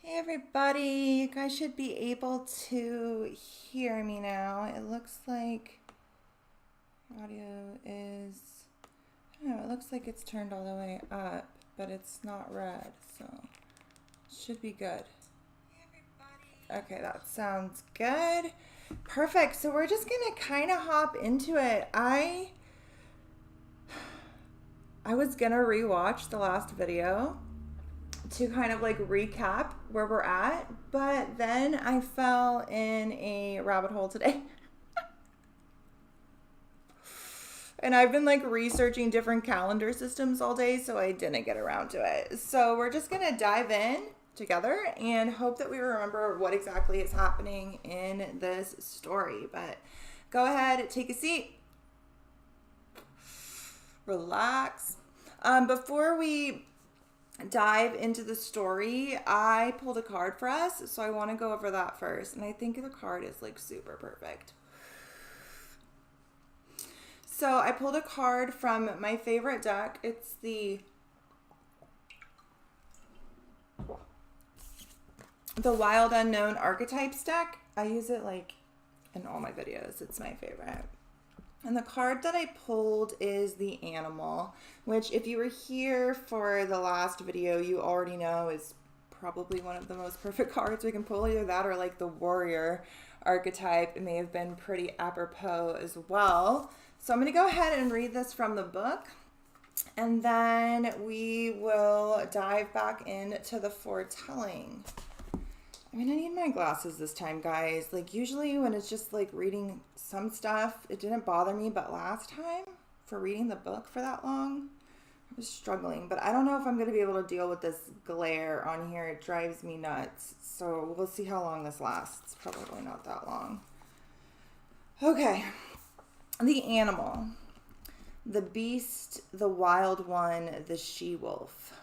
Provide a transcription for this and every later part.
Hey everybody, you guys should be able to hear me now. It looks like audio is, I don't know, it looks like it's turned all the way up, but it's not red, so it should be good. Okay, that sounds good. Perfect. So we're just gonna kind of hop into it. I was gonna rewatch the last video to kind of like recap where we're at, but then I fell in a rabbit hole today. And I've been like researching different calendar systems all day, so I didn't get around to it. So we're just gonna dive in together and hope that we remember what exactly is happening in this story. But go ahead, take a seat, relax. Before we dive into the story, I pulled a card for us, so I want to go over that first. And I think the card is like super perfect. So I pulled a card from my favorite deck. It's the Wild Unknown Archetypes deck. I use it like in all my videos. It's my favorite. And the card that I pulled is the Animal, which if you were here for the last video, you already know is probably one of the most perfect cards we can pull. Either that or like the Warrior archetype. It may have been pretty apropos as well. So I'm going to go ahead and read this from the book, and then we will dive back into the foretelling. I mean, I need my glasses this time, guys. Like, usually when it's just, like, reading some stuff, it didn't bother me. But last time, for reading the book for that long, I was struggling. But I don't know if I'm going to be able to deal with this glare on here. It drives me nuts. So we'll see how long this lasts. Probably not that long. Okay. The Animal. The beast, the wild one, the she-wolf.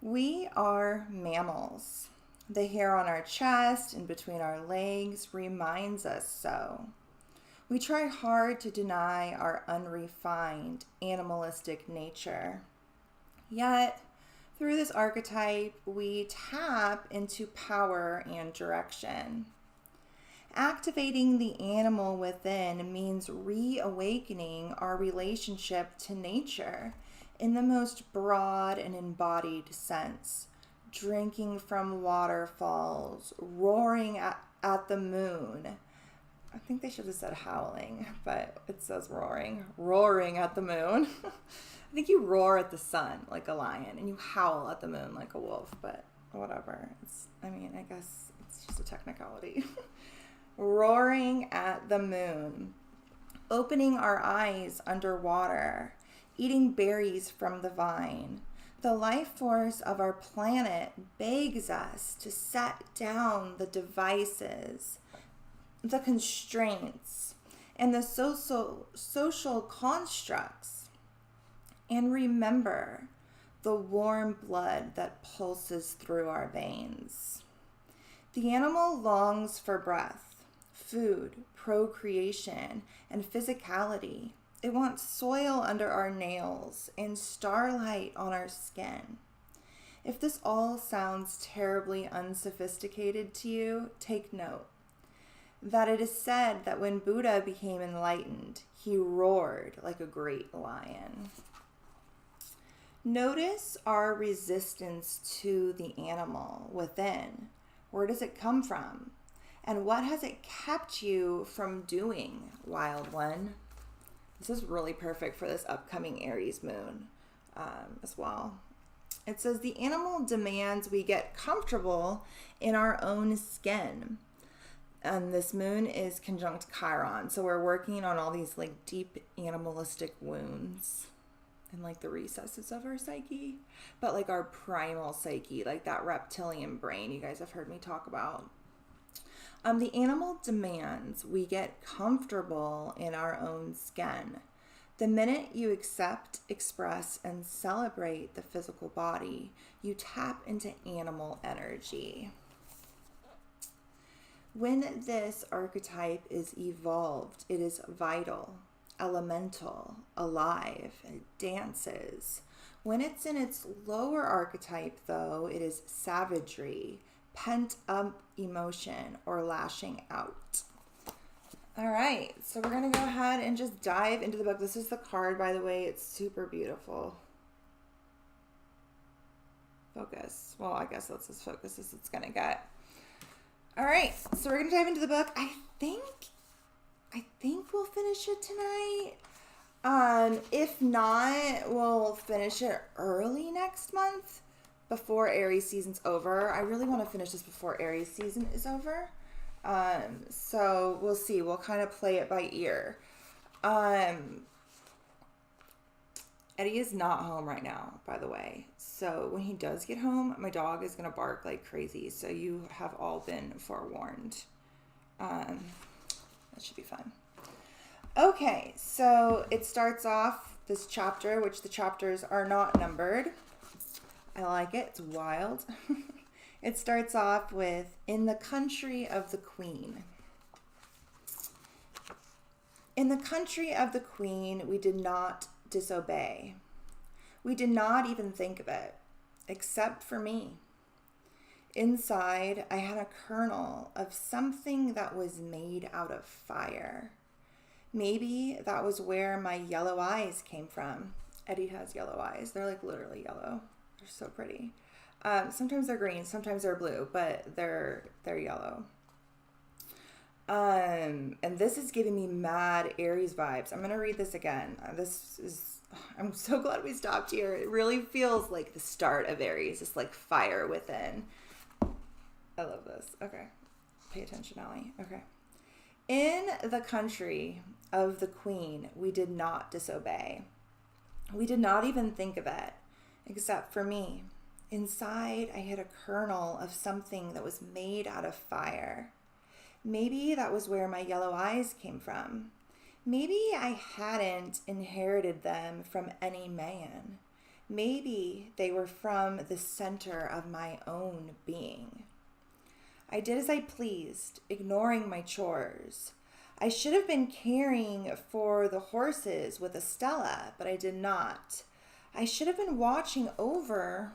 We are mammals. The hair on our chest and between our legs reminds us so. We try hard to deny our unrefined, animalistic nature. Yet, through this archetype, we tap into power and direction. Activating the animal within means reawakening our relationship to nature in the most broad and embodied sense. Drinking from waterfalls, roaring at the moon. I think they should have said howling, but it says roaring. Roaring at the moon. I think you roar at the sun like a lion, and you howl at the moon like a wolf, but whatever. I guess it's just a technicality. Roaring at the moon. Opening our eyes underwater. Eating berries from the vine. The life force of our planet begs us to set down the devices, the constraints, and the social constructs, and remember the warm blood that pulses through our veins. The animal longs for breath, food, procreation, and physicality. It wants soil under our nails and starlight on our skin. If this all sounds terribly unsophisticated to you, take note that it is said that when Buddha became enlightened, he roared like a great lion. Notice our resistance to the animal within. Where does it come from? And what has it kept you from doing, wild one? This is really perfect for this upcoming Aries moon as well. It says the animal demands we get comfortable in our own skin. And this moon is conjunct Chiron. So we're working on all these like deep animalistic wounds in like the recesses of our psyche. But like our primal psyche, like that reptilian brain you guys have heard me talk about. The animal demands we get comfortable in our own skin. The minute you accept, express, and celebrate the physical body, you tap into animal energy. When this archetype is evolved, it is vital, elemental, alive, it dances. When it's in its lower archetype, though, it is savagery, pent up emotion, or lashing out. All right, so we're going to go ahead and just dive into the book. This is the card, by the way. It's super beautiful. Focus. Well, I guess that's as focused as it's going to get. All right, so we're going to dive into the book. I think we'll finish it tonight. If not, we'll finish it early next month before Aries season's over. I really want to finish this before Aries season is over. So we'll see. We'll kind of play it by ear. Eddie is not home right now, by the way. So when he does get home, my dog is going to bark like crazy. So you have all been forewarned. That should be fun. Okay, so it starts off this chapter, which the chapters are not numbered. I like it. It's wild. It starts off with, in the country of the queen. In the country of the queen, we did not disobey. We did not even think of it, except for me. Inside, I had a kernel of something that was made out of fire. Maybe that was where my yellow eyes came from. Eddie has yellow eyes. They're like literally yellow. They're so pretty. Sometimes they're green, sometimes they're blue, but they're yellow. And this is giving me mad Aries vibes. I'm going to read this again. I'm so glad we stopped here. It really feels like the start of Aries. It's like fire within. I love this. Okay. Pay attention, Allie. Okay. In the country of the queen, we did not disobey. We did not even think of it, except for me. Inside, I had a kernel of something that was made out of fire. Maybe that was where my yellow eyes came from. Maybe I hadn't inherited them from any man. Maybe they were from the center of my own being. I did as I pleased, ignoring my chores. I should have been caring for the horses with Estella, but I did not. I should have been watching over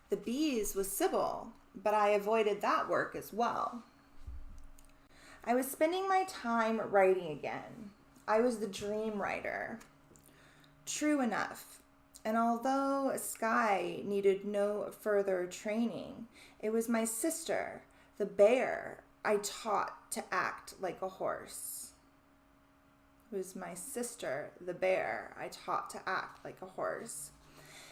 the bees with Sybil, but I avoided that work as well. I was spending my time writing again. I was the dream writer. True enough. And although Sky needed no further training, it was my sister, the bear, I taught to act like a horse. It was my sister, the bear, I taught to act like a horse.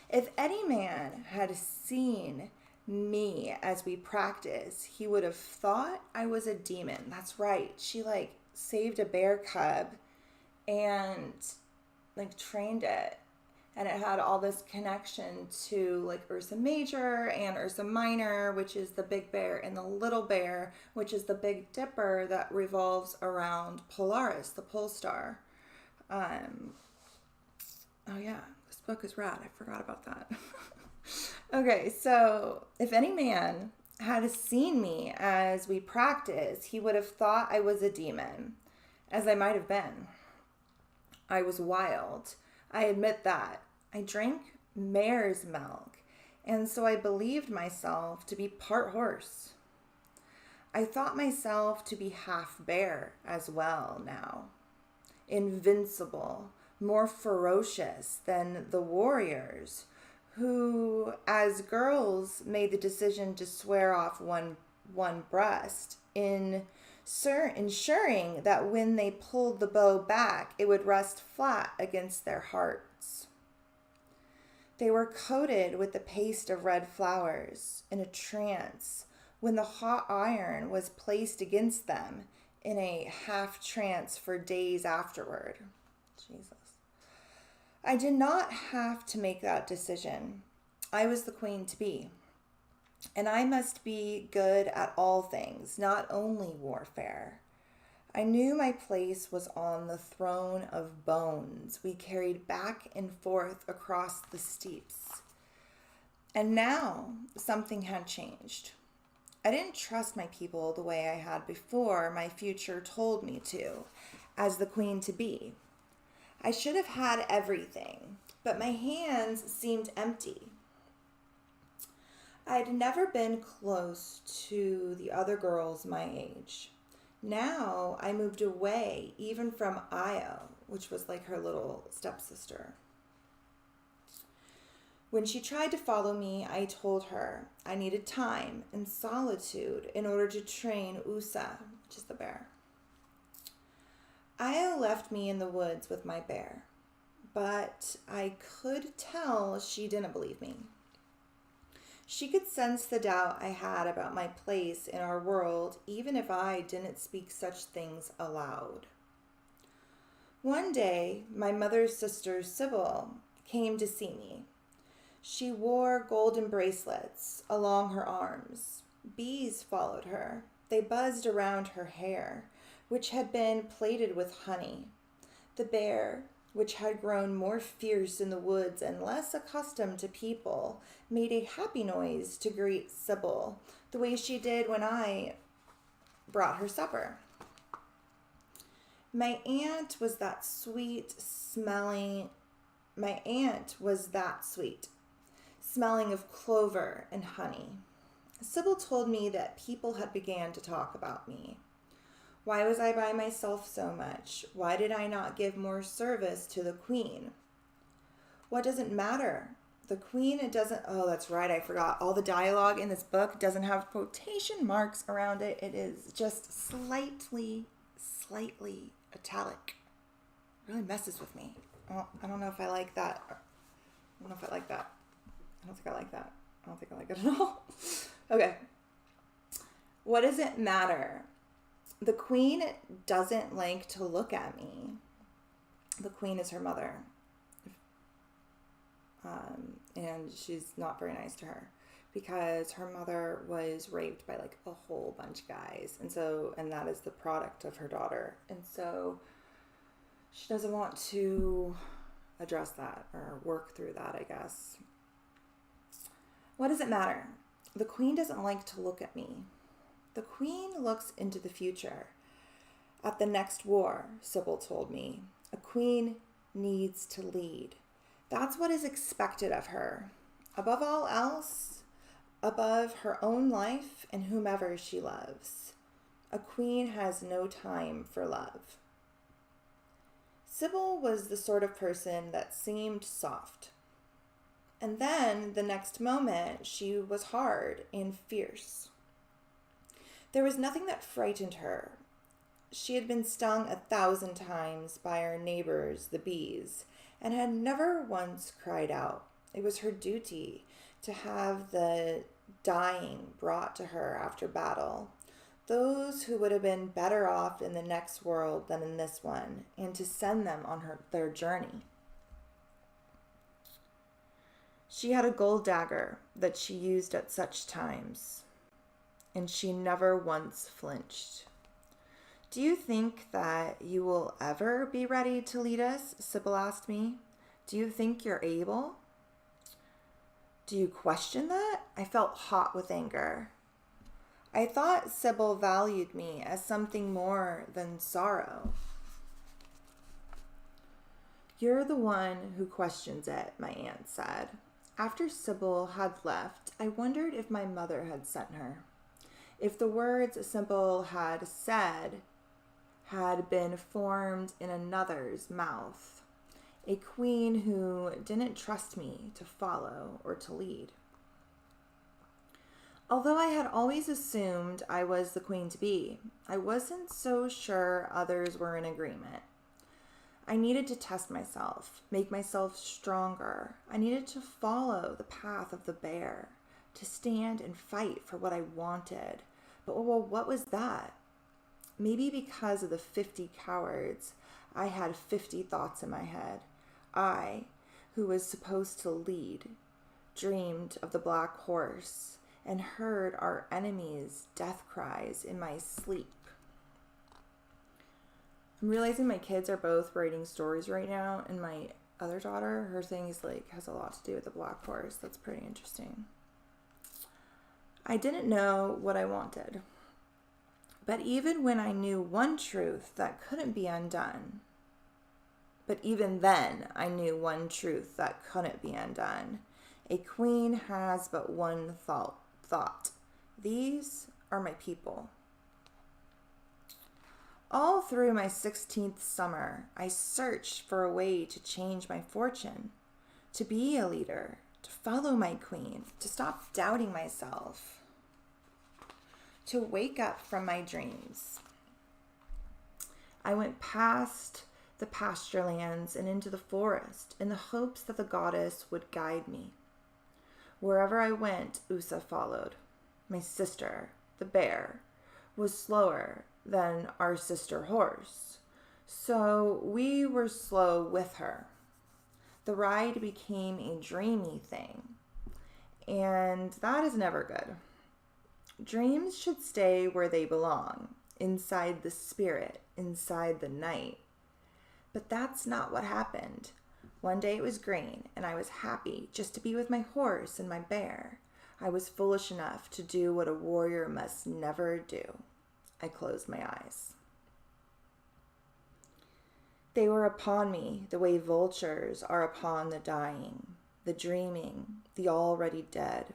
If any man had seen me as we practiced, he would have thought I was a demon. That's right. She saved a bear cub and trained it. And it had all this connection to Ursa Major and Ursa Minor, which is the big bear, and the little bear, which is the Big Dipper that revolves around Polaris, the pole star. Oh yeah, this book is rad. I forgot about that. Okay, so if any man had seen me as we practiced, he would have thought I was a demon, as I might have been. I was wild. I admit that. I drank mare's milk, and so I believed myself to be part horse. I thought myself to be half bear as well now. Invincible, more ferocious than the warriors who, as girls, made the decision to swear off one breast in ensuring that when they pulled the bow back, it would rest flat against their hearts. They were coated with the paste of red flowers in a trance when the hot iron was placed against them in a half trance for days afterward. Jesus. I did not have to make that decision. I was the queen to be. And I must be good at all things, not only warfare. I knew my place was on the throne of bones we carried back and forth across the steeps. And now something had changed. I didn't trust my people the way I had before my future told me to, as the queen to be. I should have had everything. but my hands seemed empty. I'd never been close to the other girls my age. Now I moved away even from Io, which was like her little stepsister. When she tried to follow me, I told her I needed time and solitude in order to train Usa, which is the bear. Io left me in the woods with my bear, but I could tell she didn't believe me. She could sense the doubt I had about my place in our world, even if I didn't speak such things aloud. One day, my mother's sister, Sybil, came to see me. She wore golden bracelets along her arms. Bees followed her. They buzzed around her hair, which had been plaited with honey. The bear, which had grown more fierce in the woods and less accustomed to people, made a happy noise to greet Sybil, the way she did when I brought her supper. My aunt was that sweet, smelling of clover and honey. Sybil told me that people had began to talk about me. Why was I by myself so much? Why did I not give more service to the queen? What doesn't matter? The queen, it doesn't, oh, that's right, I forgot. All the dialogue in this book doesn't have quotation marks around it. It is just slightly italic. It really messes with me. I don't know if I like that. I don't know if I like that. I don't think I like that. I don't think I like it at all. Okay. What does it matter? The queen doesn't like to look at me. The queen is her mother. And she's not very nice to her because her mother was raped by like a whole bunch of guys. And that is the product of her daughter. And so she doesn't want to address that or work through that, I guess. What does it matter? The queen doesn't like to look at me. The queen looks into the future. At the next war, Sybil told me, a queen needs to lead. That's what is expected of her. Above all else, above her own life and whomever she loves. A queen has no time for love. Sybil was the sort of person that seemed soft. And then the next moment, she was hard and fierce. There was nothing that frightened her. She had been stung 1,000 times by her neighbors, the bees, and had never once cried out. It was her duty to have the dying brought to her after battle, those who would have been better off in the next world than in this one, and to send them on their journey. She had a gold dagger that she used at such times, and she never once flinched. Do you think that you will ever be ready to lead us? Sybil asked me. Do you think you're able? Do you question that? I felt hot with anger. I thought Sybil valued me as something more than sorrow. You're the one who questions it, my aunt said. After Sybil had left, I wondered if my mother had sent her. If the words Sybil had said had been formed in another's mouth, a queen who didn't trust me to follow or to lead. Although I had always assumed I was the queen to be, I wasn't so sure others were in agreement. I needed to test myself, make myself stronger. I needed to follow the path of the bear, to stand and fight for what I wanted. But well, what was that? Maybe because of the 50 cowards, I had 50 thoughts in my head. I, who was supposed to lead, dreamed of the black horse and heard our enemies' death cries in my sleep. I'm realizing my kids are both writing stories right now, and my other daughter, her thing is has a lot to do with the black horse. That's pretty interesting. I didn't know what I wanted. But even when I knew one truth that couldn't be undone, But even then, I knew one truth that couldn't be undone. A queen has but one thought. These are my people. All through my 16th summer, I searched for a way to change my fortune, to be a leader, to follow my queen, to stop doubting myself, to wake up from my dreams. I went past the pasture lands and into the forest in the hopes that the goddess would guide me. Wherever I went, Usa followed. My sister, the bear, was slower than our sister horse, so we were slow with her. The ride became a dreamy thing, and that is never good. Dreams should stay where they belong, inside the spirit, inside the night. But that's not what happened. One day it was green, and I was happy just to be with my horse and my bear. I was foolish enough to do what a warrior must never do. I closed my eyes. They were upon me the way vultures are upon the dying, the dreaming, the already dead.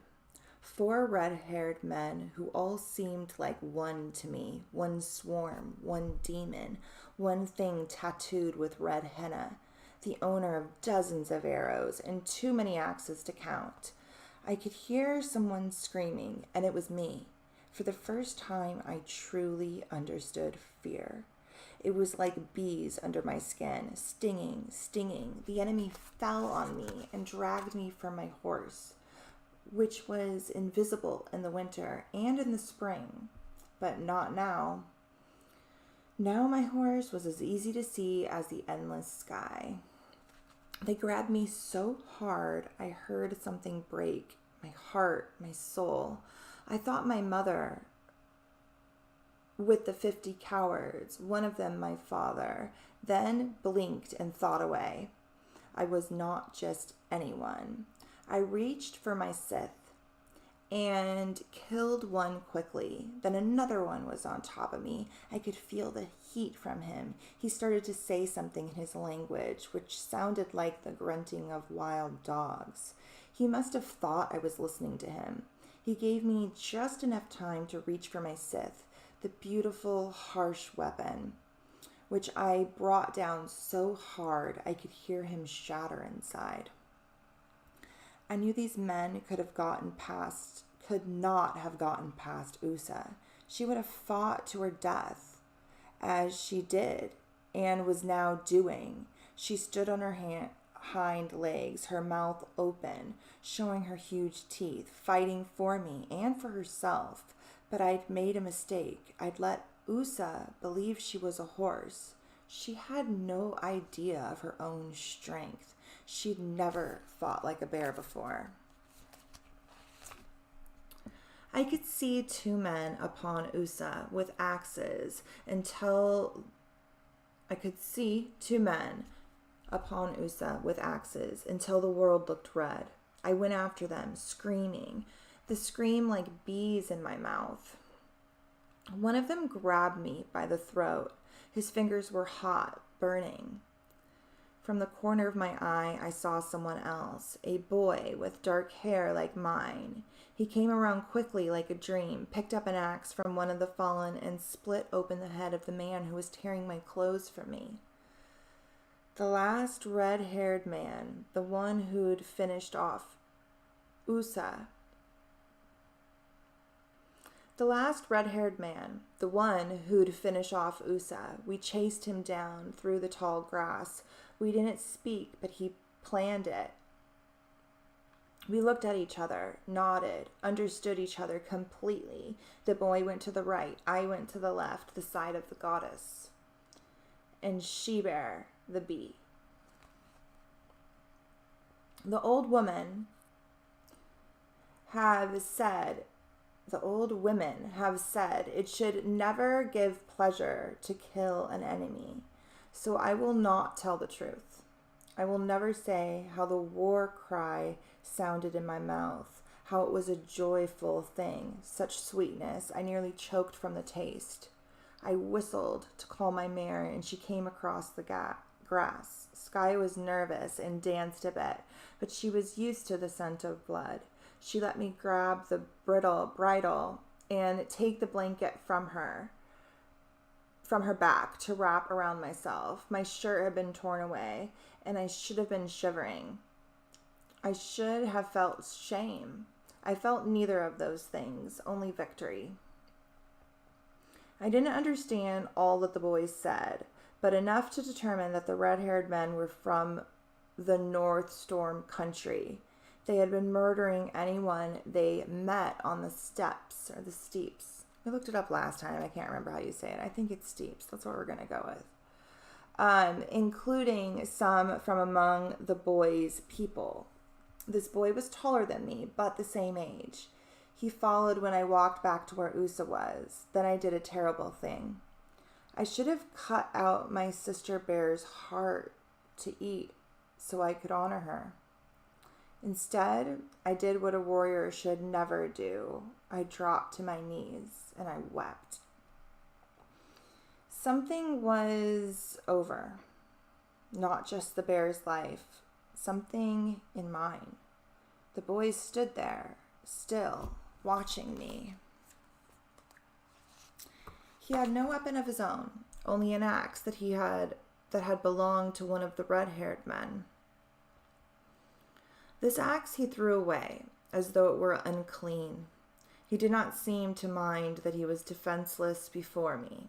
4 red-haired men who all seemed like one to me, one swarm, one demon, one thing tattooed with red henna, the owner of dozens of arrows and too many axes to count. I could hear someone screaming, and it was me. For the first time, I truly understood fear. It was like bees under my skin, stinging, stinging. The enemy fell on me and dragged me from my horse, which was invisible in the winter and in the spring, but not now. Now my horse was as easy to see as the endless sky. They grabbed me so hard I heard something break, my heart, my soul. I thought my mother with the 50 cowards, one of them my father, then blinked and thought away. I was not just anyone. I reached for my scythe and killed one quickly. Then another one was on top of me. I could feel the heat from him. He started to say something in his language, which sounded like the grunting of wild dogs. He must have thought I was listening to him. He gave me just enough time to reach for my scythe, the beautiful, harsh weapon, which I brought down so hard I could hear him shatter inside. I knew these men could not have gotten past Usa. She would have fought to her death, as she did and was now doing. She stood on her hind legs, her mouth open, showing her huge teeth, fighting for me and for herself. But I'd made a mistake. I'd let Usa believe she was a horse. She had no idea of her own strength. She'd never fought like a bear before. I could see 2 men upon Usa with axes until the world looked red. I went after them, screaming, the scream like bees in my mouth. One of them grabbed me by the throat. His fingers were hot, burning. From the corner of my eye, I saw someone else, a boy with dark hair like mine. He came around quickly like a dream, picked up an axe from one of the fallen, and split open the head of the man who was tearing my clothes from me. The last red-haired man, the one who'd finished off Usa. We chased him down through the tall grass. We didn't speak, but he planned it. We looked at each other, nodded, understood each other completely. The boy went to the right, I went to the left, the side of the goddess. And she-bear, the bee. The old women have said it should never give pleasure to kill an enemy. So I will not tell the truth. I will never say how the war cry sounded in my mouth, how it was a joyful thing, such sweetness, I nearly choked from the taste. I whistled to call my mare, and she came across the grass. Sky was nervous and danced a bit, but she was used to the scent of blood. She let me grab the bridle and take the blanket from her back to wrap around myself. My shirt had been torn away, and I should have been shivering. I should have felt shame. I felt neither of those things, only victory. I didn't understand all that the boys said, but enough to determine that the red-haired men were from the North Storm country. They had been murdering anyone they met on the steps or the steeps. I looked it up last time. I can't remember how you say it. I think it's steeps. That's what we're going to go with. Including some from among the boys' people. This boy was taller than me, but the same age. He followed when I walked back to where Usa was. Then I did a terrible thing. I should have cut out my sister bear's heart to eat so I could honor her. Instead, I did what a warrior should never do. I dropped to my knees and I wept. Something was over. Not just the bear's life, something in mine. The boy stood there, still, watching me. He had no weapon of his own, only an axe that had belonged to one of the red-haired men. This axe he threw away, as though it were unclean. He did not seem to mind that he was defenseless before me.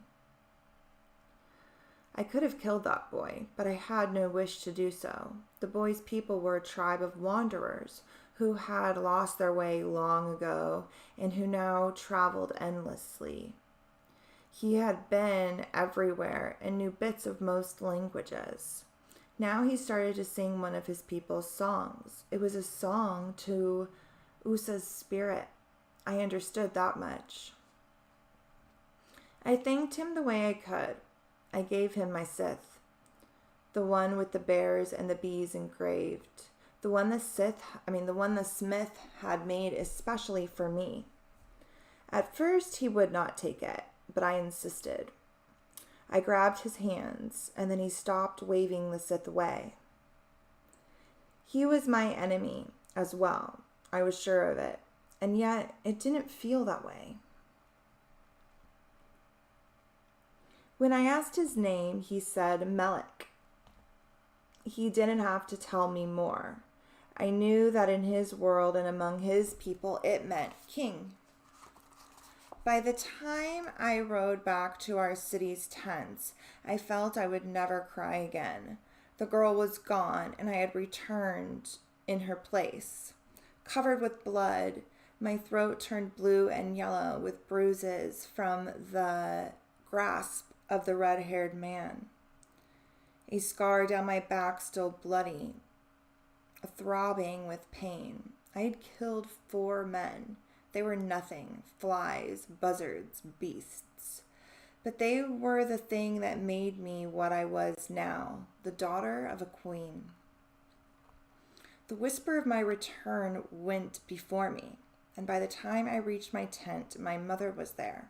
I could have killed that boy, but I had no wish to do so. The boy's people were a tribe of wanderers who had lost their way long ago and who now traveled endlessly. He had been everywhere and knew bits of most languages. Now he started to sing one of his people's songs. It was a song to Usa's spirit. I understood that much. I thanked him the way I could. I gave him my scythe, the one with the bears and the bees engraved, the one the smith had made especially for me. At first he would not take it, but I insisted. I grabbed his hands, and then he stopped waving the scythe away. He was my enemy as well. I was sure of it, and yet it didn't feel that way. When I asked his name, he said Melek. He didn't have to tell me more. I knew that in his world and among his people, it meant king. By the time I rode back to our city's tents, I felt I would never cry again. The girl was gone, and I had returned in her place. Covered with blood, my throat turned blue and yellow with bruises from the grasp of the red-haired man. A scar down my back still bloody, throbbing with pain. I had killed 4 men. They were nothing, flies, buzzards, beasts. But they were the thing that made me what I was now, the daughter of a queen. The whisper of my return went before me, and by the time I reached my tent, my mother was there.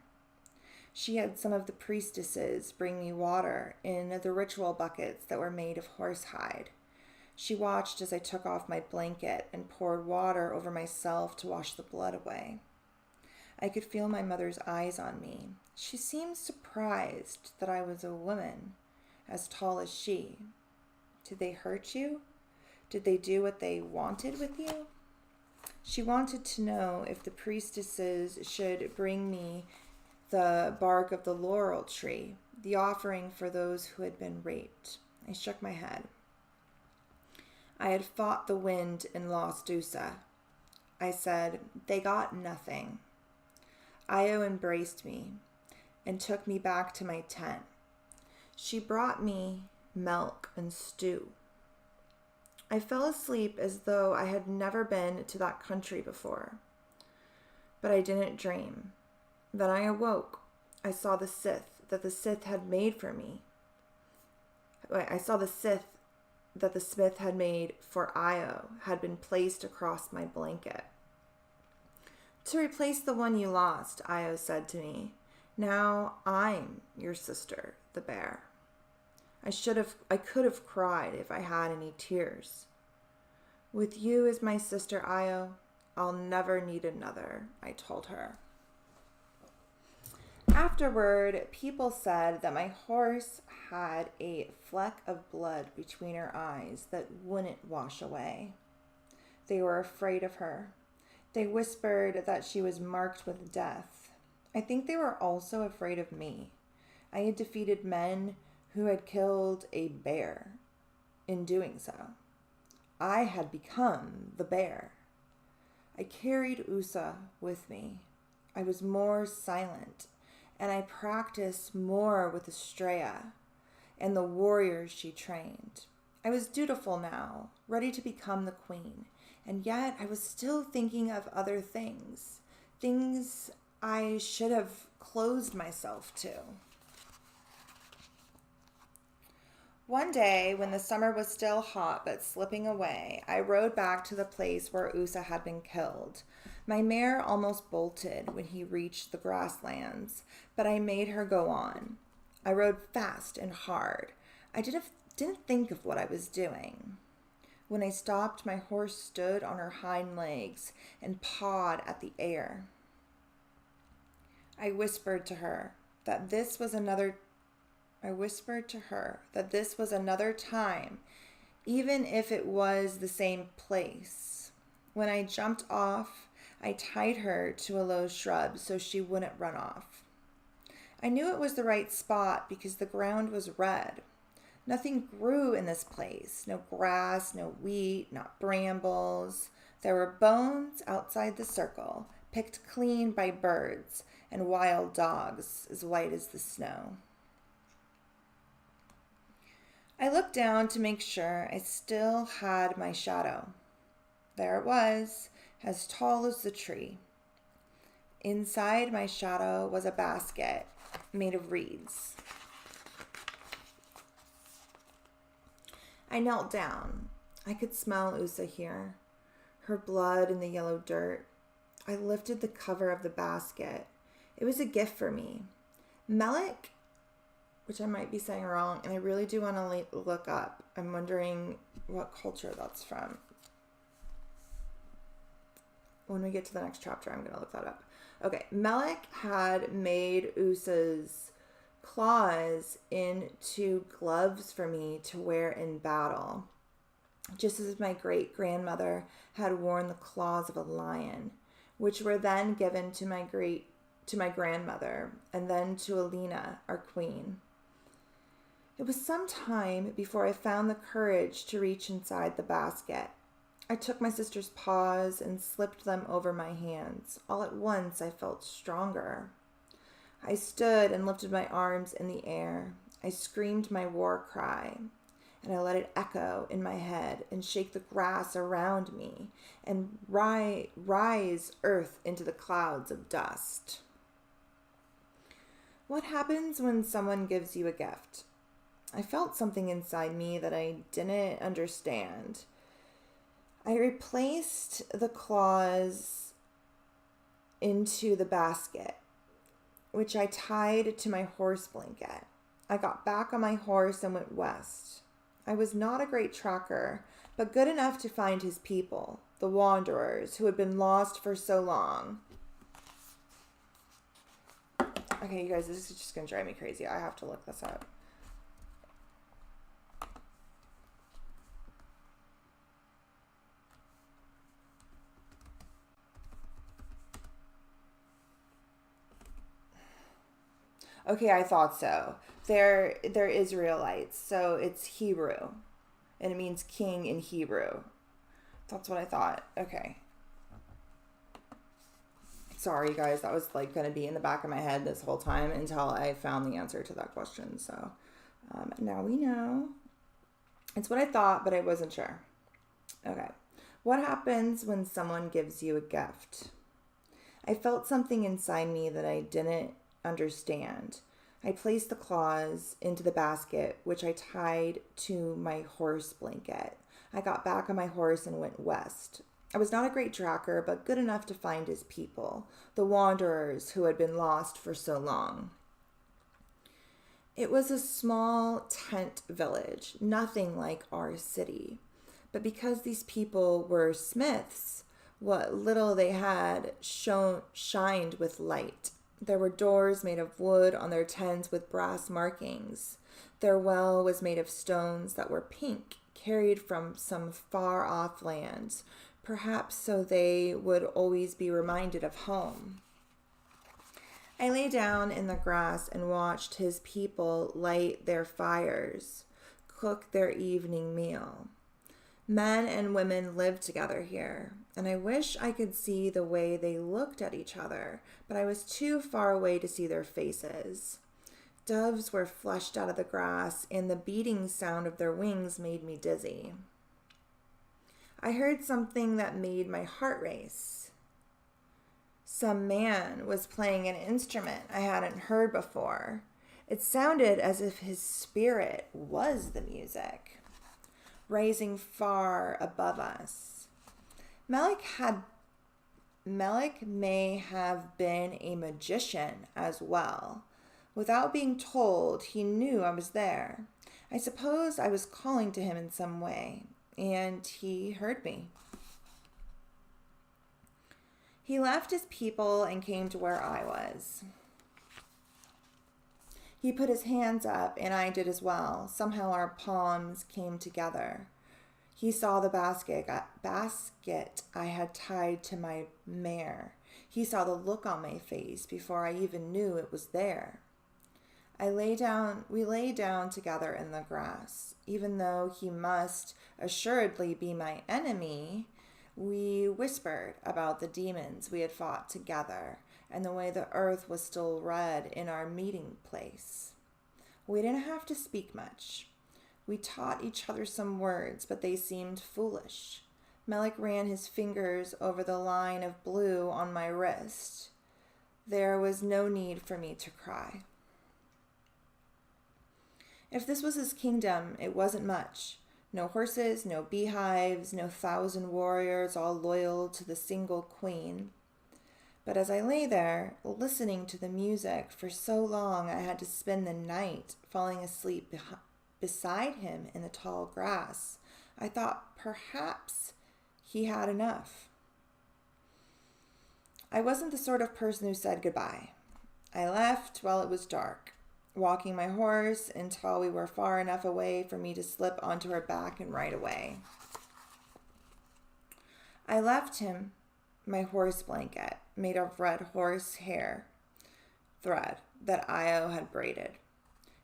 She had some of the priestesses bring me water in the ritual buckets that were made of horsehide. She watched as I took off my blanket and poured water over myself to wash the blood away. I could feel my mother's eyes on me. She seemed surprised that I was a woman, as tall as she. Did they hurt you? Did they do what they wanted with you? She wanted to know if the priestesses should bring me the bark of the laurel tree, the offering for those who had been raped. I shook my head. I had fought the wind and lost Usa. I said, they got nothing. Io embraced me and took me back to my tent. She brought me milk and stew. I fell asleep as though I had never been to that country before. But I didn't dream. Then I awoke. I saw the scythe that the Sith had made for me. I saw the scythe that the smith had made for Io had been placed across my blanket. To replace the one you lost, Io said to me, now I'm your sister, the bear. I could have cried if I had any tears. With you as my sister Io, I'll never need another, I told her. Afterward, people said that my horse had a fleck of blood between her eyes that wouldn't wash away. They were afraid of her. They whispered that she was marked with death. I think they were also afraid of me. I had defeated men who had killed a bear. In doing so, I had become the bear. I carried Usa with me. I was more silent, and I practiced more with Estrella and the warriors she trained. I was dutiful now, ready to become the queen, and yet I was still thinking of other things I should have closed myself to. One day, when the summer was still hot but slipping away, I rode back to the place where Usa had been killed. My mare almost bolted when he reached the grasslands, but I made her go on. I rode fast and hard. I didn't think of what I was doing. When I stopped, my horse stood on her hind legs and pawed at the air. I whispered to her that this was another time, even if it was the same place. When I jumped off, I tied her to a low shrub so she wouldn't run off. I knew it was the right spot because the ground was red. Nothing grew in this place. No grass, no wheat, not brambles. There were bones outside the circle, picked clean by birds and wild dogs as white as the snow. I looked down to make sure I still had my shadow. There it was, as tall as the tree. Inside my shadow was a basket made of reeds. I knelt down. I could smell Usa here, her blood in the yellow dirt. I lifted the cover of the basket. It was a gift for me. Melik, which I might be saying wrong, and I really do want to look up. I'm wondering what culture that's from. When we get to the next chapter, I'm going to look that up. Okay, Melik had made Usa's claws into gloves for me to wear in battle, just as my great-grandmother had worn the claws of a lion, which were then given to my grandmother, and then to Alina, our queen. It was some time before I found the courage to reach inside the basket. I took my sister's paws and slipped them over my hands. All at once, I felt stronger. I stood and lifted my arms in the air. I screamed my war cry, and I let it echo in my head and shake the grass around me and rise earth into the clouds of dust. What happens when someone gives you a gift? I felt something inside me that I didn't understand. I replaced the claws into the basket, which I tied to my horse blanket. I got back on my horse and went west. I was not a great tracker, but good enough to find his people, the wanderers who had been lost for so long. Okay, you guys, this is just going to drive me crazy. I have to look this up. Okay, I thought so. They're Israelites, so it's Hebrew, and it means king in Hebrew. That's what I thought. Okay. Sorry, guys. That was like going to be in the back of my head this whole time until I found the answer to that question. So now we know. It's what I thought, but I wasn't sure. Okay. What happens when someone gives you a gift? I felt something inside me that I didn't understand. I placed the claws into the basket, which I tied to my horse blanket. I got back on my horse and went west. I was not a great tracker, but good enough to find his people, the wanderers who had been lost for so long. It was a small tent village, nothing like our city. But because these people were smiths, what little they had shined with light. There were doors made of wood on their tents with brass markings. Their well was made of stones that were pink, carried from some far-off lands, perhaps so they would always be reminded of home. I lay down in the grass and watched his people light their fires, cook their evening meal. Men and women lived together here, and I wish I could see the way they looked at each other, but I was too far away to see their faces. Doves were flushed out of the grass, and the beating sound of their wings made me dizzy. I heard something that made my heart race. Some man was playing an instrument I hadn't heard before. It sounded as if his spirit was the music, rising far above us. Melik may have been a magician as well. Without being told, he knew I was there. I suppose I was calling to him in some way, and he heard me. He left his people and came to where I was. He put his hands up, and I did as well. Somehow our palms came together. He saw the basket I had tied to my mare. He saw the look on my face before I even knew it was there. We lay down together in the grass. Even though he must assuredly be my enemy, we whispered about the demons we had fought together and the way the earth was still red in our meeting place. We didn't have to speak much. We taught each other some words, but they seemed foolish. Melik ran his fingers over the line of blue on my wrist. There was no need for me to cry. If this was his kingdom, it wasn't much. No horses, no beehives, no 1,000 warriors all loyal to the single queen. But as I lay there, listening to the music for so long, I had to spend the night falling asleep beside him in the tall grass. I thought perhaps he had enough. I wasn't the sort of person who said goodbye. I left while it was dark, walking my horse until we were far enough away for me to slip onto her back and ride away. I left him my horse blanket made of red horsehair thread that Io had braided.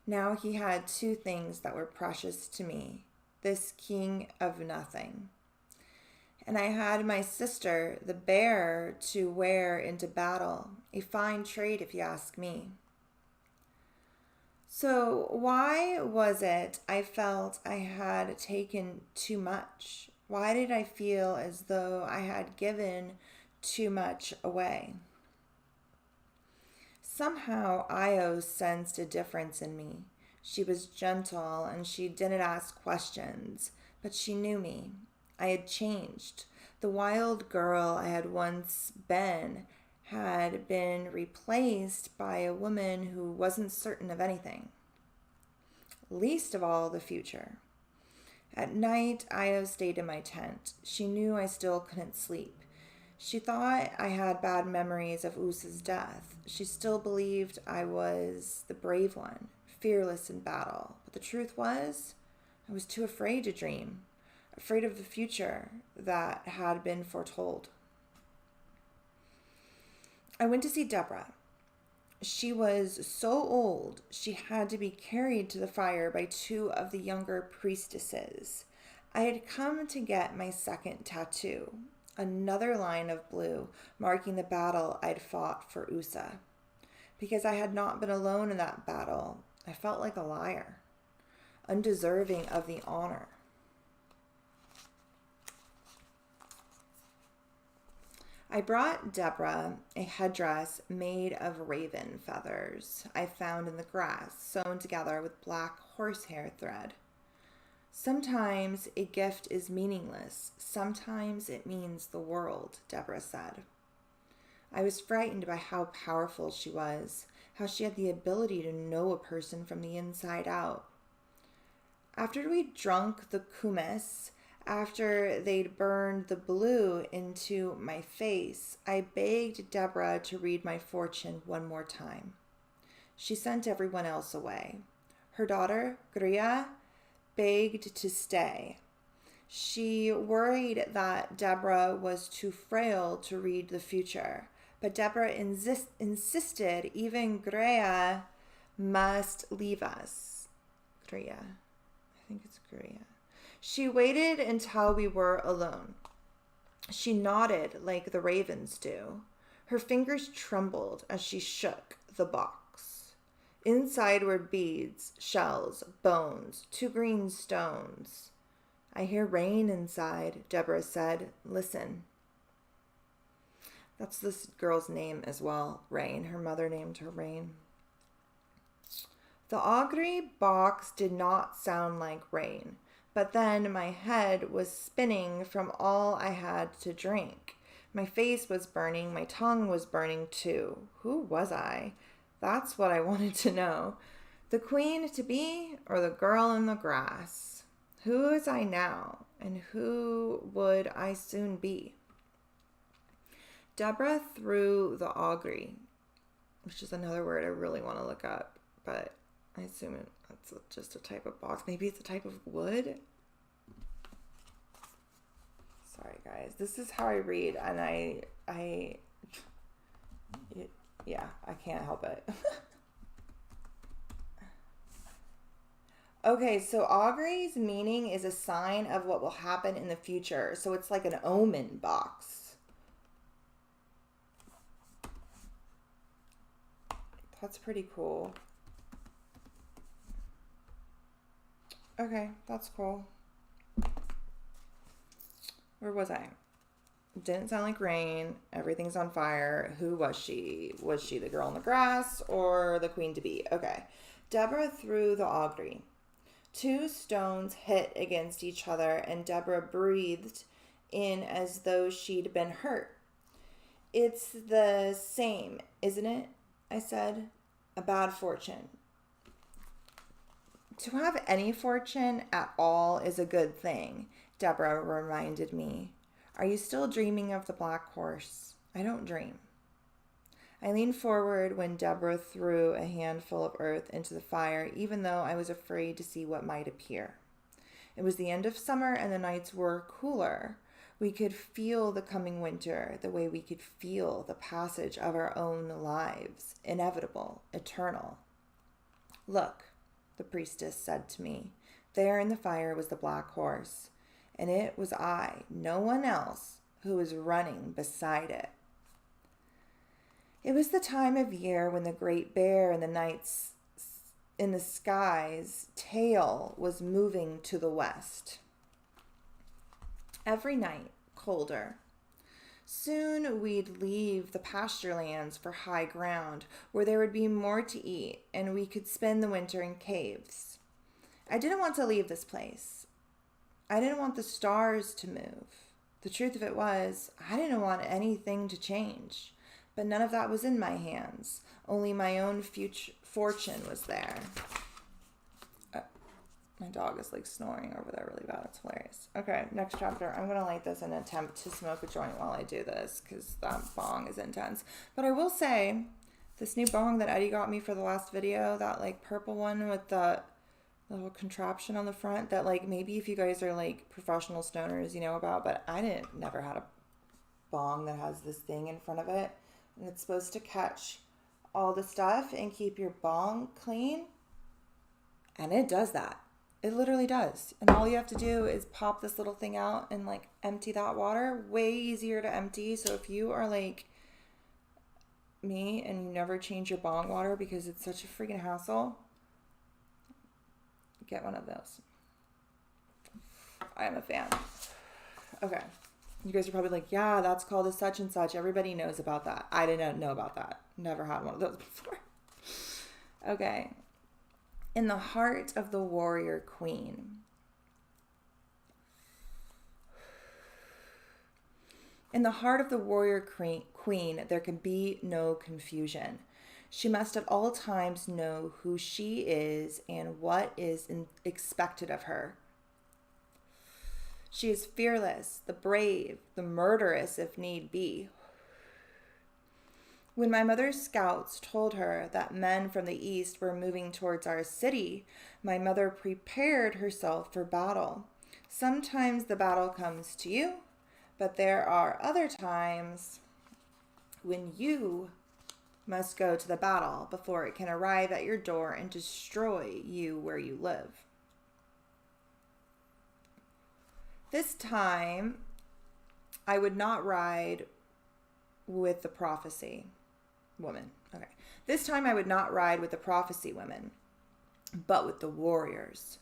Now he had two things that were precious to me, this king of nothing. And I had my sister, the bear, to wear into battle, a fine trait if you ask me. So why was it I felt I had taken too much? Why did I feel as though I had given too much away? Somehow Io sensed a difference in me. She was gentle and she didn't ask questions, but she knew me. I had changed. The wild girl I had once been had been replaced by a woman who wasn't certain of anything, least of all the future. At night, Io stayed in my tent. She knew I still couldn't sleep. She thought I had bad memories of Usa's death. She still believed I was the brave one, fearless in battle. But the truth was, I was too afraid to dream, afraid of the future that had been foretold. I went to see Deborah. She was so old, she had to be carried to the fire by two of the younger priestesses. I had come to get my second tattoo, another line of blue marking the battle I'd fought for Usa. Because I had not been alone in that battle, I felt like a liar, undeserving of the honor. I brought Deborah a headdress made of raven feathers I found in the grass, sewn together with black horsehair thread. Sometimes a gift is meaningless. Sometimes it means the world, Deborah said. I was frightened by how powerful she was, how she had the ability to know a person from the inside out. After we'd drunk the kumis, after they'd burned the blue into my face, I begged Deborah to read my fortune one more time. She sent everyone else away. Her daughter, Gria, begged to stay. She worried that Deborah was too frail to read the future, but Deborah insisted even Gria must leave us. Gria. I think it's Gria. She waited until we were alone. She nodded like the ravens do. Her fingers trembled as she shook the box. Inside were beads, shells, bones, 2 green stones. I hear rain inside, Deborah said. Listen. That's this girl's name as well, Rain. Her mother named her Rain. The augury box did not sound like rain, but then my head was spinning from all I had to drink. My face was burning, my tongue was burning too. Who was I? That's what I wanted to know. The queen to be or the girl in the grass? Who is I now, and who would I soon be? Deborah threw the augury, which is another word I really want to look up, but I assume that's just a type of box. Maybe it's a type of wood. Sorry, guys. This is how I read, and I can't help it. Okay, so augury's meaning is a sign of what will happen in the future. So it's like an omen box. That's pretty cool. Okay, that's cool. Where was I? Didn't sound like rain. Everything's on fire. Who was she? Was she the girl in the grass or the queen to be? Okay. Deborah threw the augury. 2 stones hit against each other, and Deborah breathed in as though she'd been hurt. It's the same, isn't it? I said. A bad fortune. To have any fortune at all is a good thing, Deborah reminded me. Are you still dreaming of the black horse? I don't dream. I leaned forward when Deborah threw a handful of earth into the fire, even though I was afraid to see what might appear. It was the end of summer and the nights were cooler. We could feel the coming winter the way we could feel the passage of our own lives, inevitable, eternal. Look, the priestess said to me. There in the fire was the black horse, and it was I, no one else, who was running beside it. It was the time of year when the great bear in the sky's tail was moving to the west. Every night, colder. Soon we'd leave the pasture lands for high ground where there would be more to eat and we could spend the winter in caves. I didn't want to leave this place. I didn't want the stars to move. The truth of it was, I didn't want anything to change. But none of that was in my hands. Only my own future fortune was there. My dog is like snoring over there really bad. It's hilarious. Okay, next chapter. I'm going to light this and attempt to smoke a joint while I do this because that bong is intense. But I will say, this new bong that Eddie got me for the last video, that like purple one with the little contraption on the front that like maybe if you guys are like professional stoners, you know about, but I never had a bong that has this thing in front of it. And it's supposed to catch all the stuff and keep your bong clean. And it does that. It literally does. And all you have to do is pop this little thing out and like empty that water. Way easier to empty. So if you are like me and you never change your bong water because it's such a freaking hassle, get one of those. I am a fan. Okay. You guys are probably like, yeah, that's called a such and such. Everybody knows about that. I didn't know about that. Never had one of those before. Okay. In the heart of the warrior queen. In the heart of the warrior queen, there can be no confusion. She must at all times know who she is and what is expected of her. She is fearless, the brave, the murderous if need be. When my mother's scouts told her that men from the east were moving towards our city, my mother prepared herself for battle. Sometimes the battle comes to you, but there are other times when you must go to the battle before it can arrive at your door and destroy you where you live. This time, I would not ride with the prophecy woman. Okay. This time I would not ride with the prophecy women, but with the warriors.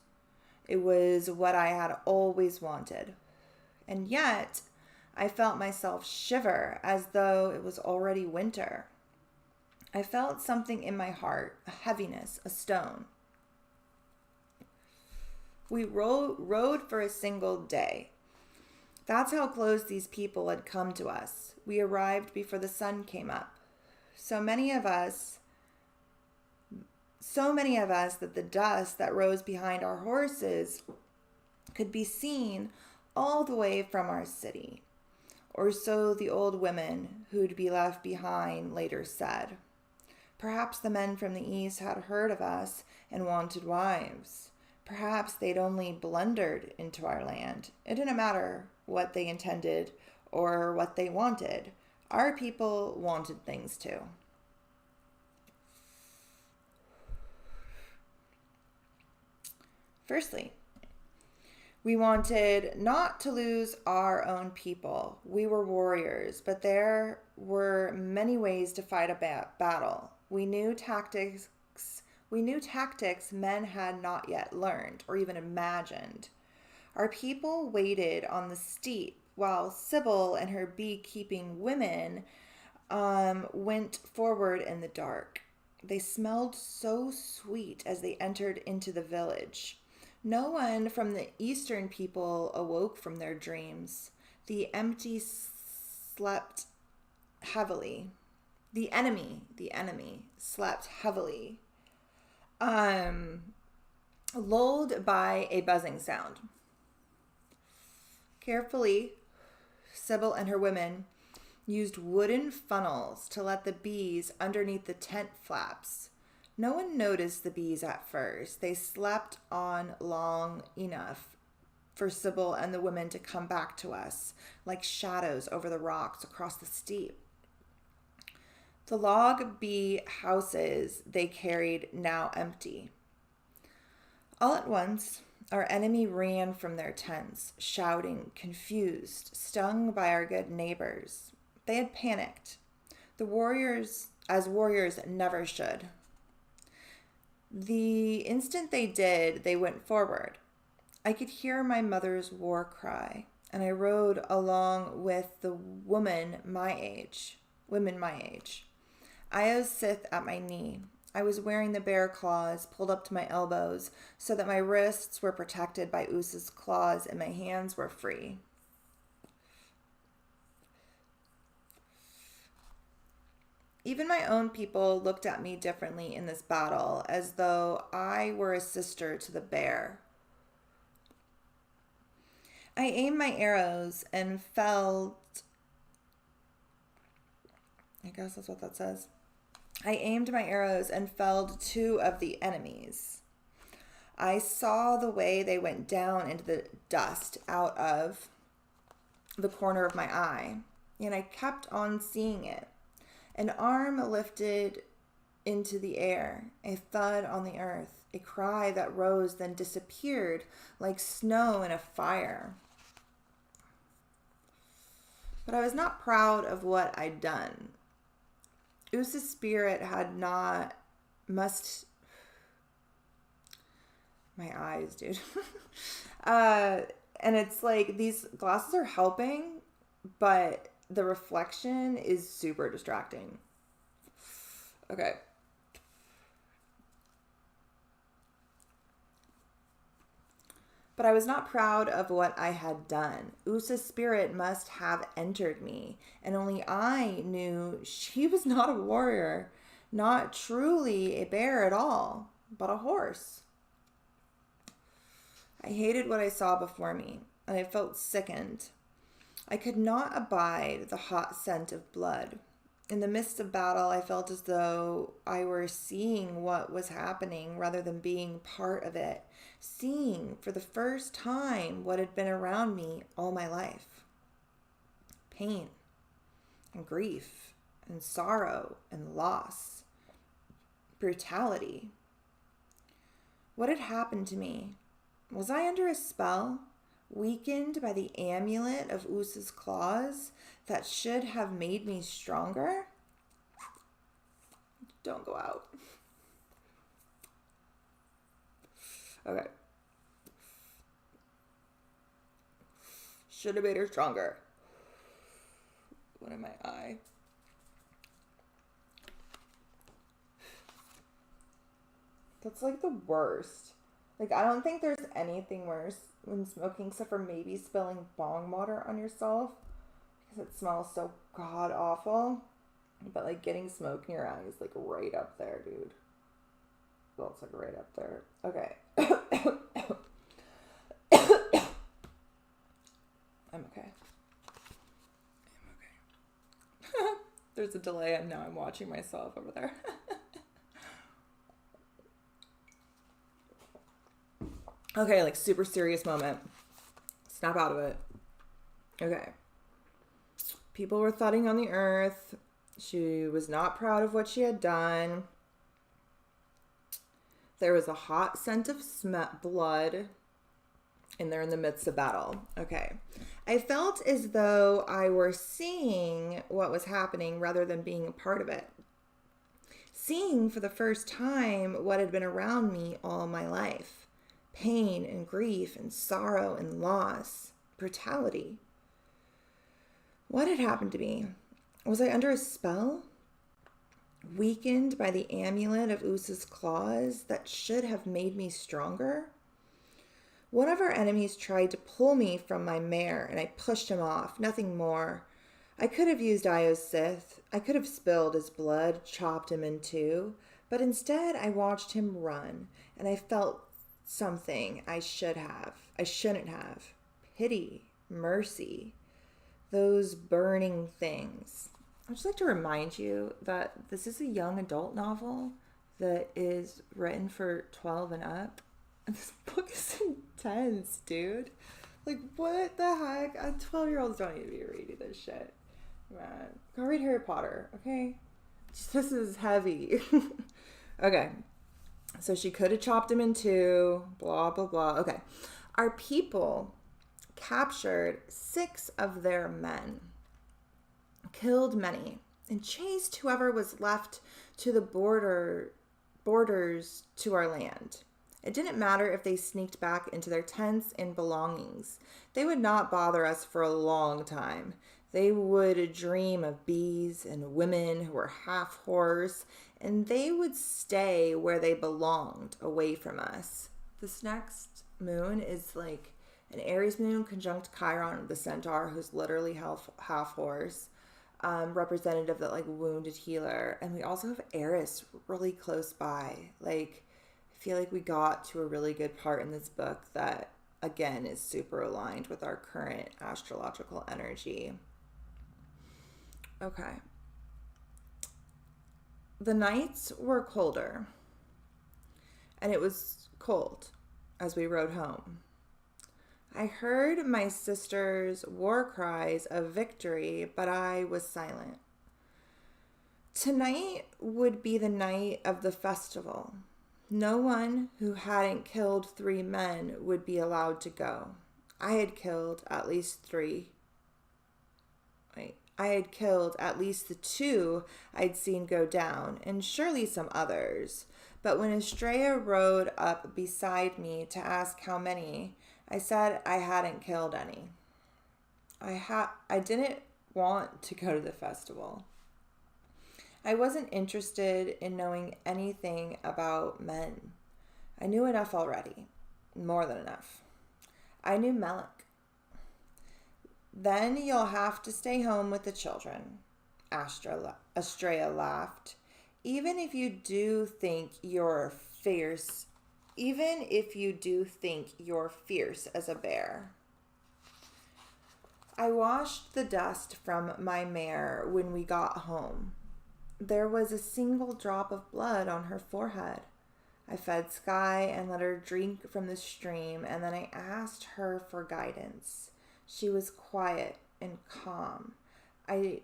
It was what I had always wanted. And yet, I felt myself shiver as though it was already winter. I felt something in my heart, a heaviness, a stone. We rode for a single day. That's how close these people had come to us. We arrived before the sun came up. So many of us that the dust that rose behind our horses could be seen all the way from our city. Or so the old women who'd be left behind later said. Perhaps the men from the east had heard of us and wanted wives. Perhaps they'd only blundered into our land. It didn't matter what they intended or what they wanted. Our people wanted things too. Firstly, we wanted not to lose our own people. We were warriors, but there were many ways to fight a battle. We knew tactics men had not yet learned or even imagined. Our people waited on the steep while Sybil and her beekeeping women went forward in the dark. They smelled so sweet as they entered into the village. No one from the eastern people awoke from their dreams. The enemy slept heavily, lulled by a buzzing sound. Carefully, Sybil and her women used wooden funnels to let the bees underneath the tent flaps. No one noticed the bees at first. They slept on long enough for Sybil and the women to come back to us, like shadows over the rocks across the steep. The log bee houses they carried now empty. All at once, our enemy ran from their tents, shouting, confused, stung by our good neighbors. They had panicked. The warriors, as warriors never should. The instant they did, they went forward. I could hear my mother's war cry, and I rode along with the women my age. Io sith at my knee. I was wearing the bear claws pulled up to my elbows so that my wrists were protected by Usa's claws and my hands were free. Even my own people looked at me differently in this battle, as though I were a sister to the bear. I aimed my arrows and felled... I guess that's what that says. I aimed my arrows and felled 2 of the enemies. I saw the way they went down into the dust out of the corner of my eye, and I kept on seeing it. An arm lifted into the air, a thud on the earth, a cry that rose then disappeared like snow in a fire. But I was not proud of what I'd done. Usa's spirit had not must... My eyes, dude. And it's like these glasses are helping, but the reflection is super distracting. Okay. But I was not proud of what I had done. Usa's spirit must have entered me, and only I knew she was not a warrior. not truly a bear at all, but a horse. I hated what I saw before me, and I felt sickened. I could not abide the hot scent of blood. In the midst of battle, I felt as though I were seeing what was happening rather than being part of it, seeing for the first time what had been around me all my life. Pain and grief and sorrow and loss, brutality. What had happened to me? Was I under a spell, weakened by the amulet of Usa's claws that should have made me stronger? Don't go out. Okay. Should have made her stronger. What in my eye? That's like the worst. Like, I don't think there's anything worse when smoking except for maybe spilling bong water on yourself because it smells so god awful. But like getting smoke in your eye is like right up there, dude. Well, it's like right up there. Okay. I'm okay. There's a delay and now I'm watching myself over there. Okay, like super serious moment. Snap out of it. Okay. People were thudding on the earth. She was not proud of what she had done. There was a hot scent of blood. And they're in the midst of battle. Okay. I felt as though I were seeing what was happening rather than being a part of it. Seeing for the first time what had been around me all my life. Pain and grief and sorrow and loss, brutality. What had happened to me? Was I under a spell? Weakened by the amulet of Usa's claws that should have made me stronger? One of our enemies tried to pull me from my mare and I pushed him off, nothing more. I could have used Io's Sith. I could have spilled his blood, chopped him in two, but instead I watched him run and I felt something I shouldn't have. Pity, mercy, those burning things. I'd just like to remind you that this is a young adult novel that is written for 12 and up. And this book is intense, dude. Like, what the heck? 12-year-olds don't need to be reading this shit. Man, go read Harry Potter, okay? This is heavy. Okay. So she could have chopped him in two, blah, blah, blah. Okay. Our people captured 6 of their men, killed many, and chased whoever was left to the borders to our land. It didn't matter if they sneaked back into their tents and belongings. They would not bother us for a long time. They would dream of bees and women who were half horse, and they would stay where they belonged, away from us. This next moon is like an Aries moon conjunct Chiron, the centaur, who's literally half horse, representative of that like wounded healer. And we also have Eris really close by. Like, I feel like we got to a really good part in this book that, again, is super aligned with our current astrological energy. Okay. The nights were colder, and it was cold as we rode home. I heard my sister's war cries of victory, but I was silent. Tonight would be the night of the festival. No one who hadn't killed 3 men would be allowed to go. I had killed at least 3. I had killed at least the 2 I'd seen go down, and surely some others. But when Estrella rode up beside me to ask how many, I said I hadn't killed any. I didn't want to go to the festival. I wasn't interested in knowing anything about men. I knew enough already. More than enough. I knew Melik. Then you'll have to stay home with the children. Estrella laughed. even if you do think you're fierce, even if you do think you're fierce as a bear. I washed the dust from my mare when we got home. There was a single drop of blood on her forehead. I fed Sky and let her drink from the stream, and then I asked her for guidance. She was quiet and calm. I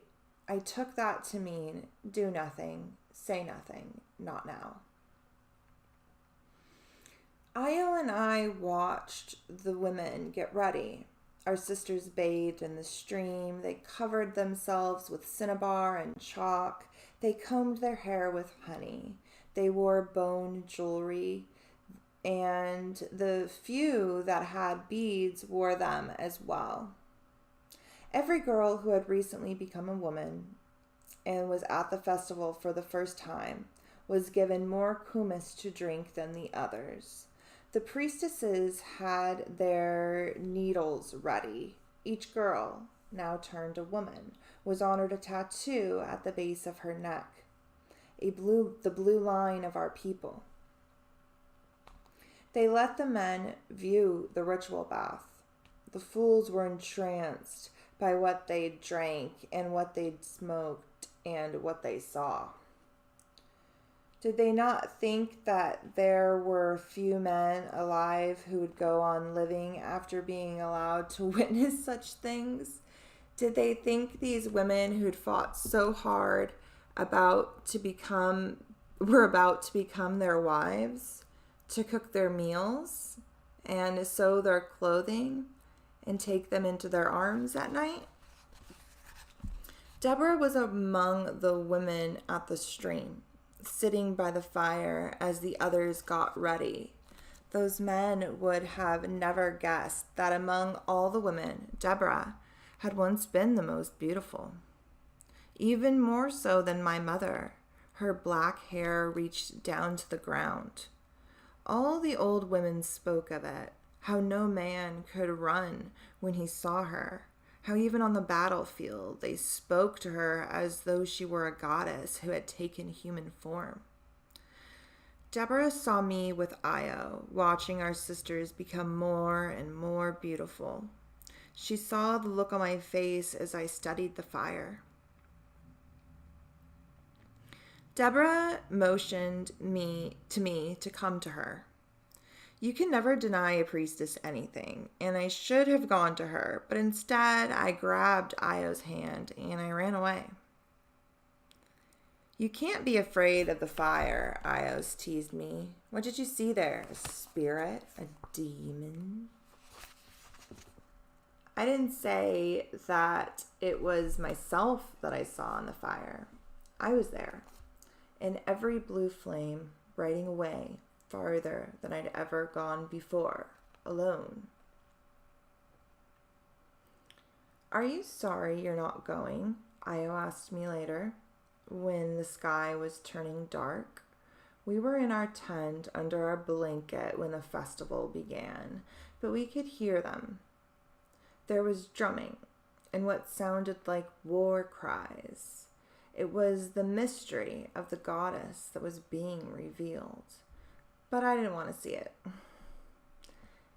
took that to mean do nothing, say nothing, not now. Io and I watched the women get ready. Our sisters bathed in the stream. They covered themselves with cinnabar and chalk. They combed their hair with honey. They wore bone jewelry, and the few that had beads wore them as well. Every girl who had recently become a woman and was at the festival for the first time was given more kumis to drink than the others. The priestesses had their needles ready. Each girl, now turned a woman, was honored a tattoo at the base of her neck, the blue line of our people. They let the men view the ritual bath. The fools were entranced by what they drank and what they'd smoked and what they saw. Did they not think that there were few men alive who would go on living after being allowed to witness such things? Did they think these women who'd fought so hard were about to become their wives, to cook their meals and sew their clothing and take them into their arms at night? Deborah was among the women at the stream, sitting by the fire as the others got ready. Those men would have never guessed that among all the women, Deborah had once been the most beautiful. Even more so than my mother. Her black hair reached down to the ground. All the old women spoke of it, how no man could run when he saw her, how even on the battlefield they spoke to her as though she were a goddess who had taken human form. Deborah saw me with Io, watching our sisters become more and more beautiful. She saw the look on my face as I studied the fire. Deborah motioned to me to come to her. You can never deny a priestess anything, and I should have gone to her, but instead I grabbed Io's hand and I ran away. You can't be afraid of the fire, Ios teased me. What did you see there? A spirit? A demon? I didn't say that it was myself that I saw in the fire. I was there, in every blue flame, riding away farther than I'd ever gone before, alone. Are you sorry you're not going? Io asked me later, when the sky was turning dark. We were in our tent under our blanket when the festival began, but we could hear them. There was drumming and what sounded like war cries. It was the mystery of the goddess that was being revealed. But I didn't want to see it.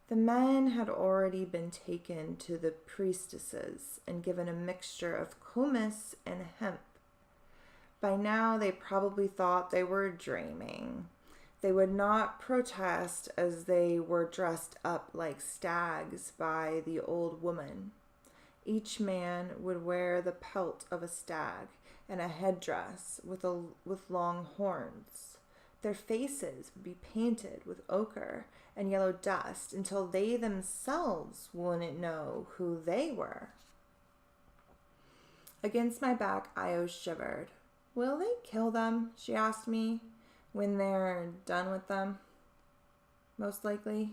The men had already been taken to the priestesses and given a mixture of kumis and hemp. By now, they probably thought they were dreaming. They would not protest as they were dressed up like stags by the old woman. Each man would wear the pelt of a stag and a headdress with long horns. Their faces would be painted with ochre and yellow dust until they themselves wouldn't know who they were. Against my back, Io shivered. Will they kill them? She asked me. When they're done with them? Most likely.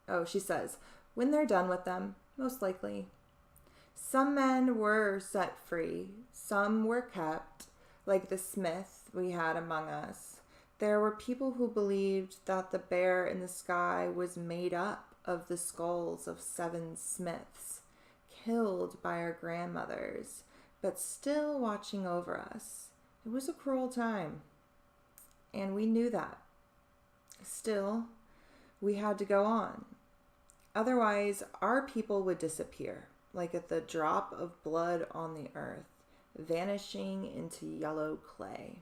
Oh, she says, when they're done with them, most likely. Some men were set free. Some were kept, like the smith we had among us. There were people who believed that the bear in the sky was made up of the skulls of 7 smiths, killed by our grandmothers, but still watching over us. It was a cruel time. and we knew that. Still, we had to go on. Otherwise, our people would disappear, like at the drop of blood on the earth, vanishing into yellow clay.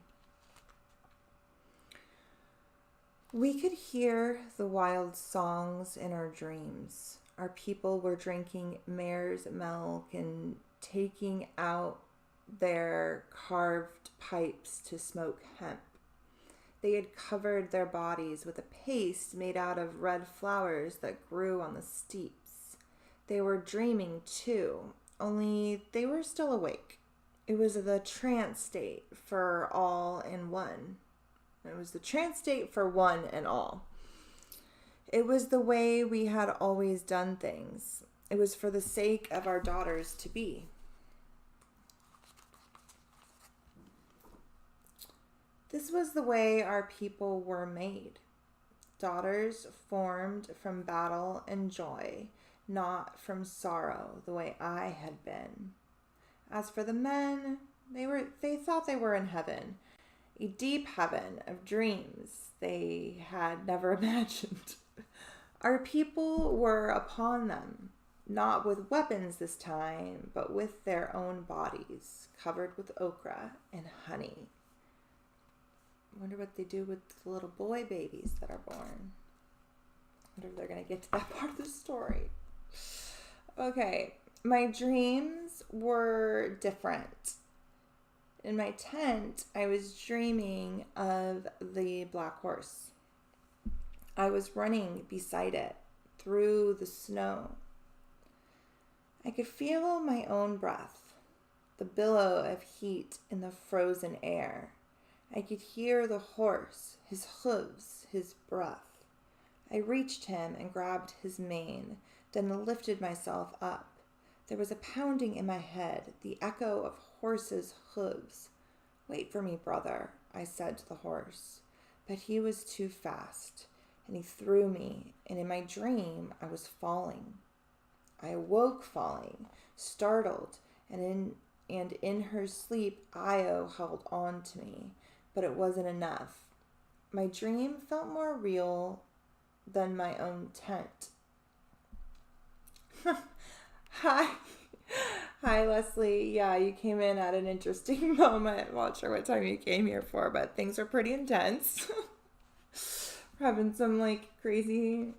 We could hear the wild songs in our dreams. Our people were drinking mare's milk and taking out their carved pipes to smoke hemp. They had covered their bodies with a paste made out of red flowers that grew on the steeps. They were dreaming too, only they were still awake. It was the trance state for all in one. It was the trance state for one and all. It was the way we had always done things. It was for the sake of our daughters to be. This was the way our people were made. Daughters formed from battle and joy, not from sorrow, the way I had been. As for the men, they thought they were in heaven, a deep heaven of dreams they had never imagined. Our people were upon them, not with weapons this time, but with their own bodies, covered with ochre and honey. I wonder what they do with the little boy babies that are born. I wonder if they're going to get to that part of the story. Okay, my dreams were different. In my tent, I was dreaming of the black horse. I was running beside it through the snow. I could feel my own breath, the billow of heat in the frozen air. I could hear the horse, his hooves, his breath. I reached him and grabbed his mane, then lifted myself up. There was a pounding in my head, the echo of horse's hooves. "Wait for me, brother," I said to the horse. But he was too fast, and he threw me, and in my dream I was falling. I awoke falling, startled, and in her sleep Io held on to me, but it wasn't enough. My dream felt more real than my own tent. Hi. Hi, Leslie. Yeah, you came in at an interesting moment. Well, not sure what time you came here for, but things are pretty intense. We're having some crazy,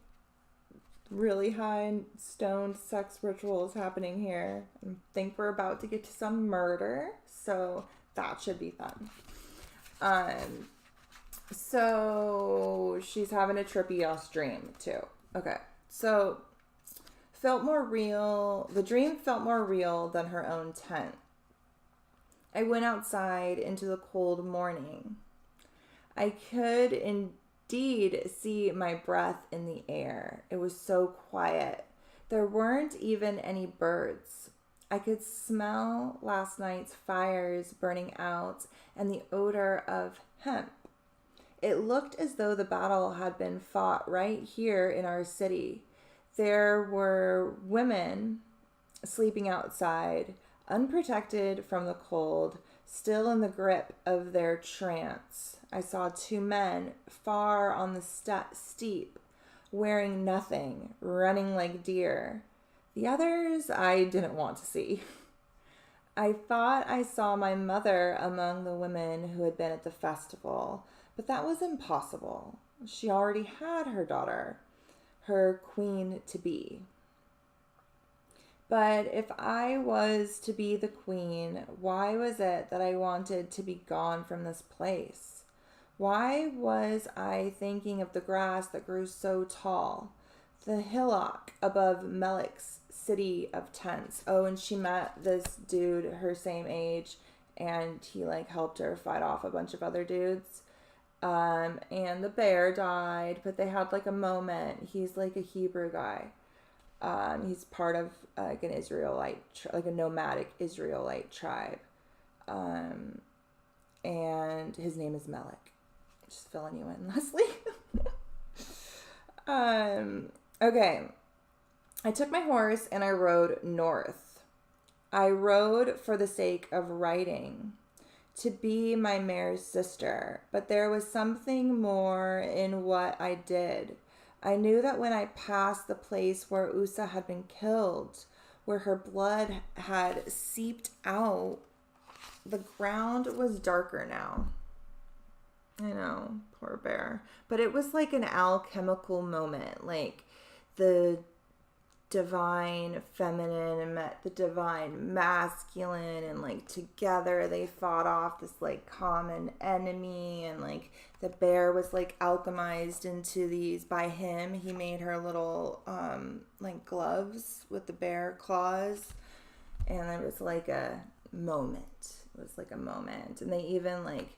really high stoned sex rituals happening here. I think we're about to get to some murder, so that should be fun. So she's having a trippy ass dream too. Okay, so the dream felt more real than her own tent. I went outside into the cold morning. I could indeed see my breath in the air. It was so quiet. There weren't even any birds. I could smell last night's fires burning out and the odor of hemp. It looked as though the battle had been fought right here in our city. There were women sleeping outside, unprotected from the cold, still in the grip of their trance. I saw two men far on the steep, wearing nothing, running like deer. The others I didn't want to see. I thought I saw my mother among the women who had been at the festival, but that was impossible. She already had her daughter, her queen-to-be. But if I was to be the queen, why was it that I wanted to be gone from this place? Why was I thinking of the grass that grew so tall, the hillock above Melek's city of tents? Oh, and she met this dude her same age, and he helped her fight off a bunch of other dudes. And the bear died, but they had a moment. He's a Hebrew guy. He's part of an Israelite, a nomadic Israelite tribe. And his name is Melek. Just filling you in, Leslie. Okay. I took my horse and I rode north. I rode for the sake of riding. to be my mare's sister, but there was something more in what I did. I knew that when I passed the place where Usa had been killed, where her blood had seeped out, the ground was darker now. I know, poor bear. But it was like an alchemical moment. Like the divine feminine met the divine masculine, and like together they fought off this like common enemy, and like the bear was like alchemized into these by him. He made her little like gloves with the bear claws, and it was like a moment. It was like a moment, and they even like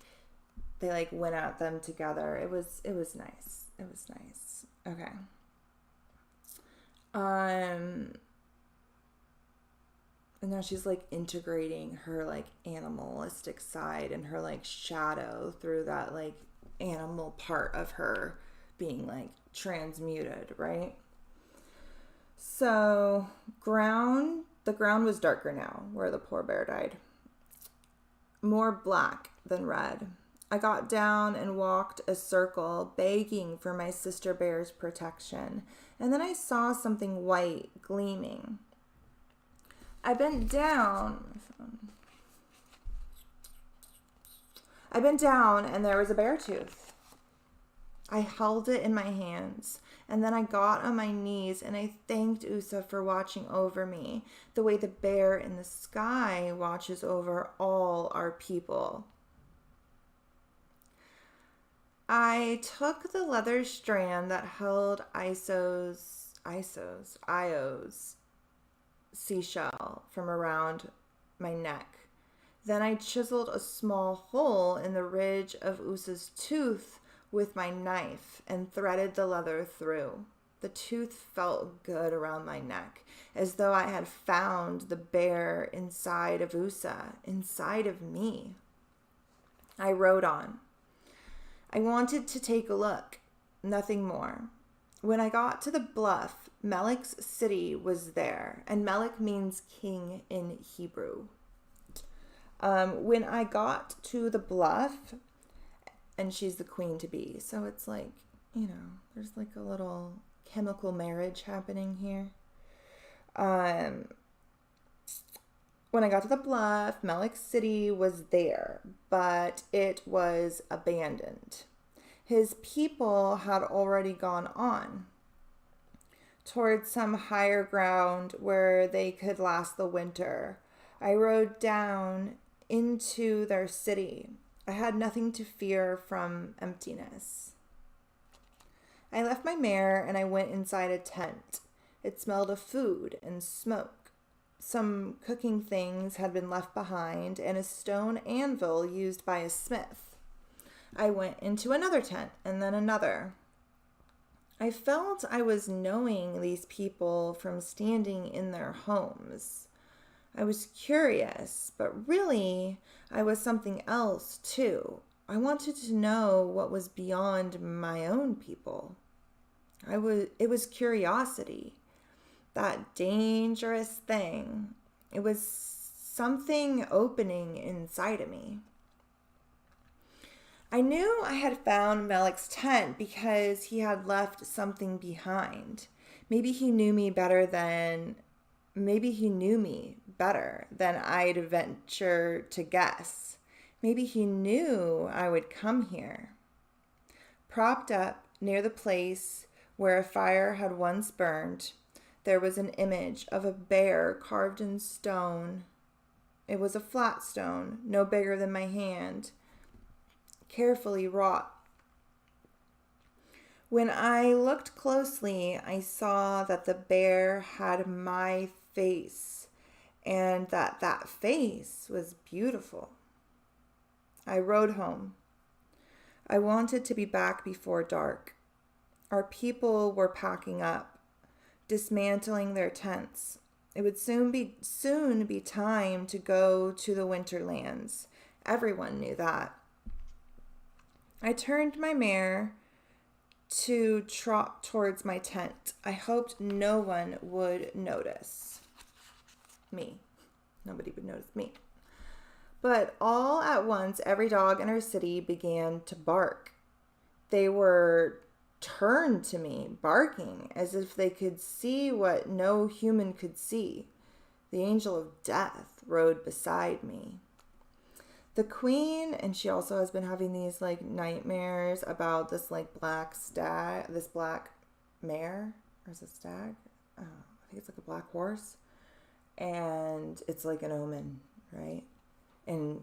they like went at them together. It was nice. It was nice. Okay. And now she's like integrating her like animalistic side and her like shadow through that like animal part of her being like transmuted, right? So the ground was darker now where the poor bear died. More black than red. I got down and walked a circle, begging for my sister bear's protection. And then I saw something white gleaming. I bent down, and there was a bear tooth. I held it in my hands, and then I got on my knees and I thanked Usa for watching over me, the way the bear in the sky watches over all our people. I took the leather strand that held Io's seashell from around my neck. Then I chiseled a small hole in the ridge of Usa's tooth with my knife and threaded the leather through. The tooth felt good around my neck, as though I had found the bear inside of Usa, inside of me. I rode on. I wanted to take a look, nothing more. When I got to the bluff, Melek's city was there, and Melek means king in Hebrew. When I got to the bluff, and she's the queen to be, so it's like, you know, there's like a little chemical marriage happening here. When I got to the bluff, Melek's city was there, but it was abandoned. His people had already gone on towards some higher ground where they could last the winter. I rode down into their city. I had nothing to fear from emptiness. I left my mare and I went inside a tent. It smelled of food and smoke. Some cooking things had been left behind, and a stone anvil used by a smith. I went into another tent, and then another. I felt I was knowing these people from standing in their homes. I was curious, but really, I was something else, too. I wanted to know what was beyond my own people. It was curiosity. That dangerous thing. It was something opening inside of me. I knew I had found Melek's tent because he had left something behind. Maybe he knew me better than I'd venture to guess. Maybe he knew I would come here. Propped up near the place where a fire had once burned, there was an image of a bear carved in stone. It was a flat stone, no bigger than my hand, carefully wrought. When I looked closely, I saw that the bear had my face, and that face was beautiful. I rode home. I wanted to be back before dark. Our people were packing up, dismantling their tents. It would soon be time to go to the winterlands. Everyone knew that. I turned my mare to trot towards my tent. I hoped no one would notice me. Nobody would notice me. But all at once, every dog in our city began to bark. They were turned to me, barking as if they could see what no human could see. The angel of death rode beside me. The queen, and she also has been having these like nightmares about this like black stag, this black mare, or is it stag? I think it's like a black horse. And it's like an omen, right? And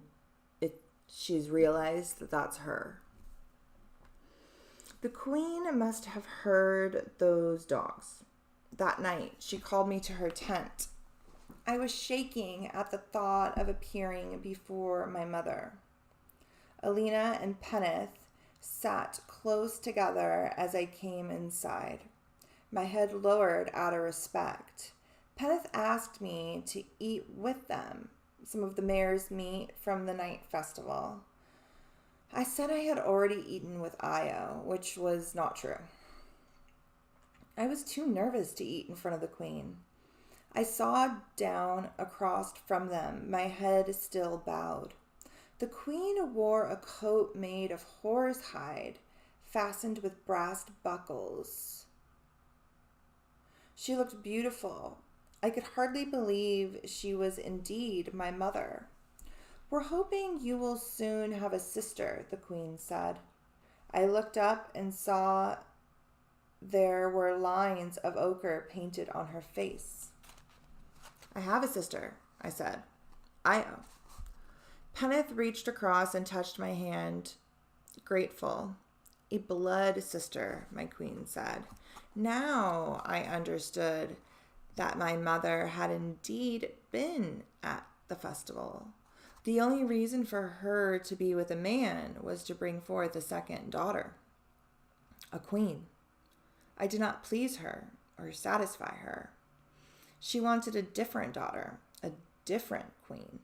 she's realized that that's her. The queen must have heard those dogs. That night, she called me to her tent. I was shaking at the thought of appearing before my mother. Alina and Penneth sat close together as I came inside, my head lowered out of respect. Penneth asked me to eat with them some of the mare's meat from the night festival. I said I had already eaten with Io, which was not true. I was too nervous to eat in front of the queen. I saw down across from them, my head still bowed. The queen wore a coat made of horsehide, fastened with brass buckles. She looked beautiful. I could hardly believe she was indeed my mother. We're hoping you will soon have a sister, the queen said. I looked up and saw there were lines of ochre painted on her face. I have a sister, I said. Io. Penneth reached across and touched my hand, grateful. A blood sister, my queen said. Now I understood that my mother had indeed been at the festival. The only reason for her to be with a man was to bring forth a second daughter, a queen. I did not please her or satisfy her. She wanted a different daughter, a different queen.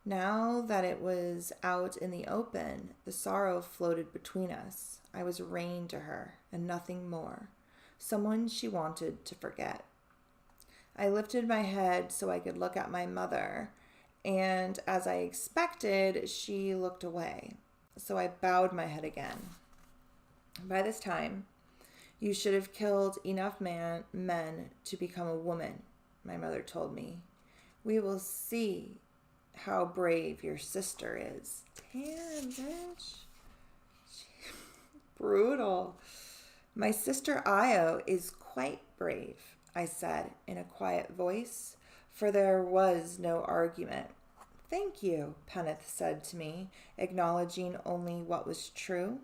Now that it was out in the open, the sorrow floated between us. I was rain to her and nothing more, someone she wanted to forget. I lifted my head so I could look at my mother, and as I expected, she looked away. So I bowed my head again. By this time, you should have killed enough men to become a woman, my mother told me. We will see how brave your sister is. Damn, bitch. Brutal. My sister Io is quite brave, I said in a quiet voice, for there was no argument. Thank you, Penneth said to me, acknowledging only what was true.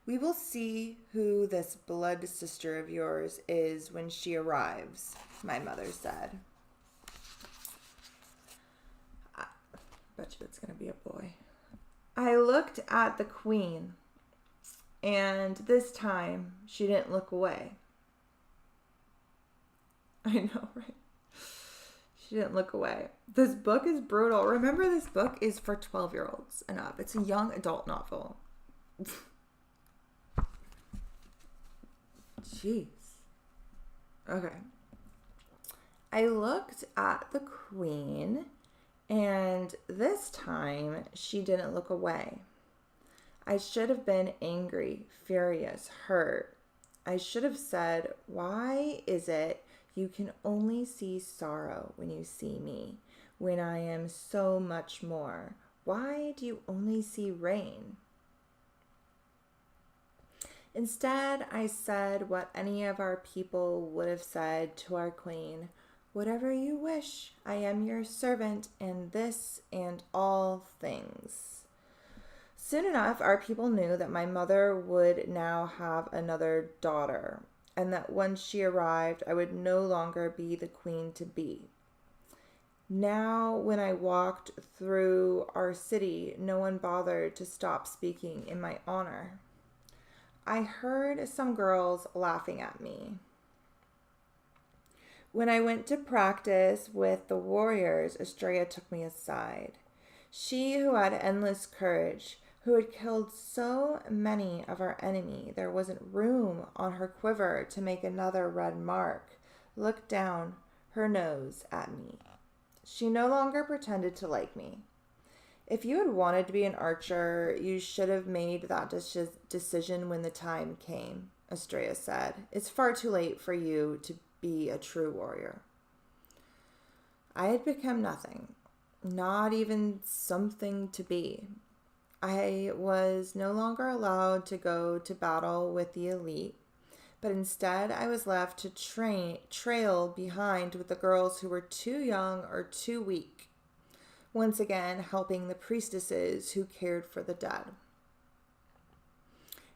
We will see who this blood sister of yours is when she arrives, my mother said. I bet you it's going to be a boy. I looked at the queen, and this time she didn't look away. I know, right? She didn't look away. This book is brutal. Remember, this book is for 12-year-olds and up. It's a young adult novel. Jeez. Okay. I looked at the queen, and this time she didn't look away. I should have been angry, furious, hurt. I should have said, why is it you can only see sorrow when you see me, when I am so much more? Why do you only see rain? Instead, I said what any of our people would have said to our queen. Whatever you wish, I am your servant in this and all things. Soon enough, our people knew that my mother would now have another daughter, and that when she arrived, I would no longer be the queen to be. Now, when I walked through our city, no one bothered to stop speaking in my honor. I heard some girls laughing at me. When I went to practice with the warriors, Estrella took me aside. She who had endless courage, who had killed so many of our enemy, there wasn't room on her quiver to make another red mark, looked down her nose at me. She no longer pretended to like me. If you had wanted to be an archer, you should have made that decision when the time came, Estrella said. It's far too late for you to be a true warrior. I had become nothing, not even something to be. I was no longer allowed to go to battle with the elite, but instead I was left to trail behind with the girls who were too young or too weak, once again helping the priestesses who cared for the dead.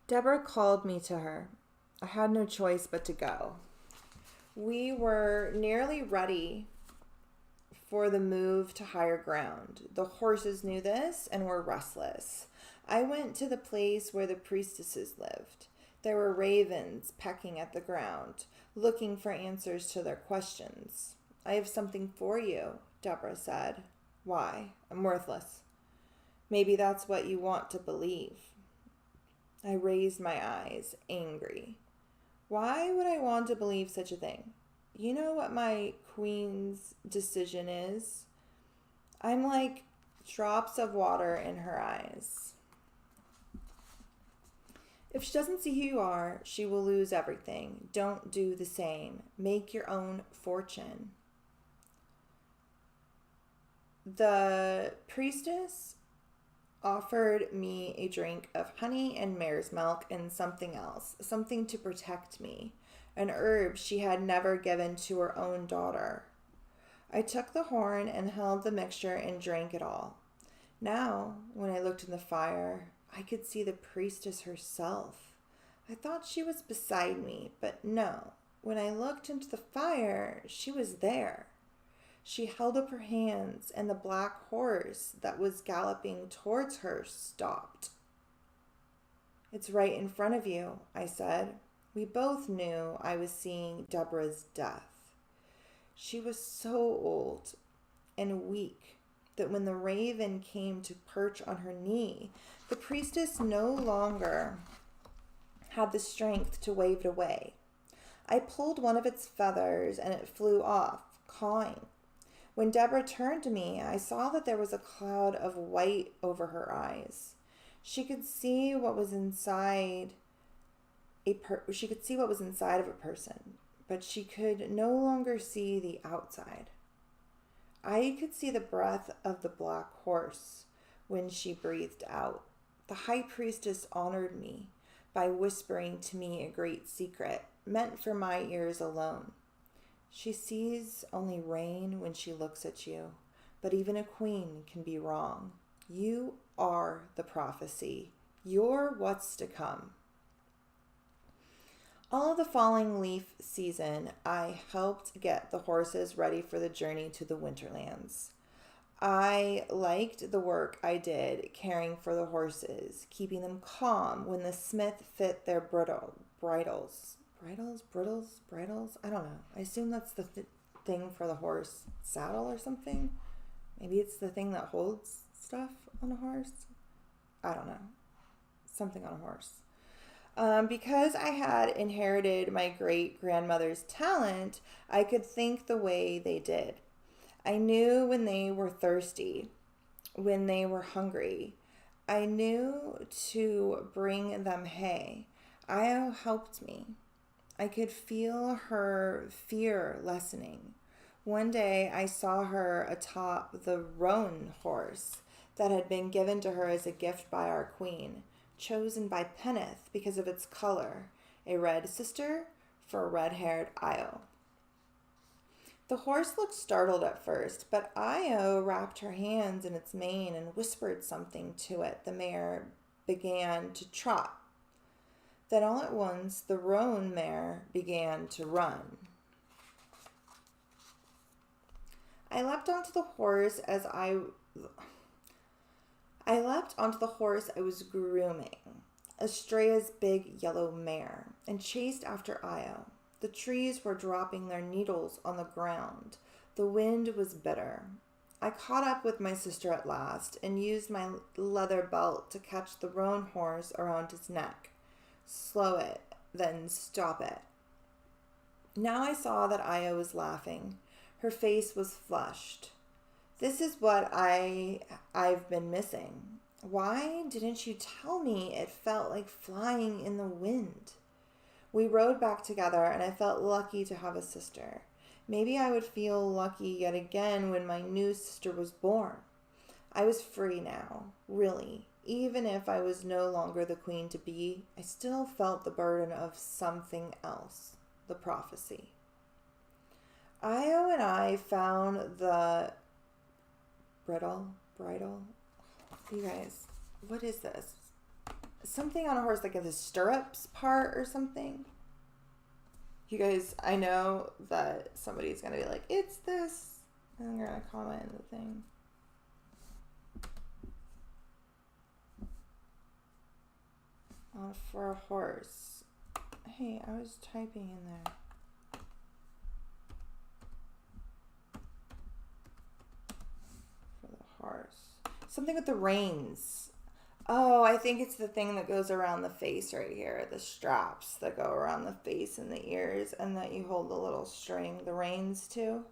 Deborah called me to her. I had no choice but to go. We were nearly ready for the move to higher ground. The horses knew this and were restless. I went to the place where the priestesses lived. There were ravens pecking at the ground, looking for answers to their questions. I have something for you, Deborah said. Why? I'm worthless. Maybe that's what you want to believe. I raised my eyes, angry. Why would I want to believe such a thing? You know what my queen's decision is? I'm like drops of water in her eyes. If she doesn't see who you are, she will lose everything. Don't do the same. Make your own fortune. The priestess offered me a drink of honey and mare's milk and something else, something to protect me, an herb she had never given to her own daughter. I took the horn and held the mixture and drank it all. Now, when I looked in the fire, I could see the priestess herself. I thought she was beside me, but no. When I looked into the fire, she was there. She held up her hands, and the black horse that was galloping towards her stopped. It's right in front of you, I said. We both knew I was seeing Deborah's death. She was so old and weak that when the raven came to perch on her knee, the priestess no longer had the strength to wave it away. I pulled one of its feathers, and it flew off, cawing. When Deborah turned to me, I saw that there was a cloud of white over her eyes. She could see what was inside of a person, but she could no longer see the outside. I could see the breath of the black horse when she breathed out. The high priestess honored me by whispering to me a great secret, meant for my ears alone. She sees only rain when she looks at you, but even a queen can be wrong. You are the prophecy. You're what's to come. All of the falling leaf season, I helped get the horses ready for the journey to the Winterlands. I liked the work I did caring for the horses, keeping them calm when the smith fit their bridles. I don't know. I assume that's the thing for the horse saddle or something. Maybe it's the thing that holds stuff on a horse. I don't know. Something on a horse. Because I had inherited my great-grandmother's talent, I could think the way they did. I knew when they were thirsty, when they were hungry. I knew to bring them hay. Io helped me. I could feel her fear lessening. One day I saw her atop the roan horse that had been given to her as a gift by our queen, chosen by Peneth because of its color, a red sister for red-haired Io. The horse looked startled at first, but Io wrapped her hands in its mane and whispered something to it. The mare began to trot. Then all at once, the roan mare began to run. I leapt onto the horse I was grooming, Estrella's big yellow mare, and chased after Io. The trees were dropping their needles on the ground. The wind was bitter. I caught up with my sister at last and used my leather belt to catch the roan horse around his neck. Slow it, then stop it. Now I saw that Io was laughing. Her face was flushed. This is what I've been missing. Why didn't you tell me it felt like flying in the wind? We rode back together, and I felt lucky to have a sister. Maybe I would feel lucky yet again when my new sister was born. I was free now, really. Even if I was no longer the queen to be, I still felt the burden of something else, the prophecy. Io and I found the bridle. You guys, what is this? Something on a horse, like in the stirrups part or something. You guys, I know that somebody's going to be like, it's this. And they're going to comment in the thing. For a horse. Hey, I was typing in there. For the horse. Something with the reins. Oh, I think it's the thing that goes around the face right here. The straps that go around the face and the ears, and that you hold the little string, the reins to.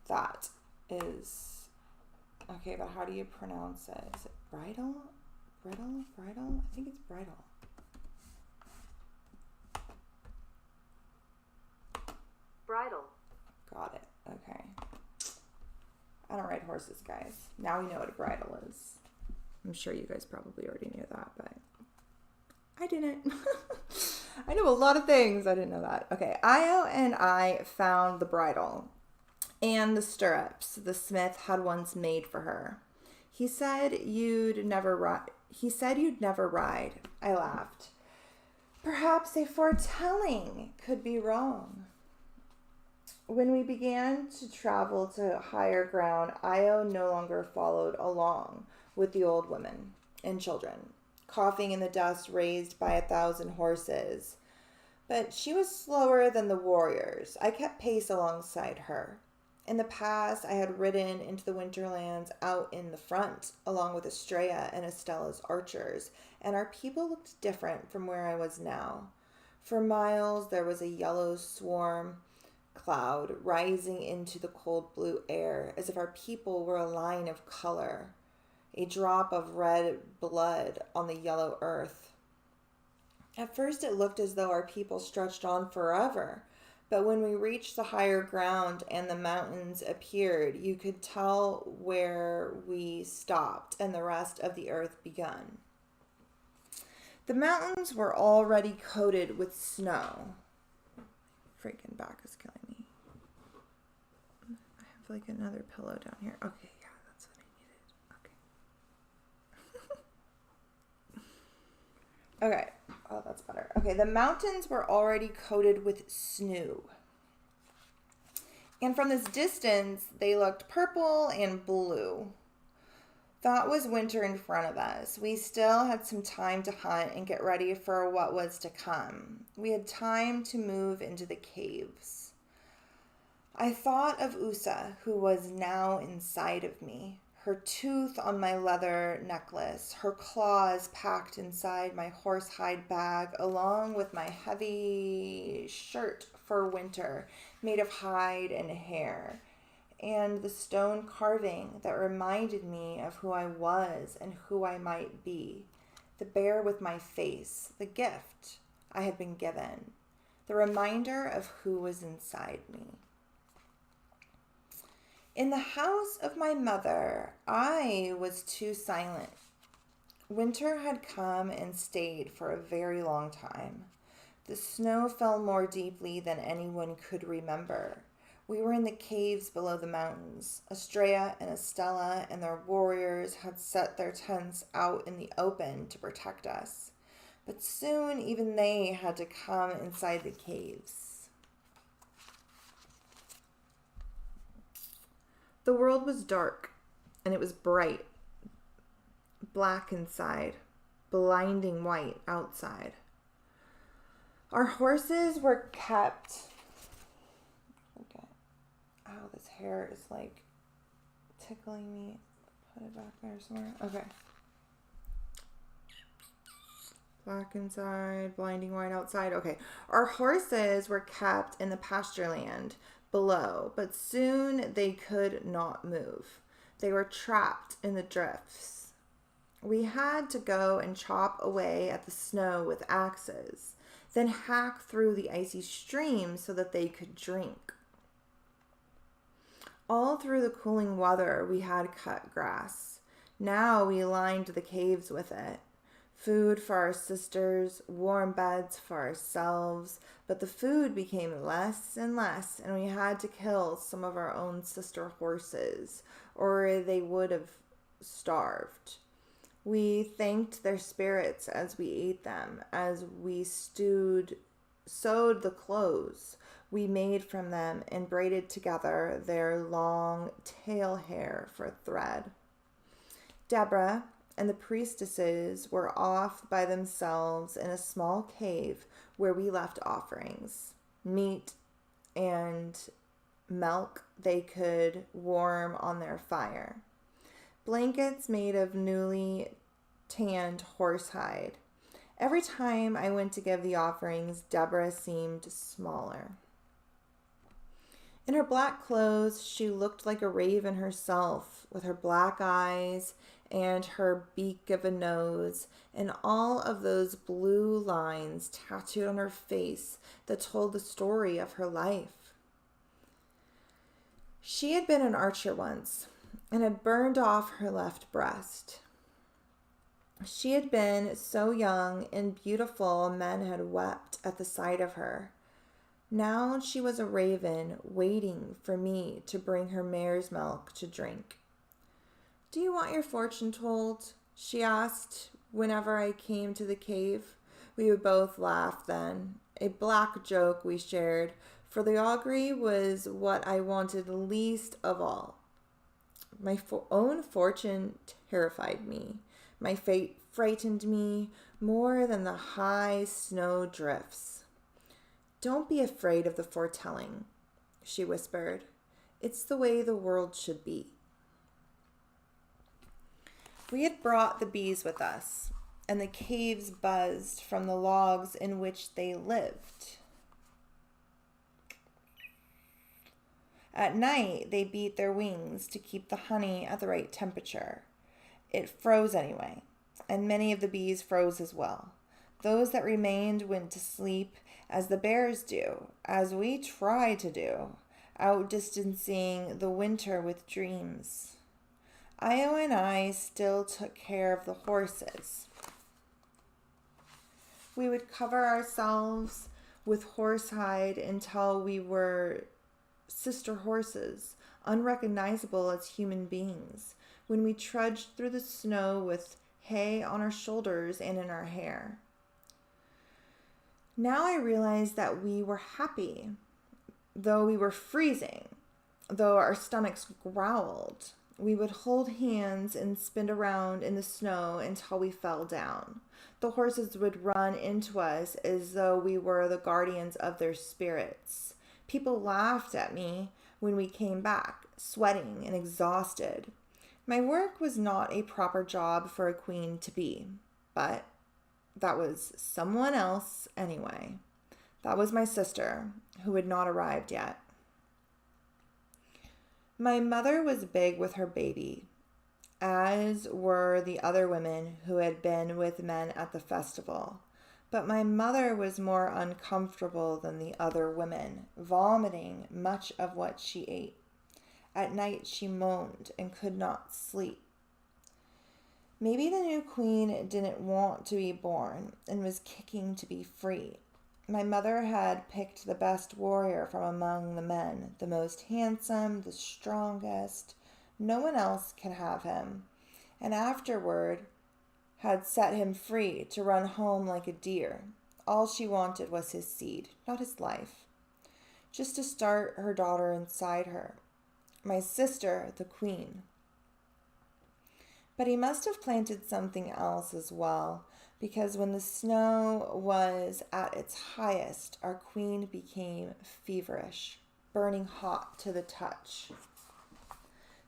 That is... Okay, but how do you pronounce it? Is it bridle? Bridle? I think it's bridle. Bridle. Got it. Okay. I don't ride horses, guys. Now we know what a bridle is. I'm sure you guys probably already knew that, but I didn't. I know a lot of things. I didn't know that. Okay. Io and I found the bridle and the stirrups the smith had once made for her. He said you'd never ride. I laughed. Perhaps a foretelling could be wrong. When we began to travel to higher ground, Io no longer followed along with the old women and children, coughing in the dust raised by 1,000 horses. But she was slower than the warriors. I kept pace alongside her. In the past, I had ridden into the winterlands out in the front, along with Estrella and Estella's archers, and our people looked different from where I was now. For miles, there was a yellow swarm cloud rising into the cold blue air, as if our people were a line of color, a drop of red blood on the yellow earth. At first, it looked as though our people stretched on forever. But when we reached the higher ground and the mountains appeared, you could tell where we stopped and the rest of the earth begun. The mountains were already coated with snow. Freaking back is killing me. I have like another pillow down here. Okay, yeah, that's what I needed. Okay. Okay. Oh, that's better. Okay, the mountains were already coated with snow. And from this distance, they looked purple and blue. That was winter in front of us. We still had some time to hunt and get ready for what was to come. We had time to move into the caves. I thought of Usa, who was now inside of me. Her tooth on my leather necklace, her claws packed inside my horsehide bag, along with my heavy shirt for winter, made of hide and hair, and the stone carving that reminded me of who I was and who I might be, the bear with my face, the gift I had been given, the reminder of who was inside me. In the house of my mother, I was too silent. Winter had come and stayed for a very long time. The snow fell more deeply than anyone could remember. We were in the caves below the mountains. Estrella and Estella and their warriors had set their tents out in the open to protect us. But soon even they had to come inside the caves. The world was dark, and it was bright, black inside, blinding white outside. Our horses were kept... Okay. Ow, this hair is like tickling me. Put it back there somewhere. Okay. Black inside, blinding white outside. Okay. Our horses were kept in the pasture land, below, but soon they could not move. They were trapped in the drifts. We had to go and chop away at the snow with axes, then hack through the icy stream so that they could drink. All through the cooling weather, we had cut grass. Now we lined the caves with it. Food for our sisters, warm beds for ourselves, but the food became less and less, and we had to kill some of our own sister horses, or they would have starved. We thanked their spirits as we ate them, as we sewed the clothes we made from them and braided together their long tail hair for thread. Deborah and the priestesses were off by themselves in a small cave where we left offerings, meat and milk they could warm on their fire, blankets made of newly tanned horsehide. Every time I went to give the offerings, Deborah seemed smaller. In her black clothes, she looked like a raven herself, with her black eyes and her beak of a nose, and all of those blue lines tattooed on her face that told the story of her life. She had been an archer once and had burned off her left breast. She had been so young and beautiful, men had wept at the sight of her. Now she was a raven waiting for me to bring her mare's milk to drink. "Do you want your fortune told?" she asked whenever I came to the cave. We would both laugh then, a black joke we shared, for the augury was what I wanted least of all. My own fortune terrified me. My fate frightened me more than the high snow drifts. "Don't be afraid of the foretelling," she whispered. "It's the way the world should be." We had brought the bees with us, and the caves buzzed from the logs in which they lived. At night, they beat their wings to keep the honey at the right temperature. It froze anyway, and many of the bees froze as well. Those that remained went to sleep as the bears do, as we try to do, outdistancing the winter with dreams. Io and I still took care of the horses. We would cover ourselves with horsehide until we were sister horses, unrecognizable as human beings, when we trudged through the snow with hay on our shoulders and in our hair. Now I realize that we were happy, though we were freezing, though our stomachs growled. We would hold hands and spin around in the snow until we fell down. The horses would run into us as though we were the guardians of their spirits. People laughed at me when we came back, sweating and exhausted. My work was not a proper job for a queen to be, but that was someone else anyway. That was my sister, who had not arrived yet. My mother was big with her baby, as were the other women who had been with men at the festival. But my mother was more uncomfortable than the other women, vomiting much of what she ate. At night she moaned and could not sleep. Maybe the new queen didn't want to be born and was kicking to be free. My mother had picked the best warrior from among the men, the most handsome, the strongest. No one else could have him. And afterward had set him free to run home like a deer. All she wanted was his seed, not his life. Just to start her daughter inside her. My sister, the queen. But he must have planted something else as well, because when the snow was at its highest, our queen became feverish, burning hot to the touch.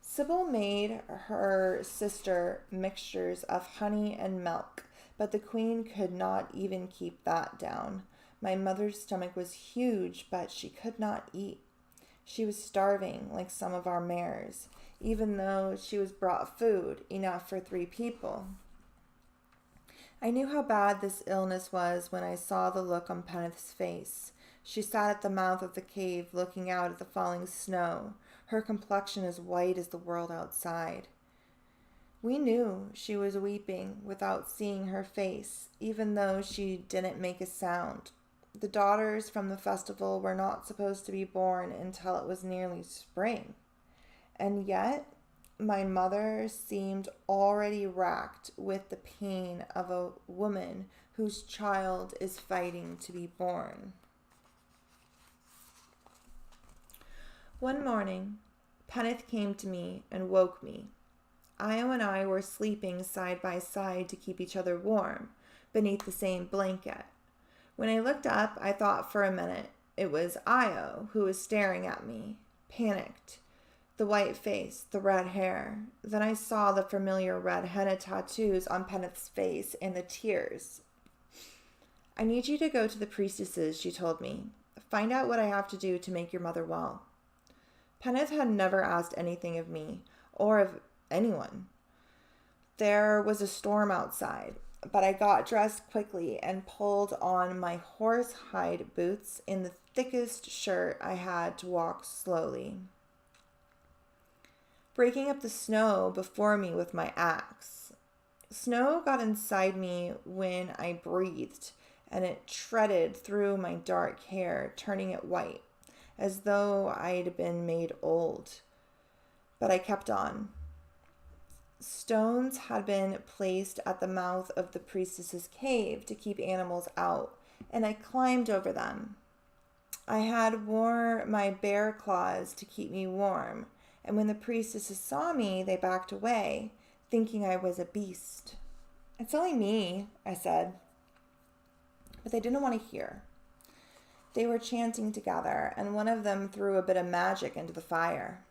Sybil made her sister mixtures of honey and milk, but the queen could not even keep that down. My mother's stomach was huge, but she could not eat. She was starving like some of our mares, even though she was brought food, enough for 3 people. I knew how bad this illness was when I saw the look on Peneth's face. She sat at the mouth of the cave looking out at the falling snow, her complexion as white as the world outside. We knew she was weeping without seeing her face, even though she didn't make a sound. The daughters from the festival were not supposed to be born until it was nearly spring. And yet, my mother seemed already racked with the pain of a woman whose child is fighting to be born. One morning, Peneth came to me and woke me. Io and I were sleeping side by side to keep each other warm, beneath the same blanket. When I looked up, I thought for a minute it was Io who was staring at me, panicked. The white face, the red hair. Then I saw the familiar red henna tattoos on Peneth's face and the tears. I need you to go to the priestesses, she told me. Find out what I have to do to make your mother well. Peneth had never asked anything of me, or of anyone. There was a storm outside, but I got dressed quickly and pulled on my horsehide boots in the thickest shirt I had to walk slowly, breaking up the snow before me with my axe. Snow got inside me when I breathed, and it treaded through my dark hair, turning it white, as though I'd been made old. But I kept on. Stones had been placed at the mouth of the priestess's cave to keep animals out, and I climbed over them. I had worn my bear claws to keep me warm, and when the priestesses saw me, they backed away, thinking I was a beast. It's only me, I said. But they didn't want to hear. They were chanting together, and one of them threw a bit of magic into the fire.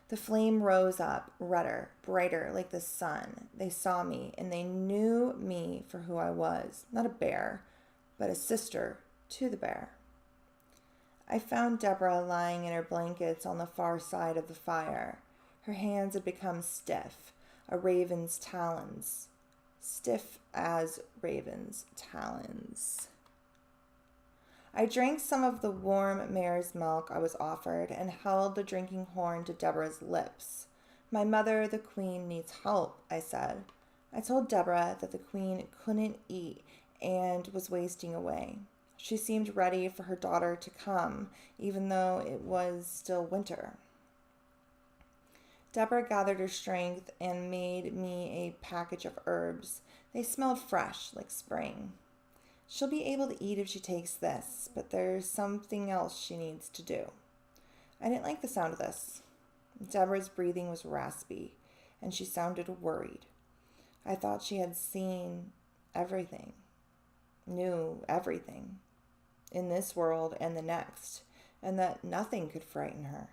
The flame rose up, redder, brighter, like the sun. They saw me, and they knew me for who I was. Not a bear, but a sister to the bear. I found Deborah lying in her blankets on the far side of the fire. Her hands had become stiff, a raven's talons. Stiff as raven's talons. I drank some of the warm mare's milk I was offered and held the drinking horn to Deborah's lips. My mother, the queen, needs help, I said. I told Deborah that the queen couldn't eat and was wasting away. She seemed ready for her daughter to come, even though it was still winter. Deborah gathered her strength and made me a package of herbs. They smelled fresh, like spring. She'll be able to eat if she takes this, but there's something else she needs to do. I didn't like the sound of this. Deborah's breathing was raspy, and she sounded worried. I thought she had seen everything, knew everything, in this world and the next, and that nothing could frighten her.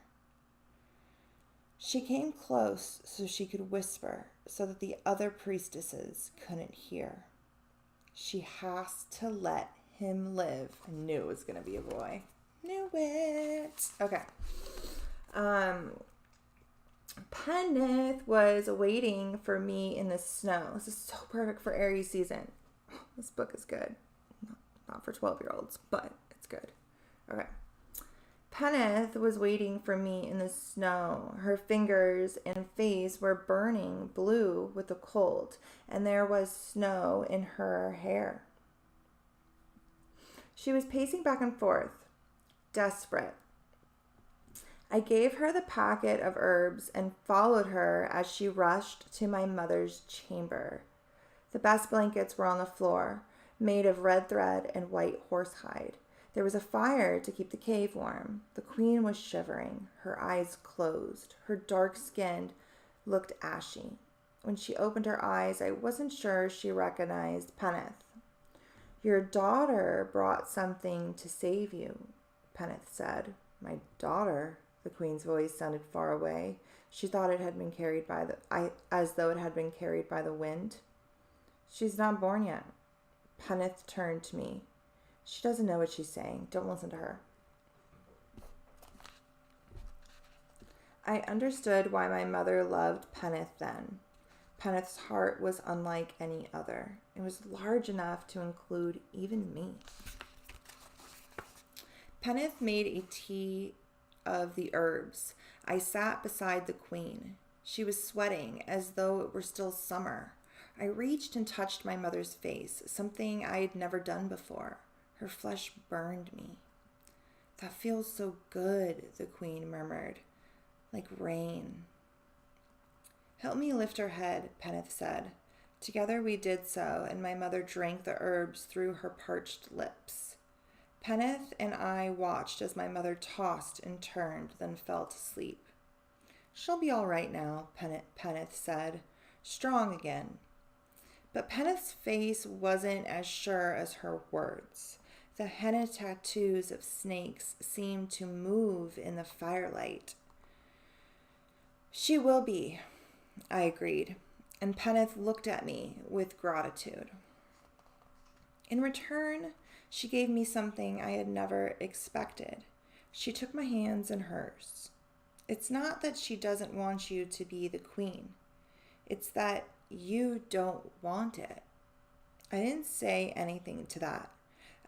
She came close so she could whisper, so that the other priestesses couldn't hear. She has to let him live. I knew it was going to be a boy. Knew it. Okay. Peneth was waiting for me in the snow. This is so perfect for Aries season. This book is good. Not for 12-year-olds, but it's good. Okay. Peneth was waiting for me in the snow. Her fingers and face were burning blue with the cold, and there was snow in her hair. She was pacing back and forth, desperate. I gave her the packet of herbs and followed her as she rushed to my mother's chamber. The best blankets were on the floor, made of red thread and white horsehide. There was a fire to keep the cave warm. The queen was shivering, her eyes closed. Her dark skin looked ashy. When she opened her eyes, I wasn't sure she recognized Peneth. Your daughter brought something to save you, Peneth said. My daughter? The queen's voice sounded far away. She thought it had been carried by as though it had been carried by the wind. She's not born yet. Peneth turned to me. She doesn't know what she's saying. Don't listen to her. I understood why my mother loved Peneth then. Peneth's heart was unlike any other. It was large enough to include even me. Peneth made a tea of the herbs. I sat beside the queen. She was sweating as though it were still summer. I reached and touched my mother's face, something I had never done before. Her flesh burned me. That feels so good, the queen murmured, like rain. Help me lift her head, Peneth said. Together we did so, and my mother drank the herbs through her parched lips. Peneth and I watched as my mother tossed and turned, then fell to sleep. She'll be all right now, Peneth said, strong again. But Peneth's face wasn't as sure as her words. The henna tattoos of snakes seemed to move in the firelight. She will be, I agreed, and Peneth looked at me with gratitude. In return, she gave me something I had never expected. She took my hands in hers. It's not that she doesn't want you to be the queen. It's that you don't want it. I didn't say anything to that.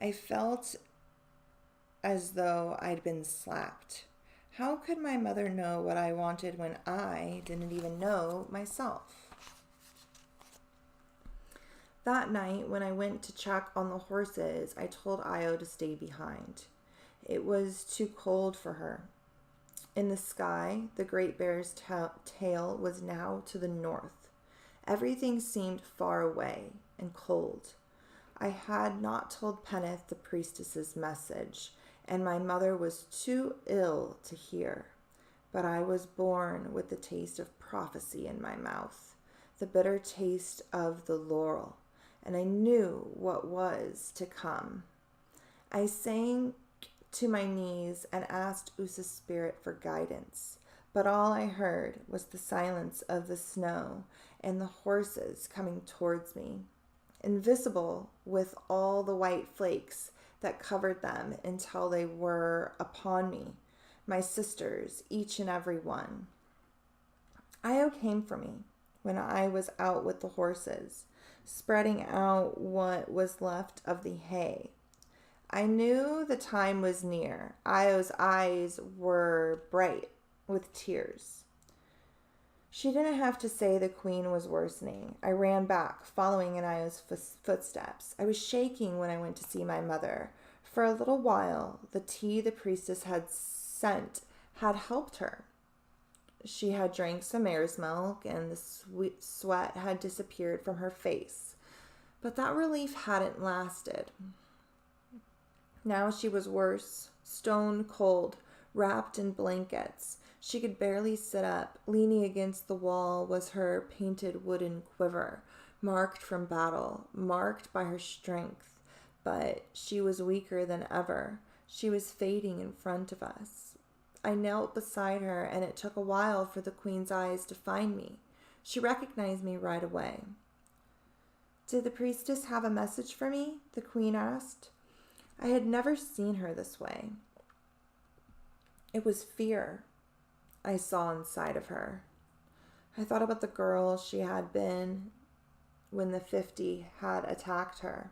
I felt as though I'd been slapped. How could my mother know what I wanted when I didn't even know myself? That night, when I went to check on the horses, I told Io to stay behind. It was too cold for her. In the sky, the Great Bear's tail was now to the north. Everything seemed far away and cold. I had not told Peneth the priestess's message, and my mother was too ill to hear. But I was born with the taste of prophecy in my mouth, the bitter taste of the laurel, and I knew what was to come. I sank to my knees and asked Usa's spirit for guidance, but all I heard was the silence of the snow and the horses coming towards me, invisible with all the white flakes that covered them until they were upon me, my sisters, each and every one. Io came for me when I was out with the horses, spreading out what was left of the hay. I knew the time was near. Io's eyes were bright with tears. She didn't have to say the queen was worsening. I ran back, following in Io's footsteps. I was shaking when I went to see my mother. For a little while, the tea the priestess had sent had helped her. She had drank some mare's milk, and the sweat had disappeared from her face. But that relief hadn't lasted. Now she was worse, stone cold, wrapped in blankets. She could barely sit up. Leaning against the wall was her painted wooden quiver, marked from battle, marked by her strength. But she was weaker than ever. She was fading in front of us. I knelt beside her, and it took a while for the queen's eyes to find me. She recognized me right away. "Did the priestess have a message for me?" the queen asked. I had never seen her this way. It was fear I saw inside of her. I thought about the girl she had been when the 50 had attacked her.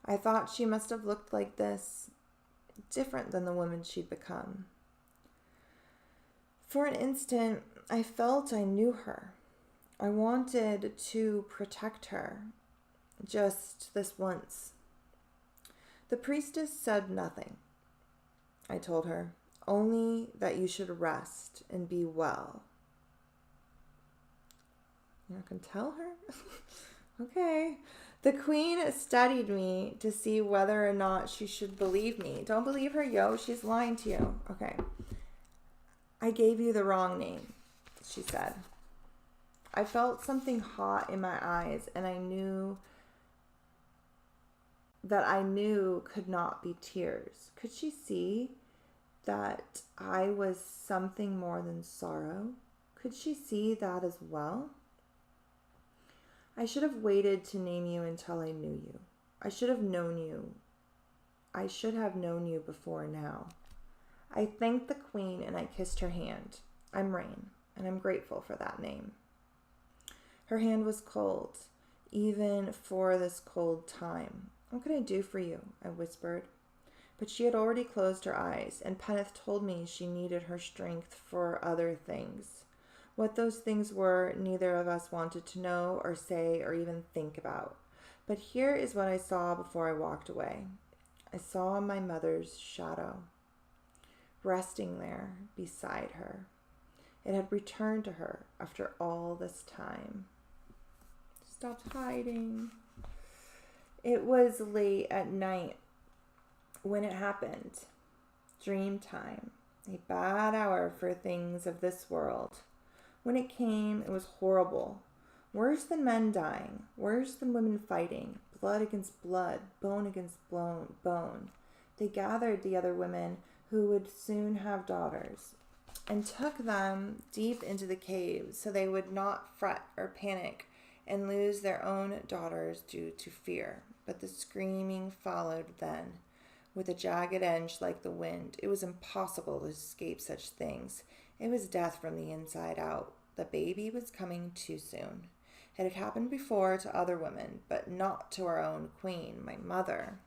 I thought she must have looked like this, different than the woman she'd become. For an instant, I felt I knew her. I wanted to protect her, just this once. The priestess said nothing. I told her, only that you should rest and be well. You're not going to tell her? Okay. The queen studied me to see whether or not she should believe me. Don't believe her, yo. She's lying to you. Okay. I gave you the wrong name, she said. I felt something hot in my eyes, and I knew could not be tears. Could she see that I was something more than sorrow? Could she see that as well? I should have waited to name you until I knew you. I should have known you. I should have known you before now. I thanked the queen and I kissed her hand. I'm Rain, and I'm grateful for that name. Her hand was cold, even for this cold time. What can I do for you? I whispered. But she had already closed her eyes, and Peneth told me she needed her strength for other things. What those things were, neither of us wanted to know or say or even think about. But here is what I saw before I walked away. I saw my mother's shadow, resting there beside her. It had returned to her after all this time. Stopped hiding. It was late at night when it happened. Dream time. A bad hour for things of this world. When it came, it was horrible. Worse than men dying. Worse than women fighting. Blood against blood. Bone against bone. They gathered the other women who would soon have daughters and took them deep into the caves so they would not fret or panic and lose their own daughters due to fear. But the screaming followed then, with a jagged edge like the wind. It was impossible to escape such things. It was death from the inside out. The baby was coming too soon. It had happened before to other women, but not to our own queen, my mother.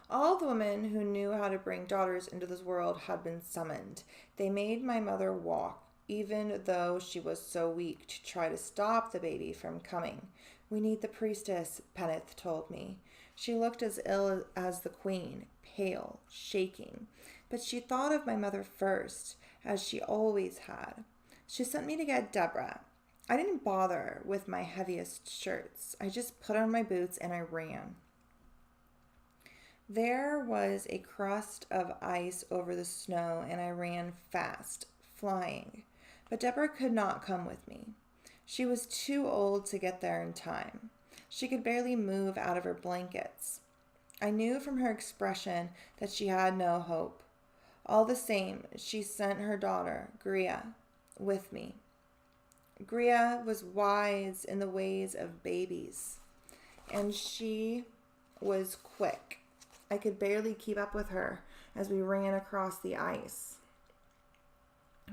All the women who knew how to bring daughters into this world had been summoned. They made my mother walk, even though she was so weak, to try to stop the baby from coming. We need the priestess, Peneth told me. She looked as ill as the queen, pale, shaking. But she thought of my mother first, as she always had. She sent me to get Deborah. I didn't bother with my heaviest shirts. I just put on my boots and I ran. There was a crust of ice over the snow, and I ran fast, flying. But Deborah could not come with me. She was too old to get there in time. She could barely move out of her blankets. I knew from her expression that she had no hope. All the same, she sent her daughter, Gria, with me. Gria was wise in the ways of babies, and she was quick. I could barely keep up with her as we ran across the ice.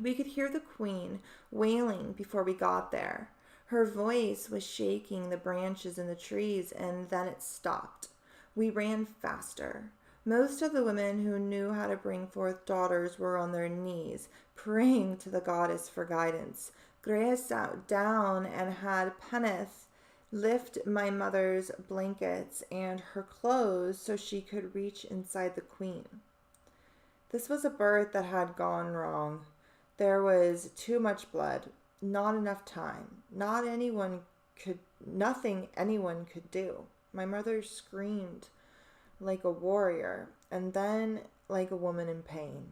We could hear the queen wailing before we got there. Her voice was shaking the branches in the trees, and then it stopped. We ran faster. Most of the women who knew how to bring forth daughters were on their knees, praying to the goddess for guidance. Grea sat down and had Peneth lift my mother's blankets and her clothes so she could reach inside the queen. This was a birth that had gone wrong. There was too much blood, not enough time, nothing anyone could do. My mother screamed like a warrior and then like a woman in pain.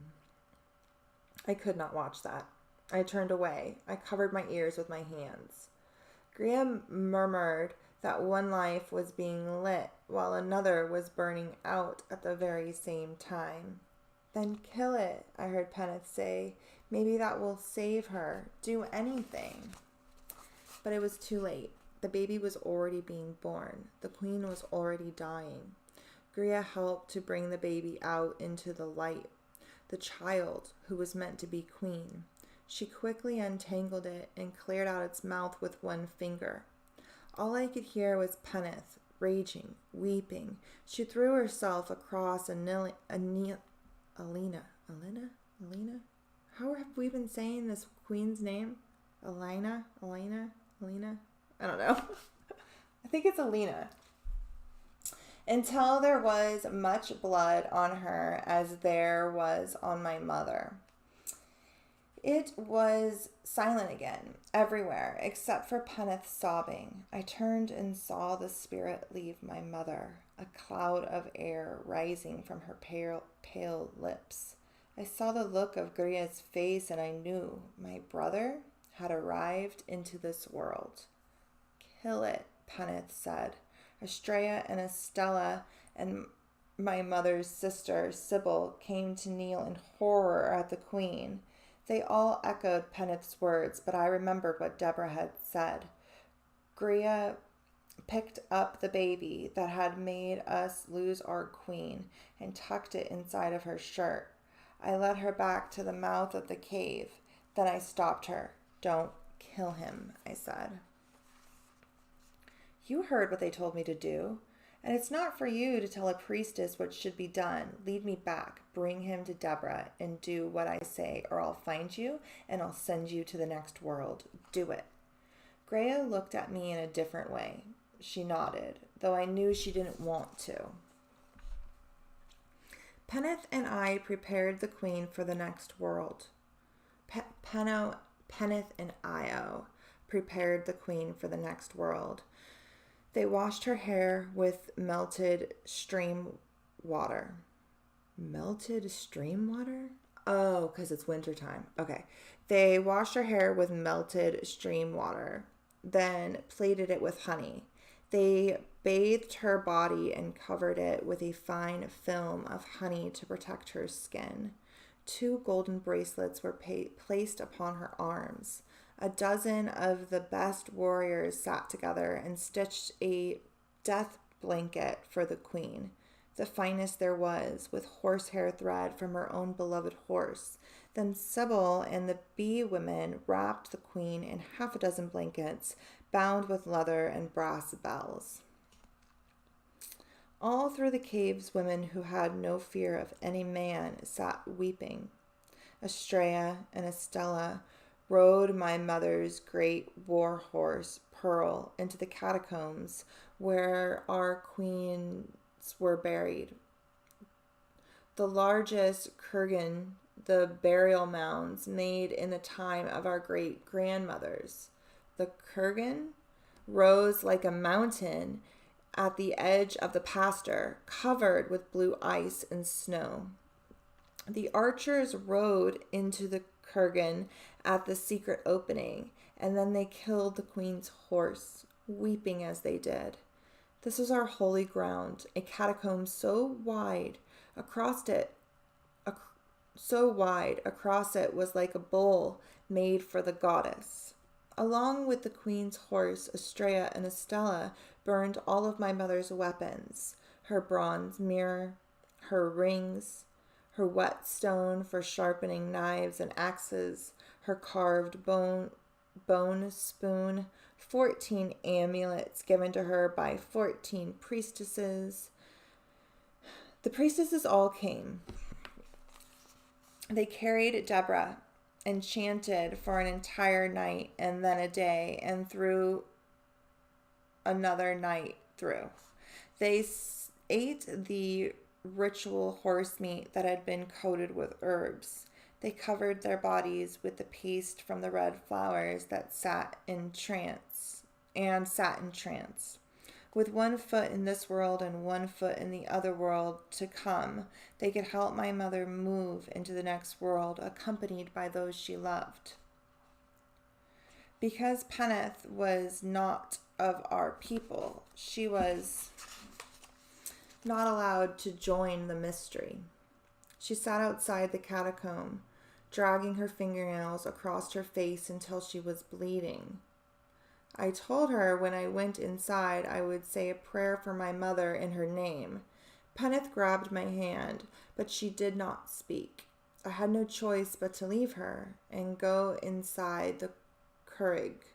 I could not watch that. I turned away. I covered my ears with my hands. Graham murmured that one life was being lit while another was burning out at the very same time. Then kill it, I heard Peneth say. Maybe that will save her. Do anything. But it was too late. The baby was already being born. The queen was already dying. Gria helped to bring the baby out into the light. The child who was meant to be queen. She quickly untangled it and cleared out its mouth with one finger. All I could hear was Peneth, raging, weeping. She threw herself across Alina? How have we been saying this queen's name? Alina? I don't know. I think it's Alina. Until there was much blood on her as there was on my mother. It was silent again, everywhere, except for Peneth sobbing. I turned and saw the spirit leave my mother, a cloud of air rising from her pale lips. I saw the look of Gria's face, and I knew my brother had arrived into this world. Kill it, Peneth said. Estrella and Estella and my mother's sister, Sybil, came to kneel in horror at the queen. They all echoed Peneth's words, but I remembered what Deborah had said. Gria picked up the baby that had made us lose our queen and tucked it inside of her shirt. I led her back to the mouth of the cave. Then I stopped her. Don't kill him, I said. You heard what they told me to do. And it's not for you to tell a priestess what should be done. Lead me back, bring him to Deborah, and do what I say, or I'll find you and I'll send you to the next world. Do it. Greya looked at me in a different way. She nodded, though I knew she didn't want to. Peneth and I prepared the queen for the next world. Peneth and Io prepared the queen for the next world. They washed her hair with melted stream water. Melted stream water? Oh, because it's wintertime. Okay. They washed her hair with melted stream water, then plaited it with honey. They bathed her body and covered it with a fine film of honey to protect her skin. 2 golden bracelets were placed upon her arms. A dozen of the best warriors sat together and stitched a death blanket for the queen, the finest there was, with horsehair thread from her own beloved horse. Then Sybil and the bee women wrapped the queen in 6 blankets, bound with leather and brass bells. All through the caves, women who had no fear of any man sat weeping. Estrella and Estella rode my mother's great war horse, Pearl, into the catacombs where our queens were buried. The largest kurgan, the burial mounds made in the time of our great grandmothers. The kurgan rose like a mountain at the edge of the pasture, covered with blue ice and snow. The archers rode into the kurgan at the secret opening, and then they killed the queen's horse, weeping as they did. This was our holy ground, a catacomb so wide across it was like a bowl made for the goddess. Along with the queen's horse, Estrella and Estella burned all of my mother's weapons, her bronze mirror, her rings, her whetstone for sharpening knives and axes, her carved bone spoon, 14 amulets given to her by 14 priestesses. The priestesses all came. They carried Deborah and chanted for an entire night and then a day and through another night through. They ate the ritual horse meat that had been coated with herbs. They covered their bodies with the paste from the red flowers that sat in trance. With 1 foot in this world and 1 foot in the other world to come, they could help my mother move into the next world, accompanied by those she loved. Because Peneth was not of our people, she was not allowed to join the mystery. She sat outside the catacomb, dragging her fingernails across her face until she was bleeding. I told her when I went inside I would say a prayer for my mother in her name. Peneth grabbed my hand, but she did not speak. I had no choice but to leave her and go inside the kurgan.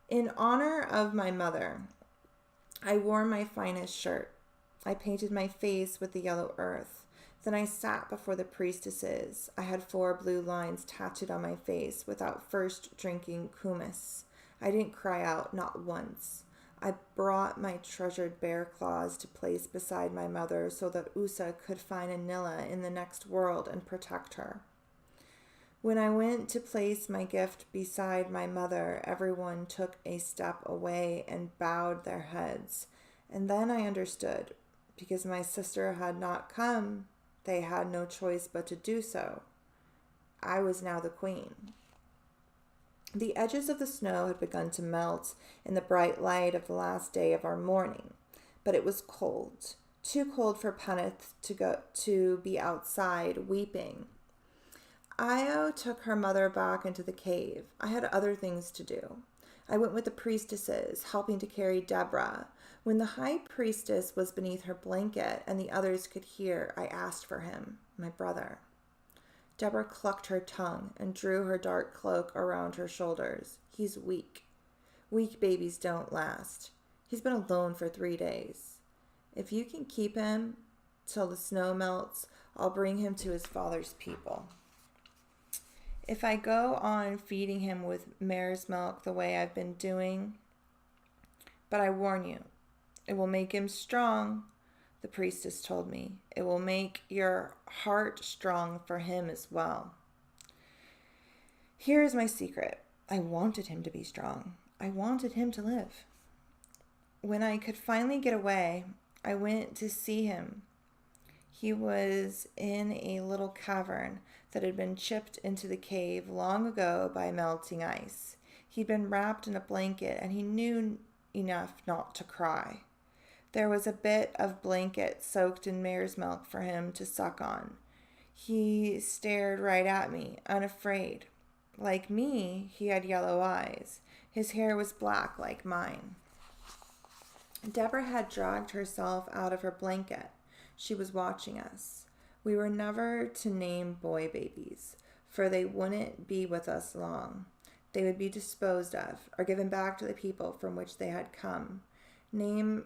In honor of my mother, I wore my finest shirt. I painted my face with the yellow earth. Then I sat before the priestesses. I had 4 blue lines tattooed on my face without first drinking kumis. I didn't cry out, not once. I brought my treasured bear claws to place beside my mother so that Usa could find Anila in the next world and protect her. When I went to place my gift beside my mother, everyone took a step away and bowed their heads. And then I understood. Because my sister had not come, they had no choice but to do so. I was now the queen. The edges of the snow had begun to melt in the bright light of the last day of our mourning, but it was cold, too cold for Peneth to be outside weeping. Io took her mother back into the cave. I had other things to do. I went with the priestesses, helping to carry Deborah. When the high priestess was beneath her blanket and the others could hear, I asked for him, my brother. Deborah clucked her tongue and drew her dark cloak around her shoulders. He's weak. Weak babies don't last. He's been alone for 3 days. If you can keep him till the snow melts, I'll bring him to his father's people. If I go on feeding him with mare's milk the way I've been doing, but I warn you, it will make him strong, the priestess told me. It will make your heart strong for him as well. Here is my secret. I wanted him to be strong. I wanted him to live. When I could finally get away, I went to see him. He was in a little cavern that had been chipped into the cave long ago by melting ice. He'd been wrapped in a blanket, and he knew enough not to cry. There was a bit of blanket soaked in mare's milk for him to suck on. He stared right at me, unafraid. Like me, he had yellow eyes. His hair was black like mine. Deborah had dragged herself out of her blanket. She was watching us. We were never to name boy babies, for they wouldn't be with us long. They would be disposed of, or given back to the people from which they had come. Name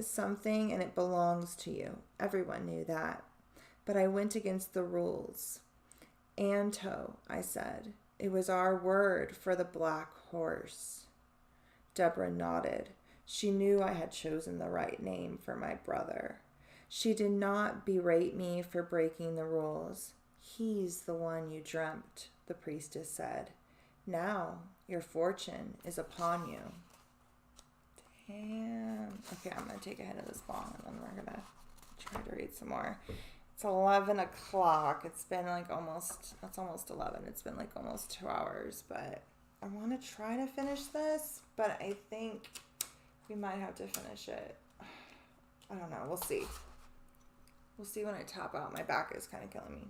something and it belongs to you. Everyone knew that. But I went against the rules. Anto, I said. It was our word for the black horse. Deborah nodded. She knew I had chosen the right name for my brother. She did not berate me for breaking the rules. He's the one you dreamt, the priestess said. Now your fortune is upon you. Damn. Okay, I'm going to take a hit of this bong and then we're going to try to read some more. It's 11 o'clock. It's almost 11. It's been like almost 2 hours, but I want to try to finish this, but I think we might have to finish it. I don't know. We'll see. We'll see when I tap out. My back is kind of killing me.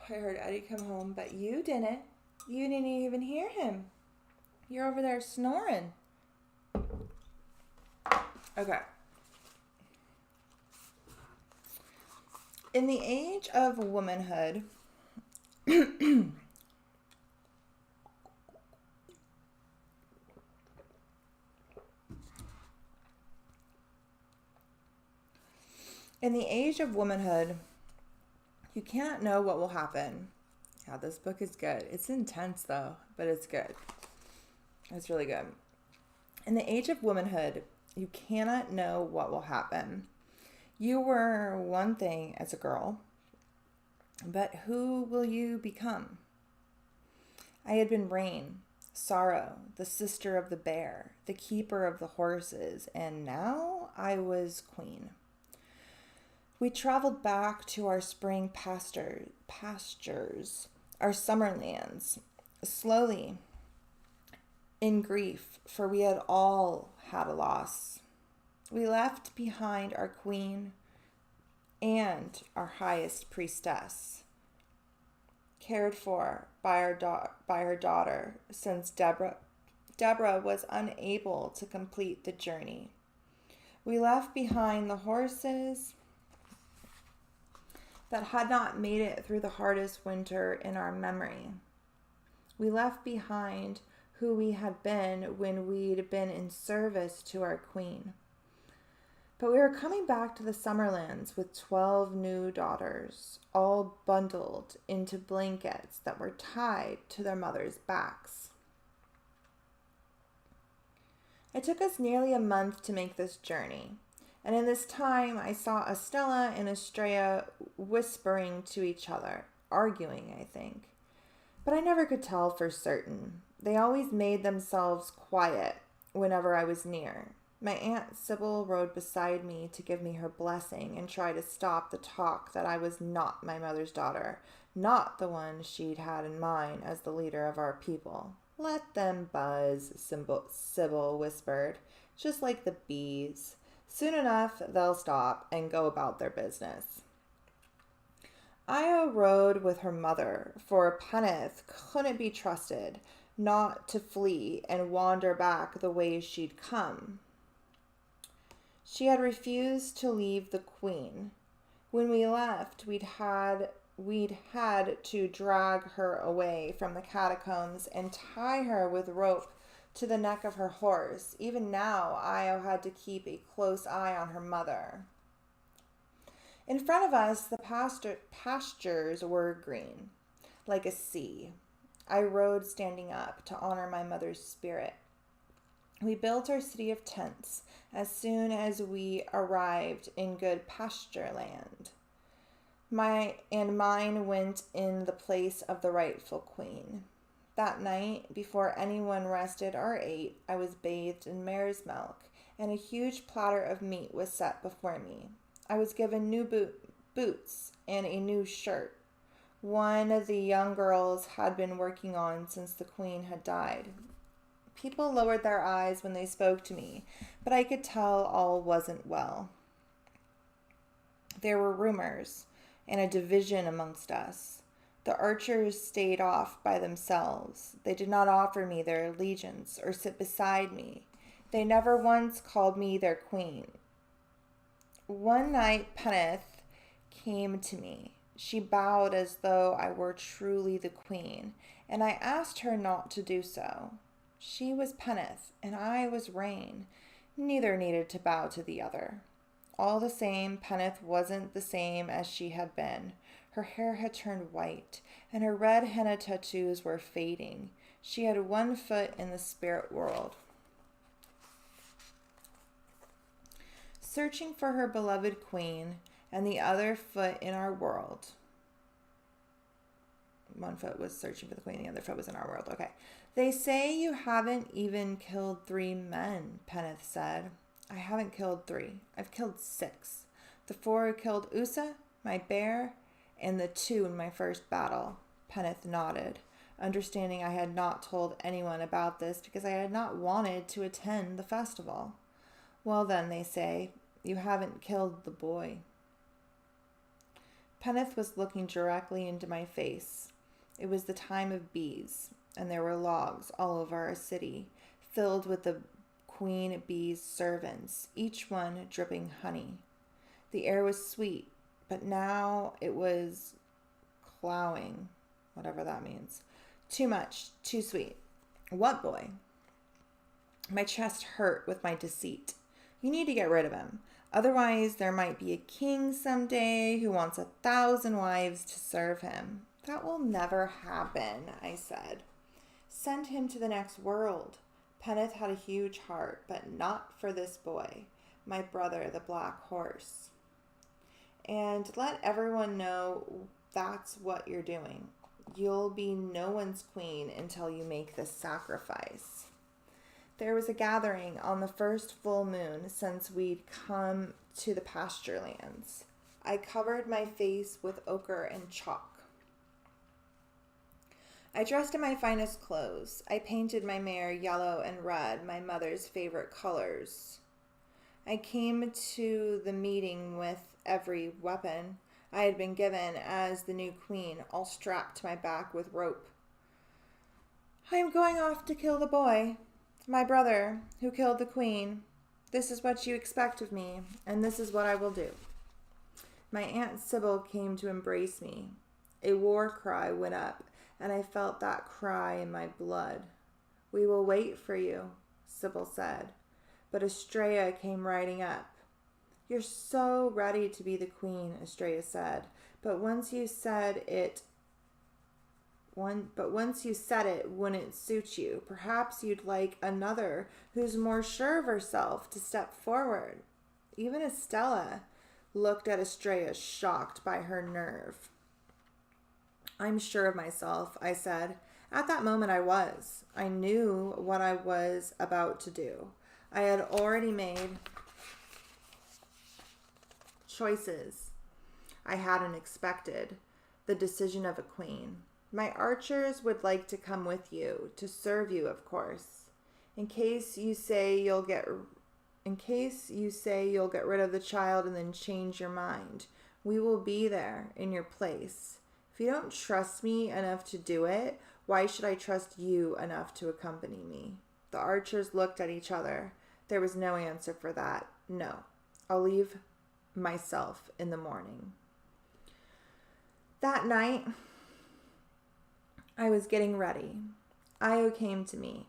I heard Eddie come home, but you didn't. You didn't even hear him. You're over there snoring. Okay. In the age of womanhood, you cannot know what will happen. Yeah, this book is good. It's intense though, but it's good. It's really good. In the age of womanhood, you cannot know what will happen. You were one thing as a girl, but who will you become? I had been Rain, Sorrow, the sister of the bear, the keeper of the horses, and now I was Queen. We traveled back to our spring pastures, our summer lands, slowly, in grief, for we had all had a loss. We left behind our queen and our highest priestess, cared for by her daughter, since Deborah was unable to complete the journey. We left behind the horses that had not made it through the hardest winter in our memory. We left behind who we had been when we'd been in service to our queen. But we were coming back to the Summerlands with 12 new daughters, all bundled into blankets that were tied to their mothers' backs. It took us nearly a month to make this journey, and in this time I saw Estella and Estrella whispering to each other, arguing, I think. But I never could tell for certain. They always made themselves quiet whenever I was near. My Aunt Sybil rode beside me to give me her blessing and try to stop the talk that I was not my mother's daughter, not the one she'd had in mind as the leader of our people. Let them buzz, Sybil whispered, just like the bees. Soon enough, they'll stop and go about their business. Io rode with her mother, for Peneth couldn't be trusted not to flee and wander back the way she'd come. She had refused to leave the queen. When we left, we'd had to drag her away from the catacombs and tie her with rope to the neck of her horse. Even now, Io had to keep a close eye on her mother. In front of us, the pastures were green, like a sea. I rode standing up to honor my mother's spirit. We built our city of tents as soon as we arrived in good pasture land. Mine went in the place of the rightful queen. That night, before anyone rested or ate, I was bathed in mare's milk, and a huge platter of meat was set before me. I was given new boots and a new shirt. One the young girls had been working on since the queen had died. People lowered their eyes when they spoke to me, but I could tell all wasn't well. There were rumors and a division amongst us. The archers stayed off by themselves. They did not offer me their allegiance or sit beside me. They never once called me their queen. One night, Peneth came to me. She bowed as though I were truly the queen, and I asked her not to do so. She was Peneth, and I was Rain. Neither needed to bow to the other. All the same, Peneth wasn't the same as she had been. Her hair had turned white, and her red henna tattoos were fading. She had one foot in the spirit world, searching for her beloved queen, and the other foot in our world. One foot was searching for the queen, the other foot was in our world. Okay. They say you haven't even killed 3 men, Peneth said. I haven't killed 3. I've killed 6. The 4 who killed Usa, my bear, and the 2 in my first battle. Peneth nodded, understanding I had not told anyone about this because I had not wanted to attend the festival. Well then, they say, you haven't killed the boy. Peneth was looking directly into my face. It was the time of bees, and there were logs all over our city, filled with the queen bee's servants, each one dripping honey. The air was sweet, but now it was clowing, whatever that means. Too much, too sweet. What boy? My chest hurt with my deceit. You need to get rid of him. Otherwise, there might be a king someday who wants 1,000 wives to serve him. That will never happen, I said. Send him to the next world. Peneth had a huge heart, but not for this boy, my brother, the black horse. And let everyone know that's what you're doing. You'll be no one's queen until you make this sacrifice. There was a gathering on the first full moon since we'd come to the pasture lands. I covered my face with ochre and chalk. I dressed in my finest clothes. I painted my mare yellow and red, my mother's favorite colors. I came to the meeting with every weapon I had been given as the new queen, all strapped to my back with rope. I am going off to kill the boy, my brother, who killed the queen. This is what you expect of me, and this is what I will do. My Aunt Sybil came to embrace me. A war cry went up, and I felt that cry in my blood. We will wait for you, Sybil said. But Estrella came riding up. You're so ready to be the queen, Estrella said. But once you said it wouldn't suit you. Perhaps you'd like another who's more sure of herself to step forward. Even Estella looked at Estrella, shocked by her nerve. I'm sure of myself, I said. At that moment I was. I knew what I was about to do. I had already made choices I hadn't expected. The decision of a queen. My archers would like to come with you, to serve you, of course. In case you say you'll get in case you say you'll get rid of the child and then change your mind. We will be there in your place. If you don't trust me enough to do it, why should I trust you enough to accompany me?" The archers looked at each other. There was no answer for that. "No, I'll leave myself in the morning." That night, I was getting ready. Io came to me,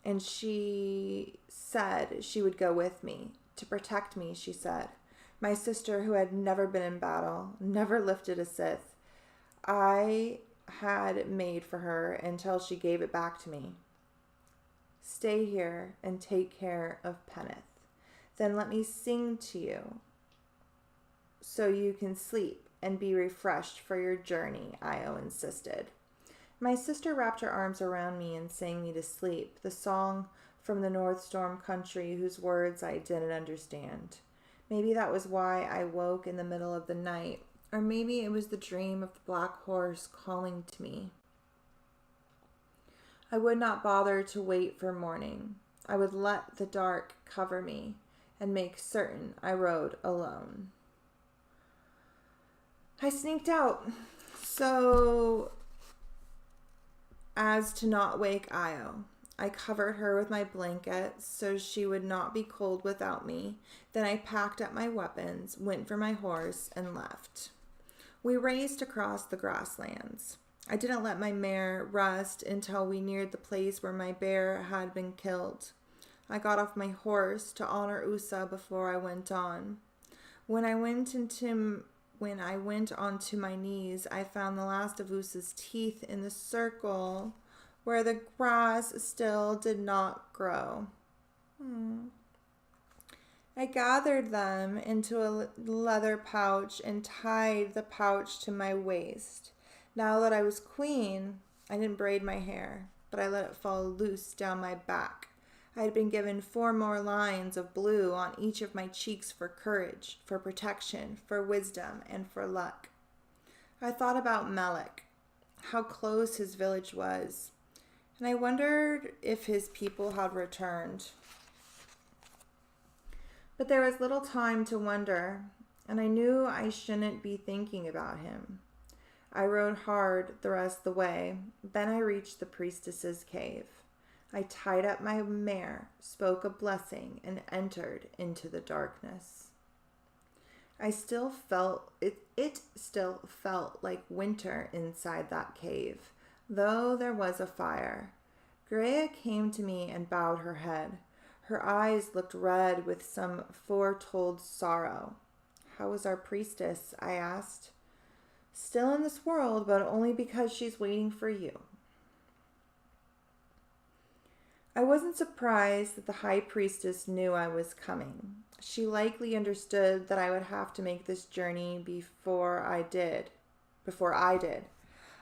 and she said she would go with me. To protect me, she said. My sister, who had never been in battle, never lifted a Sith, I had made for her until she gave it back to me. "Stay here and take care of Peneth. Then let me sing to you so you can sleep and be refreshed for your journey," Io insisted. My sister wrapped her arms around me and sang me to sleep, the song from the North Storm country whose words I didn't understand. Maybe that was why I woke in the middle of the night, or maybe it was the dream of the black horse calling to me. I would not bother to wait for morning. I would let the dark cover me and make certain I rode alone. I sneaked out so as to not wake Io. I covered her with my blanket so she would not be cold without me. Then I packed up my weapons, went for my horse, and left. We raced across the grasslands. I didn't let my mare rest until we neared the place where my bear had been killed. I got off my horse to honor Usa before I went on. When I went onto my knees, I found the last of Usa's teeth in the circle where the grass still did not grow. I gathered them into a leather pouch and tied the pouch to my waist. Now that I was queen, I didn't braid my hair, but I let it fall loose down my back. I had been given 4 more lines of blue on each of my cheeks for courage, for protection, for wisdom, and for luck. I thought about Melek, how close his village was, and I wondered if his people had returned. But there was little time to wonder, and I knew I shouldn't be thinking about him. I rode hard the rest of the way. Then I reached the priestess's cave. I tied up my mare, spoke a blessing, and entered into the darkness. It still felt like winter inside that cave, though there was a fire. Greya came to me and bowed her head. Her eyes looked red with some foretold sorrow. "How is our priestess?" I asked. "Still in this world, but only because she's waiting for you." I wasn't surprised that the high priestess knew I was coming. She likely understood that I would have to make this journey before I did.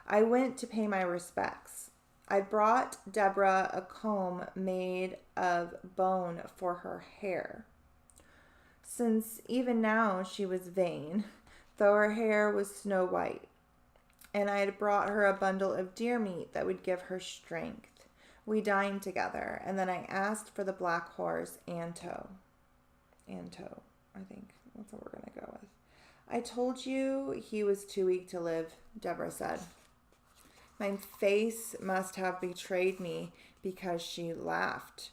I went to pay my respects. I brought Deborah a comb made of bone for her hair, since even now she was vain, though her hair was snow white. And I had brought her a bundle of deer meat that would give her strength. We dined together, and then I asked for the black horse, Anto, I think that's what we're going to go with. "I told you he was too weak to live," Deborah said. My face must have betrayed me because she laughed,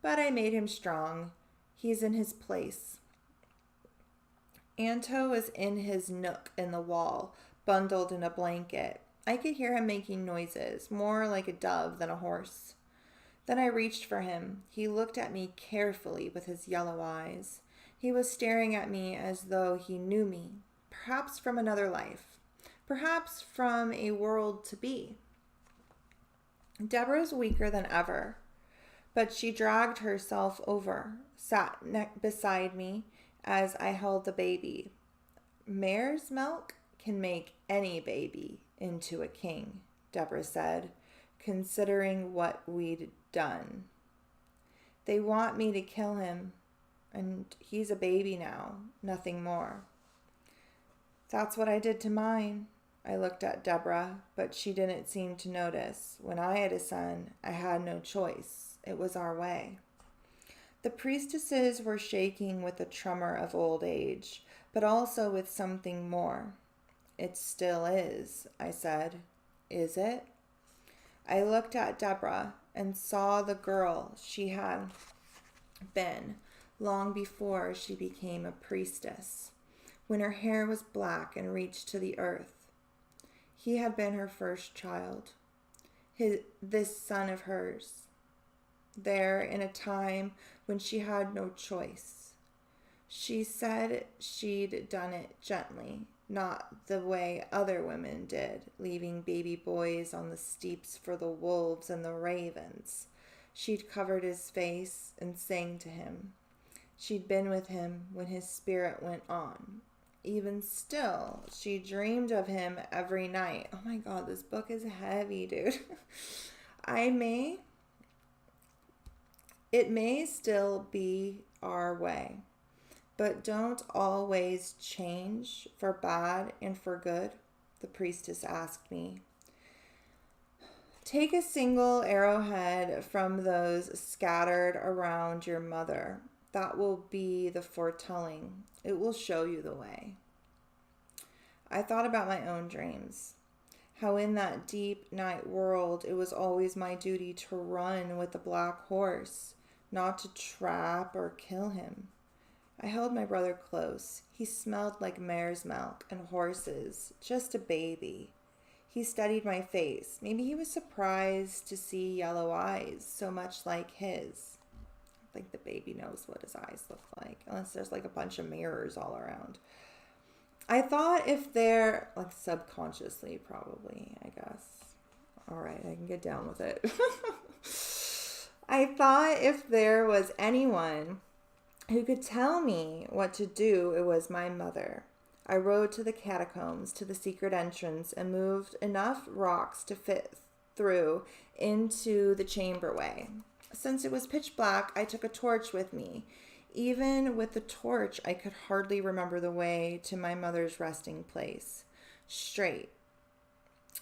but I made him strong. He's in his place. Anto was in his nook in the wall, bundled in a blanket. I could hear him making noises, more like a dove than a horse. Then I reached for him. He looked at me carefully with his yellow eyes. He was staring at me as though he knew me, perhaps from another life, perhaps from a world to be. Deborah's weaker than ever, but she dragged herself over, sat beside me as I held the baby. "Mare's milk can make any baby into a king," Deborah said, considering what we'd done. "They want me to kill him, and he's a baby now, nothing more." "That's what I did to mine." I looked at Deborah, but she didn't seem to notice. When I had a son, I had no choice. It was our way. The priestesses were shaking with the tremor of old age, but also with something more. It still is, I said. Is it? I looked at Deborah and saw the girl she had been long before she became a priestess, when her hair was black and reached to the earth. He had been her first child, this son of hers, there in a time when she had no choice. She said she'd done it gently, not the way other women did, leaving baby boys on the steeps for the wolves and the ravens. She'd covered his face and sang to him. She'd been with him when his spirit went on. Even still, she dreamed of him every night. Oh my God, this book is heavy, dude. It may still be our way, but don't always change for bad and for good? The priestess asked me. Take a single arrowhead from those scattered around your mother. That will be the foretelling. It will show you the way. I thought about my own dreams. How in that deep night world it was always my duty to run with the black horse, not to trap or kill him. I held my brother close. He smelled like mare's milk and horses, just a baby. He studied my face. Maybe he was surprised to see yellow eyes so much like his. I think the baby knows what his eyes look like, unless there's like a bunch of mirrors all around. I thought if they're, like subconsciously probably, I guess. All right, I can get down with it. I thought if there was anyone who could tell me what to do, it was my mother. I rode to the catacombs, to the secret entrance, and moved enough rocks to fit through into the chamberway. Since it was pitch black, I took a torch with me. Even with the torch, I could hardly remember the way to my mother's resting place. Straight.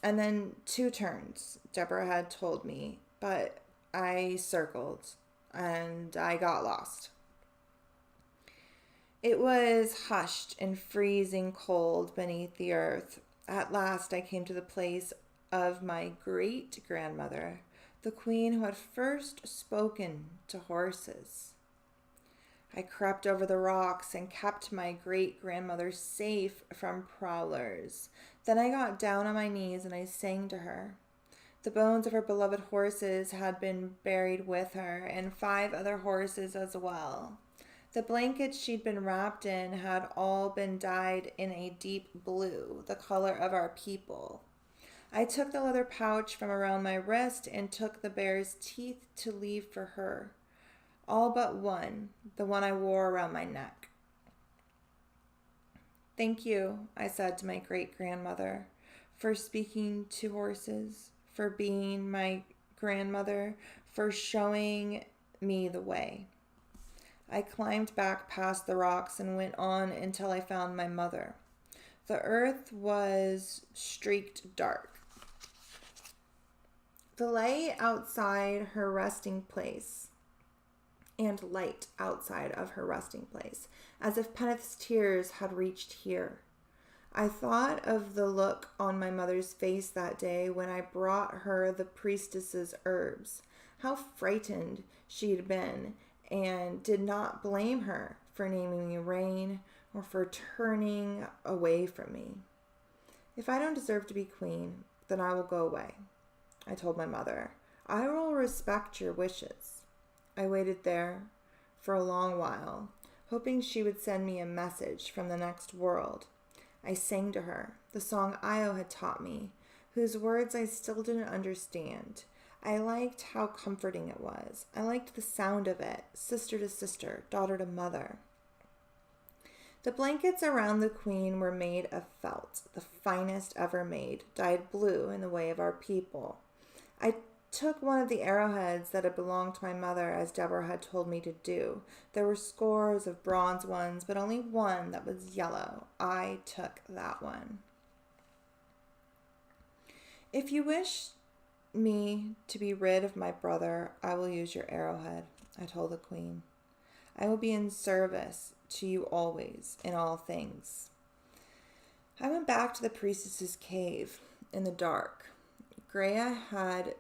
And then 2 turns, Deborah had told me, but I circled and I got lost. It was hushed and freezing cold beneath the earth. At last I came to the place of my great-grandmother, the queen who had first spoken to horses. I crept over the rocks and kept my great-grandmother safe from prowlers. Then I got down on my knees and I sang to her. The bones of her beloved horses had been buried with her, and 5 other horses as well. The blankets she'd been wrapped in had all been dyed in a deep blue, the color of our people. I took the leather pouch from around my wrist and took the bear's teeth to leave for her. All but one, the one I wore around my neck. Thank you, I said to my great-grandmother, for speaking to horses, for being my grandmother, for showing me the way. I climbed back past the rocks and went on until I found my mother. The earth was streaked dark. The light outside her resting place, and light outside of her resting place, as if Peneth's tears had reached here. I thought of the look on my mother's face that day when I brought her the priestess's herbs, how frightened she'd been, and did not blame her for naming me Rain or for turning away from me. If I don't deserve to be queen, then I will go away, I told my mother. I will respect your wishes. I waited there for a long while, hoping she would send me a message from the next world. I sang to her the song Io had taught me, whose words I still didn't understand. I liked how comforting it was. I liked the sound of it, sister to sister, daughter to mother. The blankets around the queen were made of felt, the finest ever made, dyed blue in the way of our people. I took one of the arrowheads that had belonged to my mother, as Deborah had told me to do. There were scores of bronze ones, but only one that was yellow. I took that one. If you wish me to be rid of my brother, I will use your arrowhead, I told the queen. I will be in service to you always, in all things. I went back to the priestess's cave in the dark. Greya had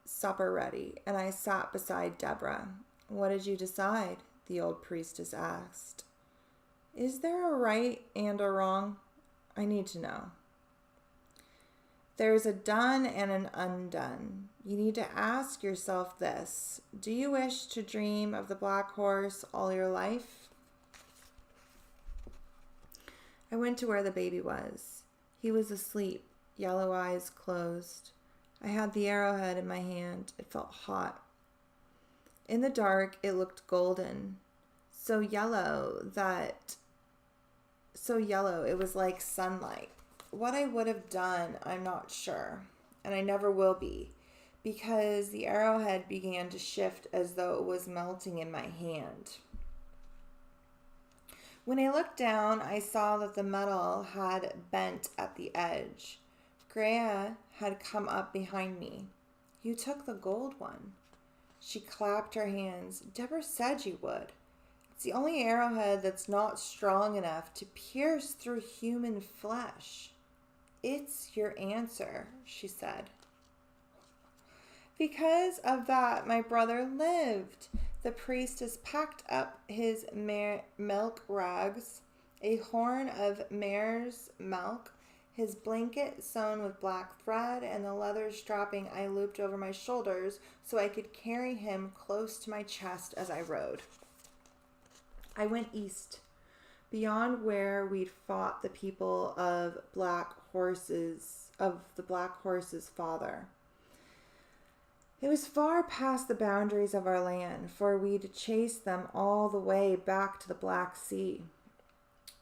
supper ready, and I sat beside Deborah. What did you decide? The old priestess asked. Is there a right and a wrong? I need to know. There's a done and an undone. You need to ask yourself this. Do you wish to dream of the black horse all your life? I went to where the baby was. He was asleep, yellow eyes closed. I had the arrowhead in my hand. It felt hot. In the dark, it looked golden. So yellow it was like sunlight. What I would have done, I'm not sure, and I never will be, because the arrowhead began to shift as though it was melting in my hand. When I looked down, I saw that the metal had bent at the edge. Greya had come up behind me. You took the gold one. She clapped her hands. Deborah said you would. It's the only arrowhead that's not strong enough to pierce through human flesh. It's your answer, she said. Because of that, my brother lived. The priestess packed up his milk rags, a horn of mare's milk, his blanket sewn with black thread, and the leather strapping I looped over my shoulders so I could carry him close to my chest as I rode. I went east, beyond where we'd fought the people of the black horse's father. It was far past the boundaries of our land, for we'd chased them all the way back to the Black Sea.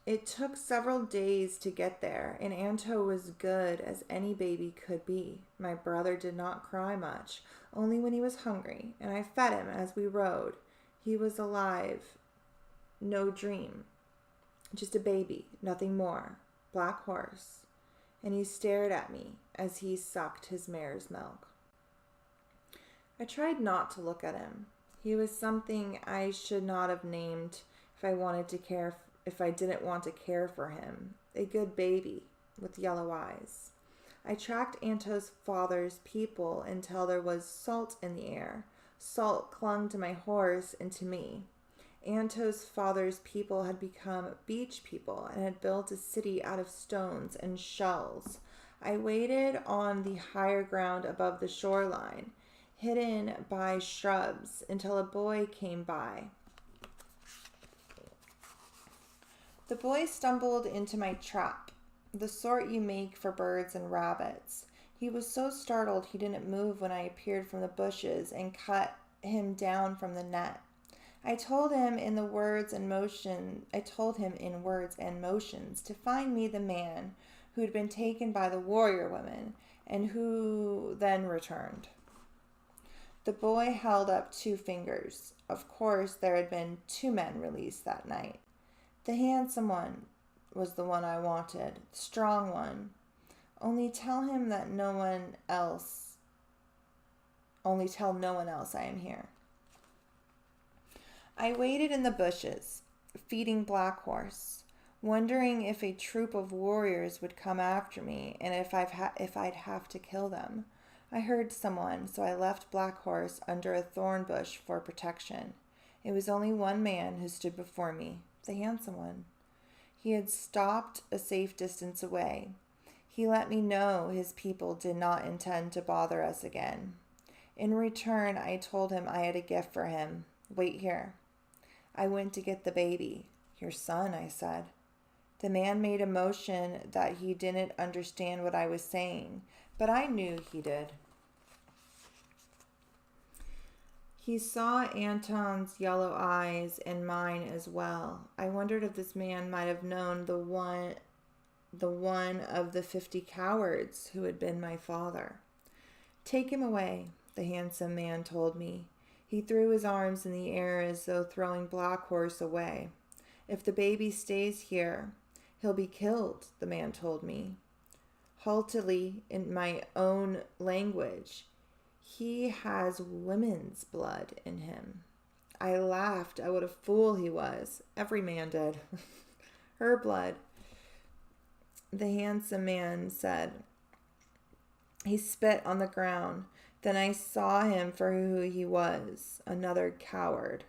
It took several days to get there, and Anto was good as any baby could be. My brother did not cry much, only when he was hungry, and I fed him as we rode. He was alive, no dream, just a baby, nothing more, black horse, and he stared at me as he sucked his mare's milk. I tried not to look at him. He was something I should not have named if I didn't want to care for him. A good baby with yellow eyes. I tracked Anto's father's people until there was salt in the air. Salt clung to my horse and to me. Anto's father's people had become beach people and had built a city out of stones and shells. I waited on the higher ground above the shoreline, hidden by shrubs, until a boy came by. The boy stumbled into my trap, the sort you make for birds and rabbits. He was so startled he didn't move when I appeared from the bushes and cut him down from the net. I told him in words and motions to find me the man who had been taken by the warrior women and who then returned. The boy held up 2 fingers. Of course, there had been 2 men released that night. The handsome one was the one I wanted, the strong one. Only tell no one else I am here. I waited in the bushes, feeding Black Horse, wondering if a troop of warriors would come after me and if I'd have to kill them. I heard someone, so I left Black Horse under a thorn bush for protection. It was only one man who stood before me, the handsome one. He had stopped a safe distance away. He let me know his people did not intend to bother us again. In return, I told him I had a gift for him. Wait here. I went to get the baby. Your son, I said. The man made a motion that he didn't understand what I was saying, but I knew he did. He saw Anton's yellow eyes and mine as well. I wondered if this man might have known the one of the 50 cowards who had been my father. Take him away, the handsome man told me. He threw his arms in the air as though throwing Black Horse away. If the baby stays here, he'll be killed, the man told me. Haltily, in my own language, he has women's blood in him. I laughed at what a fool he was. Every man did. Her blood. The handsome man said. He spit on the ground. Then I saw him for who he was, another coward.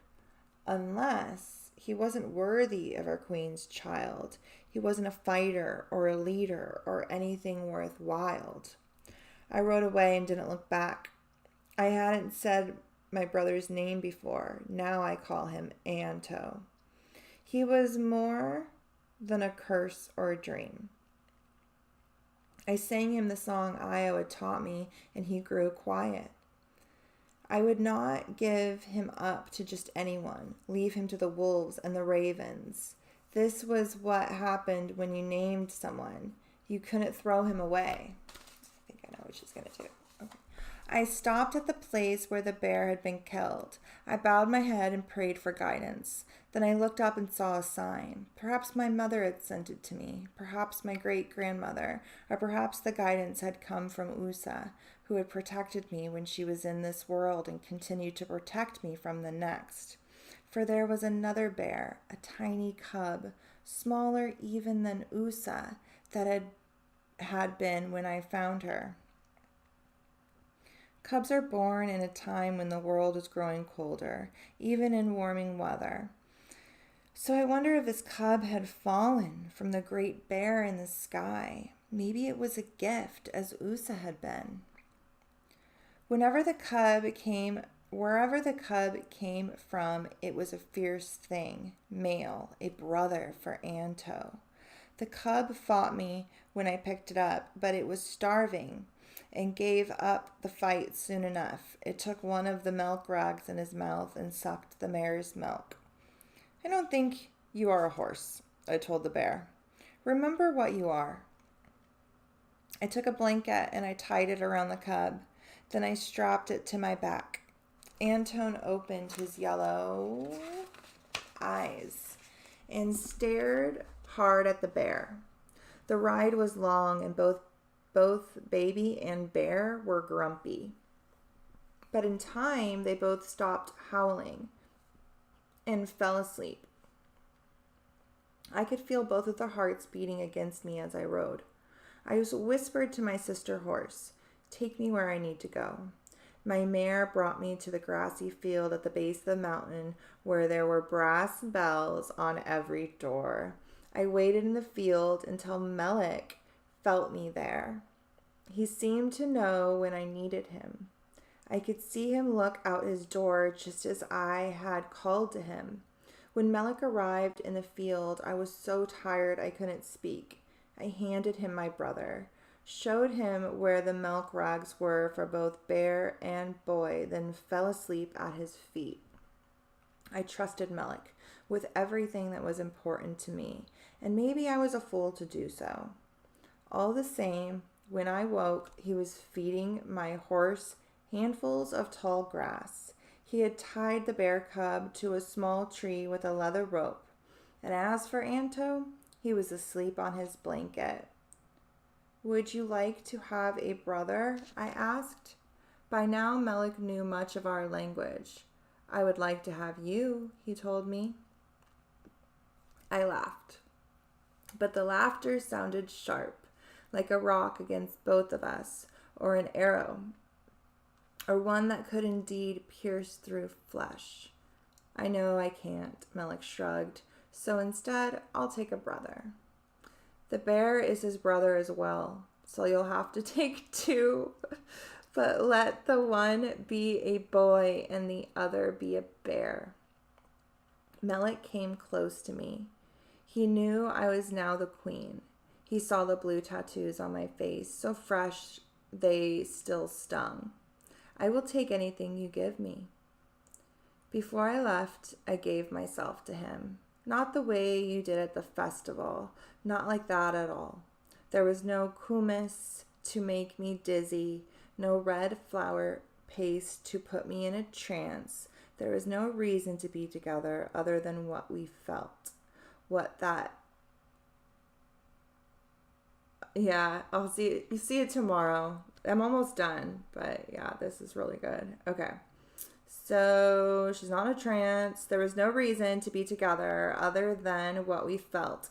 Unless he wasn't worthy of our queen's child. He wasn't a fighter or a leader or anything worthwhile. I rode away and didn't look back. I hadn't said my brother's name before. Now I call him Anto. He was more than a curse or a dream. I sang him the song Io had taught me, and he grew quiet. I would not give him up to just anyone, leave him to the wolves and the ravens. This was what happened when you named someone. You couldn't throw him away. I think I know what she's going to do. Okay. I stopped at the place where the bear had been killed. I bowed my head and prayed for guidance. Then I looked up and saw a sign. Perhaps my mother had sent it to me, perhaps my great-grandmother, or perhaps the guidance had come from Usa, who had protected me when she was in this world and continued to protect me from the next. For there was another bear, a tiny cub, smaller even than Usa, that had been when I found her. Cubs are born in a time when the world is growing colder, even in warming weather. So I wonder if this cub had fallen from the great bear in the sky. Maybe it was a gift, as Usa had been. Wherever the cub came from, it was a fierce thing, male, a brother for Anto. The cub fought me when I picked it up, but it was starving and gave up the fight soon enough. It took one of the milk rags in his mouth and sucked the mare's milk. I don't think you are a horse, I told the bear. Remember what you are. I took a blanket and I tied it around the cub. Then I strapped it to my back. Anton opened his yellow eyes and stared hard at the bear. The ride was long and both baby and bear were grumpy. But in time, they both stopped howling and fell asleep. I could feel both of their hearts beating against me as I rode. I just whispered to my sister horse, "Take me where I need to go." My mare brought me to the grassy field at the base of the mountain where there were brass bells on every door. I waited in the field until Melik felt me there. He seemed to know when I needed him. I could see him look out his door just as I had called to him. When Melik arrived in the field, I was so tired I couldn't speak. I handed him my brother, showed him where the milk rags were for both bear and boy, then fell asleep at his feet. I trusted Melik with everything that was important to me, and maybe I was a fool to do so. All the same, when I woke, he was feeding my horse handfuls of tall grass. He had tied the bear cub to a small tree with a leather rope, and as for Anto, he was asleep on his blanket. "Would you like to have a brother?" I asked. By now, Melik knew much of our language. "I would like to have you," he told me. I laughed, but the laughter sounded sharp, like a rock against both of us, or an arrow, or one that could indeed pierce through flesh. "I know I can't," Melik shrugged, "so instead I'll take a brother." "The bear is his brother as well, so you'll have to take two, but let the one be a boy and the other be a bear." Melik came close to me. He knew I was now the queen. He saw the blue tattoos on my face, so fresh they still stung. "I will take anything you give me." Before I left, I gave myself to him. Not the way you did at the festival, not like that at all. There was no kumis to make me dizzy, no red flower paste to put me in a trance. There was no reason to be together other than what we felt. I'll see it tomorrow. I'm almost done, but yeah, this is really good. Okay. So she's not in a trance. There was no reason to be together other than what we felt.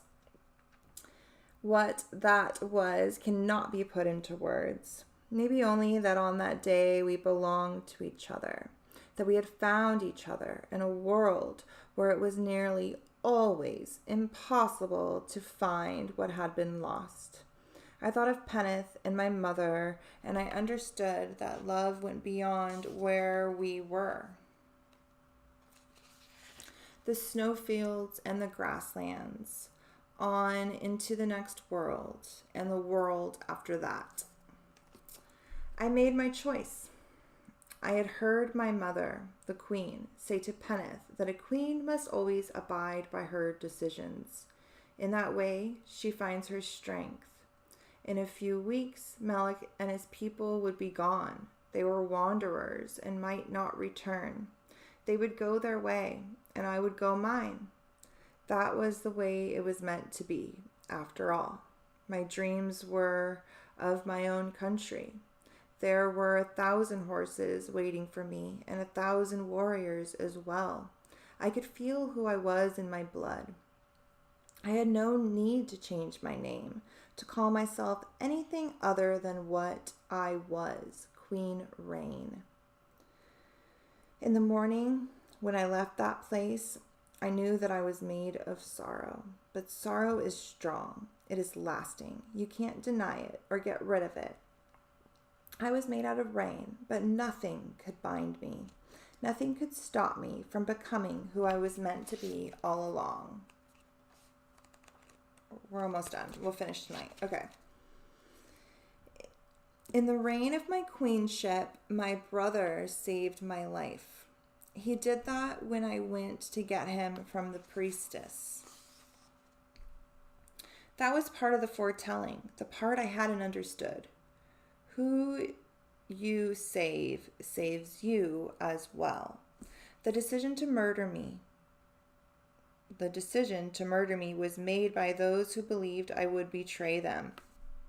What that was cannot be put into words. Maybe only that on that day we belonged to each other, that we had found each other in a world where it was nearly always impossible to find what had been lost. I thought of Peneth and my mother, and I understood that love went beyond where we were. The snowfields and the grasslands, on into the next world, and the world after that. I made my choice. I had heard my mother, the queen, say to Peneth that a queen must always abide by her decisions. In that way, she finds her strength. In a few weeks, Malik and his people would be gone. They were wanderers and might not return. They would go their way, and I would go mine. That was the way it was meant to be, after all. My dreams were of my own country. There were 1,000 horses waiting for me, and 1,000 warriors as well. I could feel who I was in my blood. I had no need to change my name, to call myself anything other than what I was, Queen Rain. In the morning, when I left that place, I knew that I was made of sorrow. But sorrow is strong. It is lasting. You can't deny it or get rid of it. I was made out of rain, but nothing could bind me. Nothing could stop me from becoming who I was meant to be all along. We're almost done. We'll finish tonight. Okay. In the reign of my queenship, my brother saved my life. He did that when I went to get him from the priestess. That was part of the foretelling, the part I hadn't understood. Who you save saves you as well. The decision to murder me was made by those who believed I would betray them.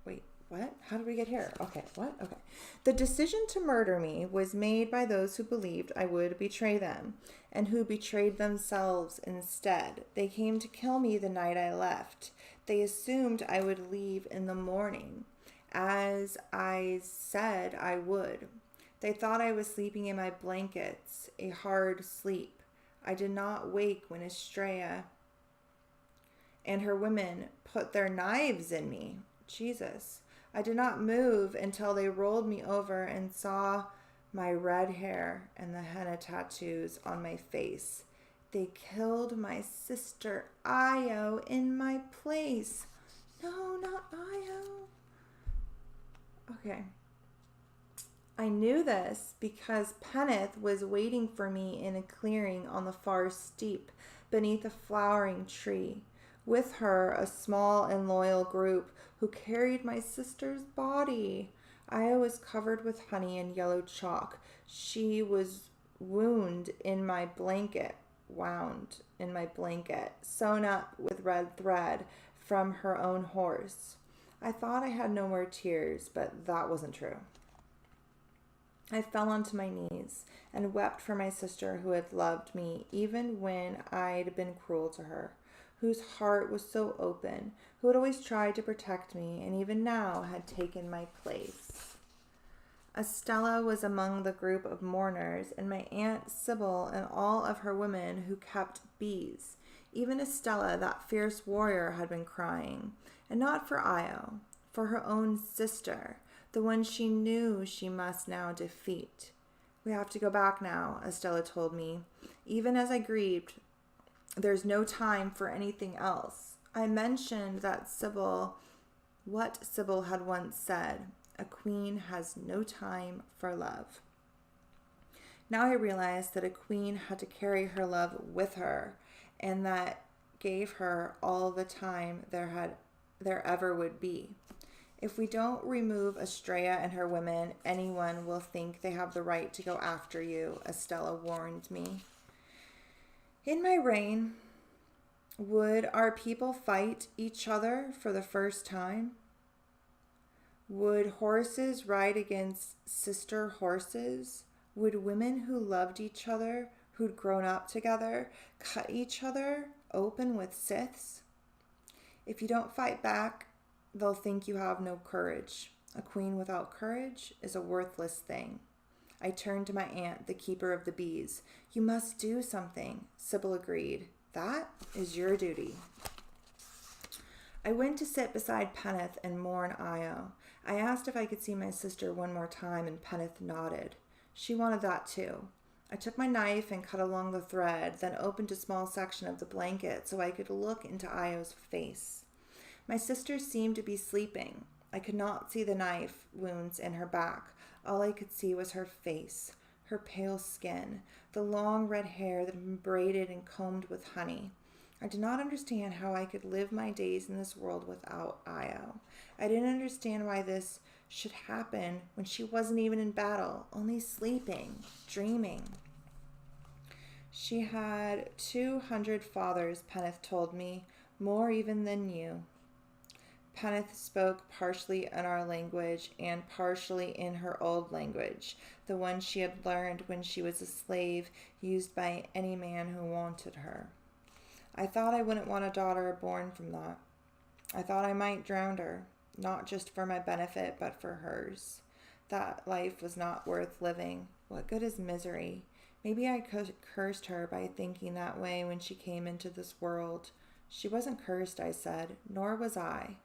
Wait, what? How did we get here? Okay, what? Okay. The decision to murder me was made by those who believed I would betray them, and who betrayed themselves instead. They came to kill me the night I left. They assumed I would leave in the morning, as I said I would. They thought I was sleeping in my blankets, a hard sleep. I did not wake when Estrella and her women put their knives in me. Jesus. I did not move until they rolled me over and saw my red hair and the henna tattoos on my face. They killed my sister Io in my place. No, not Io. Okay. I knew this because Peneth was waiting for me in a clearing on the far steep beneath a flowering tree. With her, a small and loyal group who carried my sister's body. Io was covered with honey and yellow chalk. She was wound in my blanket, sewn up with red thread from her own horse. I thought I had no more tears, but that wasn't true. I fell onto my knees and wept for my sister who had loved me even when I'd been cruel to her, whose heart was so open, who had always tried to protect me and even now had taken my place. Estella was among the group of mourners, and my Aunt Sybil and all of her women who kept bees. Even Estella, that fierce warrior, had been crying, and not for Io, for her own sister, the one she knew she must now defeat. We have to go back now, Estella told me. Even as I grieved, there's no time for anything else. I mentioned that what Sybil had once said, a queen has no time for love. Now I realized that a queen had to carry her love with her, and that gave her all the time there ever would be. If we don't remove Estrella and her women, anyone will think they have the right to go after you, Estella warned me. In my reign, would our people fight each other for the first time? Would horses ride against sister horses? Would women who loved each other, who'd grown up together, cut each other open with scythes? If you don't fight back, they'll think you have no courage. A queen without courage is a worthless thing. I turned to my aunt, the keeper of the bees. You must do something, Sybil agreed. That is your duty. I went to sit beside Peneth and mourn Io. I asked if I could see my sister one more time, and Peneth nodded. She wanted that too. I took my knife and cut along the thread, then opened a small section of the blanket so I could look into Io's face. My sister seemed to be sleeping. I could not see the knife wounds in her back. All I could see was her face, her pale skin, the long red hair that had been braided and combed with honey. I did not understand how I could live my days in this world without Io. I didn't understand why this should happen when she wasn't even in battle, only sleeping, dreaming. She had 200 fathers, Peneth told me, more even than you. Peneth spoke partially in our language and partially in her old language, the one she had learned when she was a slave used by any man who wanted her. I thought I wouldn't want a daughter born from that. I thought I might drown her, not just for my benefit, but for hers. That life was not worth living. What good is misery? Maybe I cursed her by thinking that way when she came into this world. She wasn't cursed, I said, nor was I.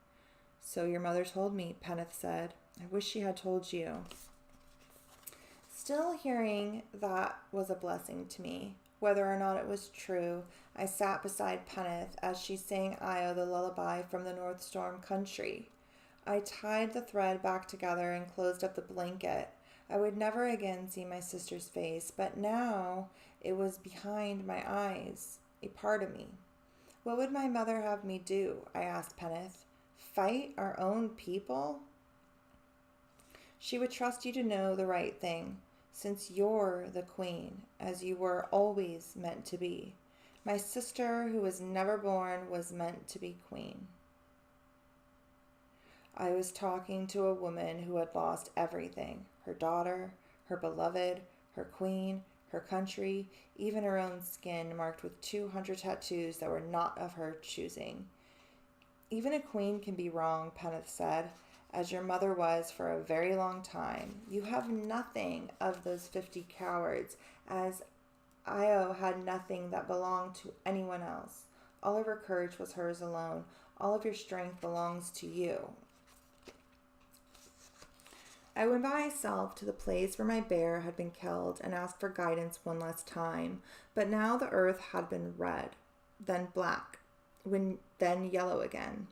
So your mother told me, Peneth said. I wish she had told you. Still hearing that was a blessing to me. Whether or not it was true, I sat beside Peneth as she sang Io the lullaby from the North Storm country. I tied the thread back together and closed up the blanket. I would never again see my sister's face, but now it was behind my eyes, a part of me. What would my mother have me do? I asked Peneth. Fight our own people? She would trust you to know the right thing, since you're the queen, as you were always meant to be. My sister, who was never born, was meant to be queen. I was talking to a woman who had lost everything, her daughter, her beloved, her queen, her country, even her own skin marked with 200 tattoos that were not of her choosing. Even a queen can be wrong, Peneth said, as your mother was for a very long time. You have nothing of those 50 cowards, as Io had nothing that belonged to anyone else. All of her courage was hers alone. All of your strength belongs to you. I went by myself to the place where my bear had been killed and asked for guidance one last time, but now the earth had been red, then black, then yellow again.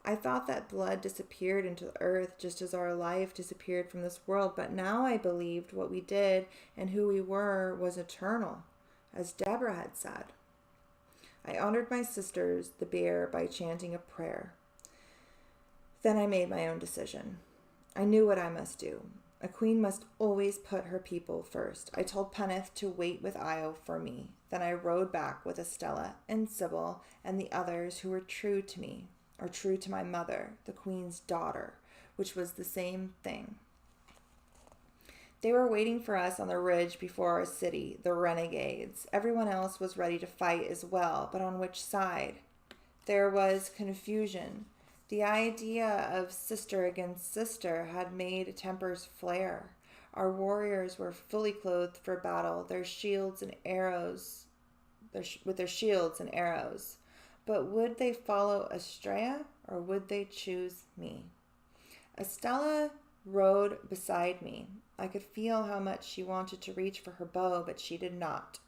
I thought that blood disappeared into the earth just as our life disappeared from this world, but now I believed what we did and who we were was eternal, as Deborah had said. I honored my sisters, the bear, by chanting a prayer. Then I made my own decision. I knew what I must do. A queen must always put her people first. I told Peneth to wait with Io for me. Then I rode back with Estella and Sybil and the others who were true to me, or true to my mother, the queen's daughter, which was the same thing. They were waiting for us on the ridge before our city, the renegades. Everyone else was ready to fight as well, but on which side? There was confusion. The idea of sister against sister had made tempers flare. Our warriors were fully clothed for battle, with their shields and arrows. But would they follow Estrella, or would they choose me? Estella rode beside me. I could feel how much she wanted to reach for her bow, but she did not.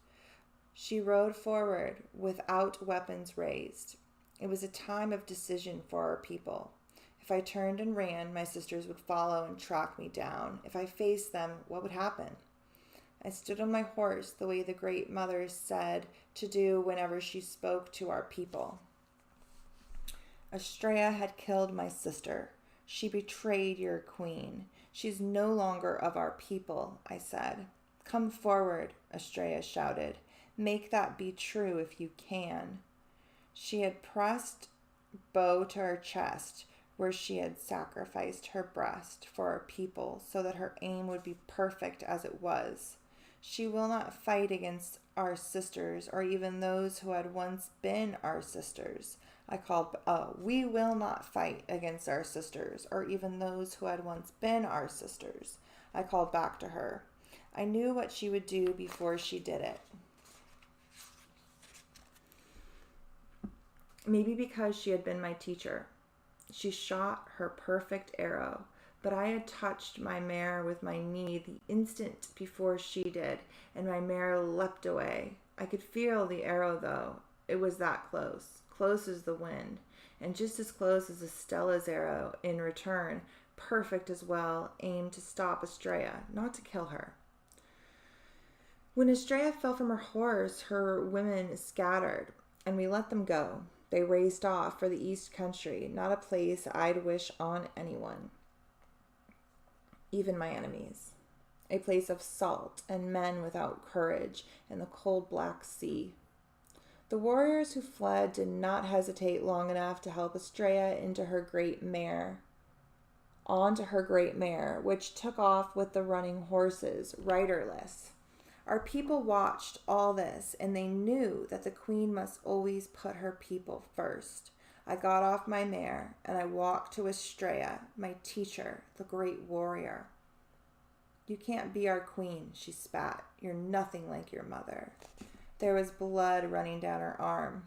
She rode forward without weapons raised. It was a time of decision for our people. If I turned and ran, my sisters would follow and track me down. If I faced them, what would happen? I stood on my horse the way the great mother said to do whenever she spoke to our people. Estrella had killed my sister. She betrayed your queen. She's no longer of our people, I said. Come forward, Estrella shouted. Make that be true if you can. She had pressed bow to her chest, where she had sacrificed her breast for our people so that her aim would be perfect as it was. She will not fight against our sisters, or even those who had once been our sisters. We will not fight against our sisters, or even those who had once been our sisters. I called back to her. I knew what she would do before she did it. Maybe because she had been my teacher. She shot her perfect arrow, but I had touched my mare with my knee the instant before she did, and my mare leapt away. I could feel the arrow, though. It was that close, close as the wind, and just as close as Estella's arrow in return, perfect as well, aimed to stop Estrella, not to kill her. When Estrella fell from her horse, her women scattered, and we let them go. They raced off for the East Country, not a place I'd wish on anyone, even my enemies. A place of salt and men without courage and the cold Black Sea. The warriors who fled did not hesitate long enough to help Estrella onto her great mare, which took off with the running horses, riderless. Our people watched all this, and they knew that the queen must always put her people first. I got off my mare, and I walked to Estrella, my teacher, the great warrior. You can't be our queen, she spat. You're nothing like your mother. There was blood running down her arm.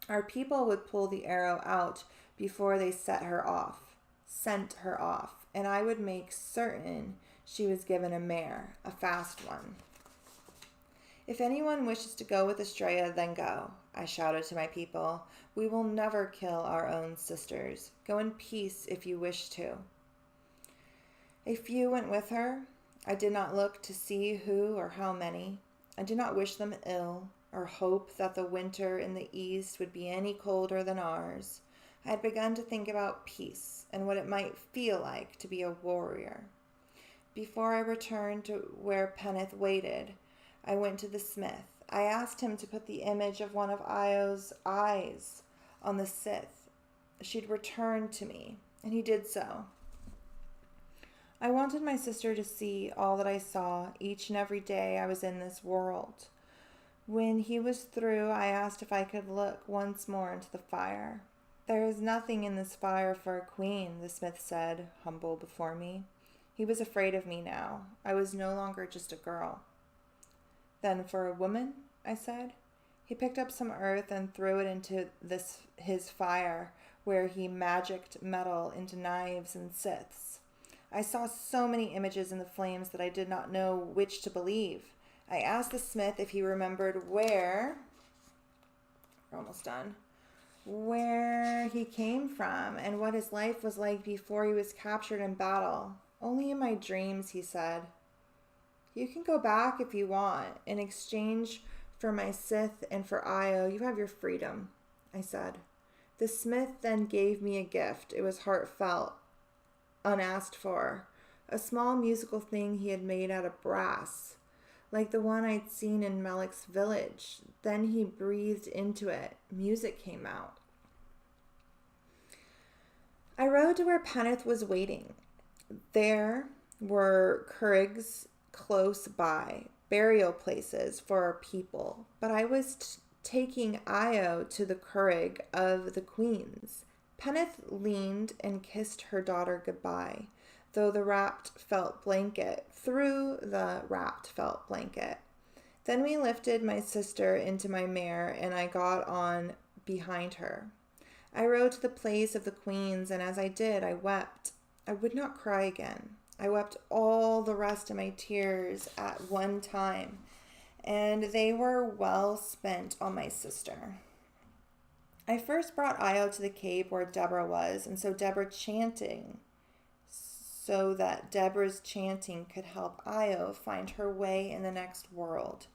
Our people would pull the arrow out before they sent her off, and I would make certain she was given a mare, a fast one. If anyone wishes to go with Estrella, then go, I shouted to my people. We will never kill our own sisters. Go in peace if you wish to. A few went with her. I did not look to see who or how many. I did not wish them ill, or hope that the winter in the East would be any colder than ours. I had begun to think about peace and what it might feel like to be a warrior. Before I returned to where Penneth waited, I went to the smith. I asked him to put the image of one of Io's eyes on the scythe she'd returned to me, and he did so. I wanted my sister to see all that I saw each and every day I was in this world. When he was through, I asked if I could look once more into the fire. There is nothing in this fire for a queen, the smith said, humble before me. He was afraid of me now. I was no longer just a girl. Then for a woman, I said. He picked up some earth and threw it into his fire, where he magicked metal into knives and scythes. I saw so many images in the flames that I did not know which to believe. I asked the smith if he remembered where he came from and what his life was like before he was captured in battle. Only in my dreams, he said. You can go back if you want. In exchange for my scythe and for Io, you have your freedom, I said. The smith then gave me a gift. It was heartfelt, unasked for. A small musical thing he had made out of brass, like the one I'd seen in Malik's village. Then he breathed into it. Music came out. I rode to where Penneth was waiting. There were currigs close by, burial places for our people, but I was taking Io to the currig of the queens. Penneth leaned and kissed her daughter goodbye, through the wrapped felt blanket. Then we lifted my sister into my mare, and I got on behind her. I rode to the place of the queens, and as I did, I wept. I would not cry again. I wept all the rest of my tears at one time, and they were well spent on my sister. I first brought Io to the cave where Deborah was, and so that Deborah's chanting could help Io find her way in the next world.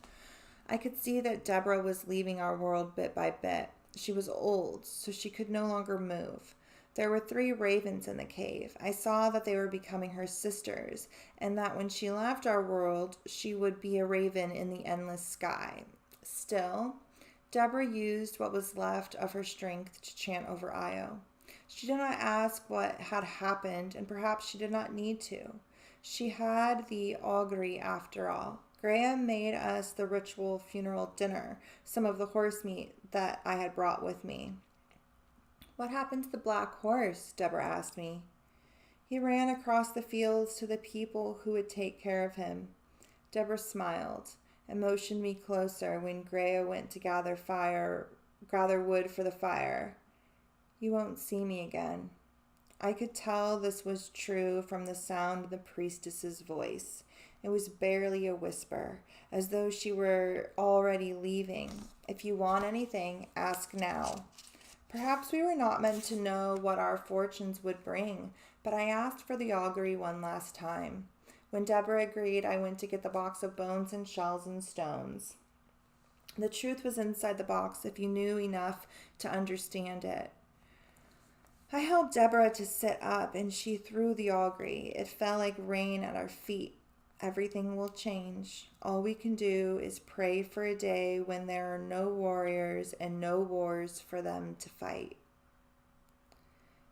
I could see that Deborah was leaving our world bit by bit. She was old, so she could no longer move. There were 3 ravens in the cave. I saw that they were becoming her sisters, and that when she left our world, she would be a raven in the endless sky. Still, Deborah used what was left of her strength to chant over Io. She did not ask what had happened, and perhaps she did not need to. She had the augury after all. Graham made us the ritual funeral dinner, some of the horse meat that I had brought with me. What happened to the black horse? Deborah asked me. He ran across the fields to the people who would take care of him. Deborah smiled and motioned me closer when Greya went to gather wood for the fire. You won't see me again. I could tell this was true from the sound of the priestess's voice. It was barely a whisper, as though she were already leaving. If you want anything, ask now. Perhaps we were not meant to know what our fortunes would bring, but I asked for the augury one last time. When Deborah agreed, I went to get the box of bones and shells and stones. The truth was inside the box if you knew enough to understand it. I helped Deborah to sit up, and she threw the augury. It fell like rain at our feet. Everything will change. All we can do is pray for a day when there are no warriors and no wars for them to fight.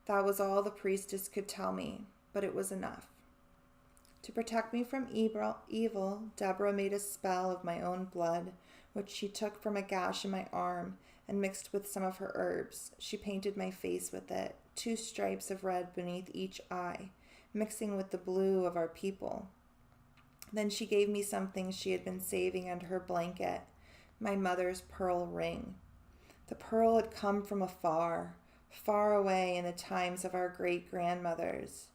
That was all the priestess could tell me, but it was enough. To protect me from evil, Deborah made a spell of my own blood, which she took from a gash in my arm and mixed with some of her herbs. She painted my face with it, 2 stripes of red beneath each eye, mixing with the blue of our people. Then she gave me something she had been saving under her blanket, my mother's pearl ring. The pearl had come from afar, far away in the times of our great-grandmothers.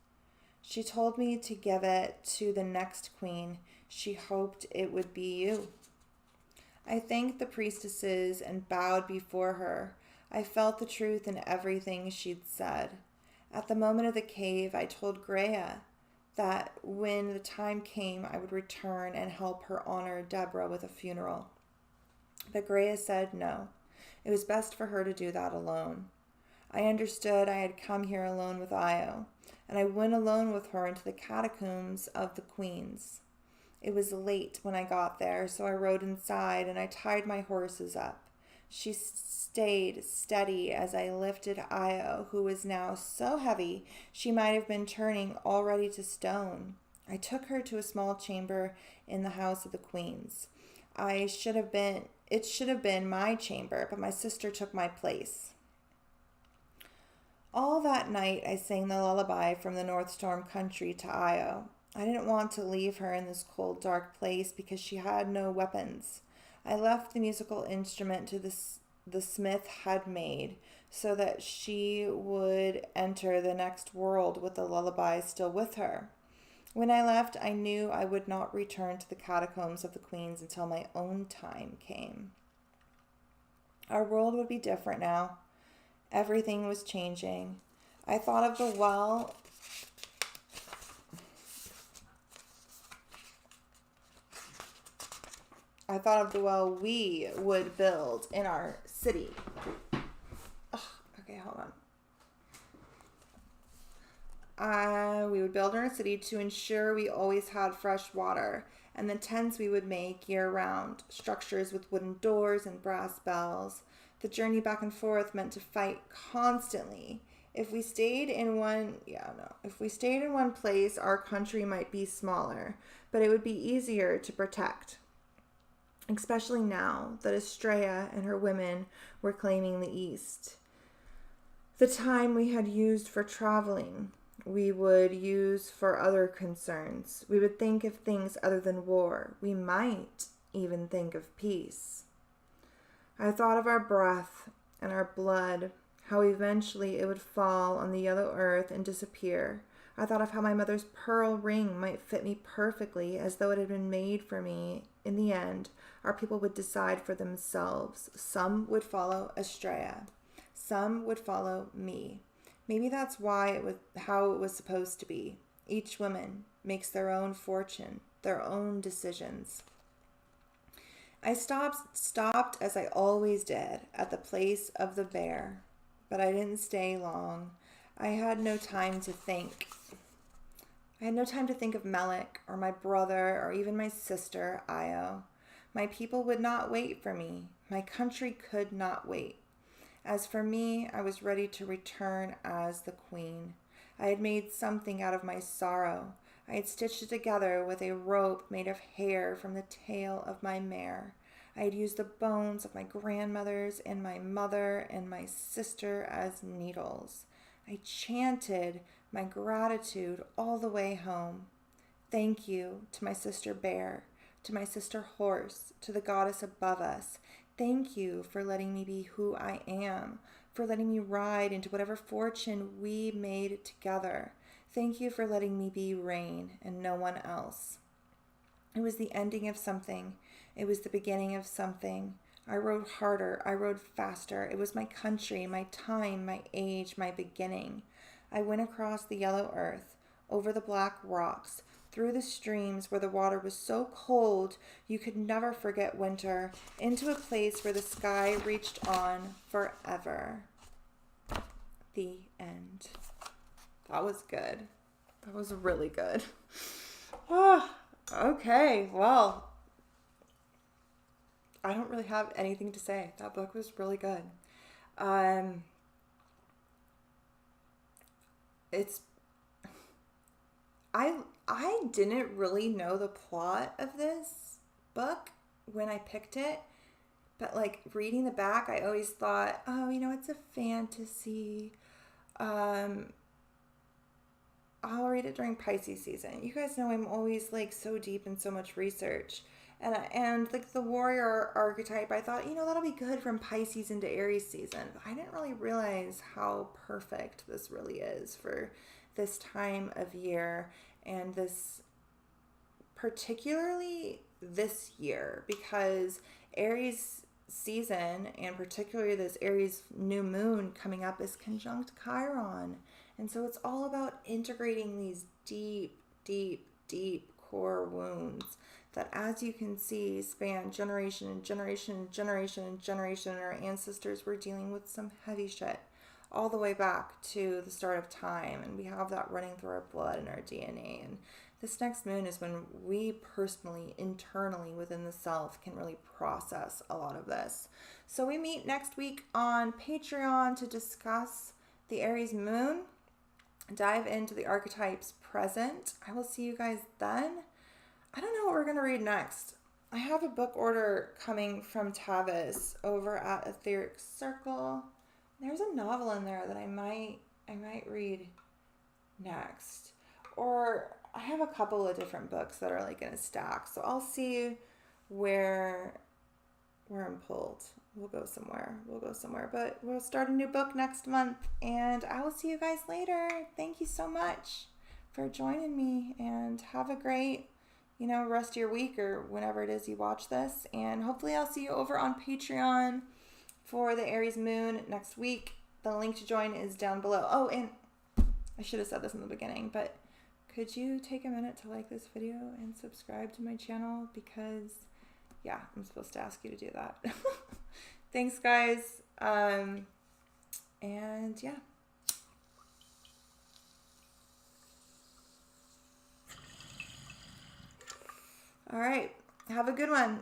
She told me to give it to the next queen. She hoped it would be you. I thanked the priestesses and bowed before her. I felt the truth in everything she'd said. At the moment of the cave, I told Greya that when the time came, I would return and help her honor Deborah with a funeral. But Greya said no. It was best for her to do that alone. I understood I had come here alone with Io, and I went alone with her into the catacombs of the queens. It was late when I got there, so I rode inside and I tied my horses up. She stayed steady as I lifted Io, who was now so heavy she might have been turning already to stone. I took her to a small chamber in the house of the queens. It should have been my chamber, but my sister took my place. All that night I sang the lullaby from the North Storm country to Io. I didn't want to leave her in this cold, dark place because she had no weapons. I left the musical instrument to the smith had made so that she would enter the next world with the lullaby still with her. When I left, I knew I would not return to the catacombs of the queens until my own time came. Our world would be different now. Everything was changing. I thought of the well we would build in our city. Okay, hold on. We would build in our city to ensure we always had fresh water, and the tents we would make year-round, structures with wooden doors and brass bells. The journey back and forth meant to fight constantly. If we stayed in one place, our country might be smaller, but it would be easier to protect. Especially now that Estrella and her women were claiming the East. The time we had used for traveling, we would use for other concerns. We would think of things other than war. We might even think of peace. I thought of our breath and our blood, how eventually it would fall on the yellow earth and disappear. I thought of how my mother's pearl ring might fit me perfectly, as though it had been made for me. In the end, our people would decide for themselves. Some would follow Estrella. Some would follow me. Maybe that's how it was supposed to be. Each woman makes their own fortune, their own decisions. I stopped as I always did, at the place of the bear, but I didn't stay long. I had no time to think. I had no time to think of Melik or my brother or even my sister, Io. My people would not wait for me. My country could not wait. As for me, I was ready to return as the queen. I had made something out of my sorrow. I had stitched it together with a rope made of hair from the tail of my mare. I had used the bones of my grandmothers and my mother and my sister as needles. I chanted my gratitude all the way home. Thank you to my sister bear, to my sister horse, to the goddess above us. Thank you for letting me be who I am, for letting me ride into whatever fortune we made together. Thank you for letting me be rain and no one else. It was the ending of something. It was the beginning of something. I rode harder. I rode faster. It was my country, my time, my age, my beginning. I went across the yellow earth, over the black rocks, through the streams where the water was so cold you could never forget winter, into a place where the sky reached on forever. The end. That was good. That was really good. Oh, okay, well, I don't really have anything to say. That book was really good. I didn't really know the plot of this book when I picked it, but like reading the back, I always thought, oh, it's a fantasy. I'll read it during Pisces season. You guys know I'm always like so deep in so much research. And like the warrior archetype, I thought, that'll be good from Pisces into Aries season. But I didn't really realize how perfect this really is for this time of year, and this, particularly this year, because Aries season, and particularly this Aries new moon coming up, is conjunct Chiron. And so it's all about integrating these deep, deep, deep core wounds that, as you can see, span generation and generation and generation and generation. And our ancestors were dealing with some heavy shit all the way back to the start of time. And we have that running through our blood and our DNA. And this next moon is when we personally, internally within the self, can really process a lot of this. So we meet next week on Patreon to discuss the Aries moon, dive into the archetypes present. I will see you guys then. I don't know what we're going to read next. I have a book order coming from Tavis over at Etheric Circle. There's a novel in there that I might read next. Or I have a couple of different books that are like in a stack. So I'll see where I'm pulled. We'll go somewhere. But we'll start a new book next month. And I will see you guys later. Thank you so much for joining me. And have a great, rest of your week or whenever it is you watch this. And hopefully I'll see you over on Patreon for the Aries moon next week. The link to join is down below. Oh, and I should have said this in the beginning, but could you take a minute to like this video and subscribe to my channel? Because, yeah, I'm supposed to ask you to do that. Thanks, guys. And, yeah. All right. Have a good one.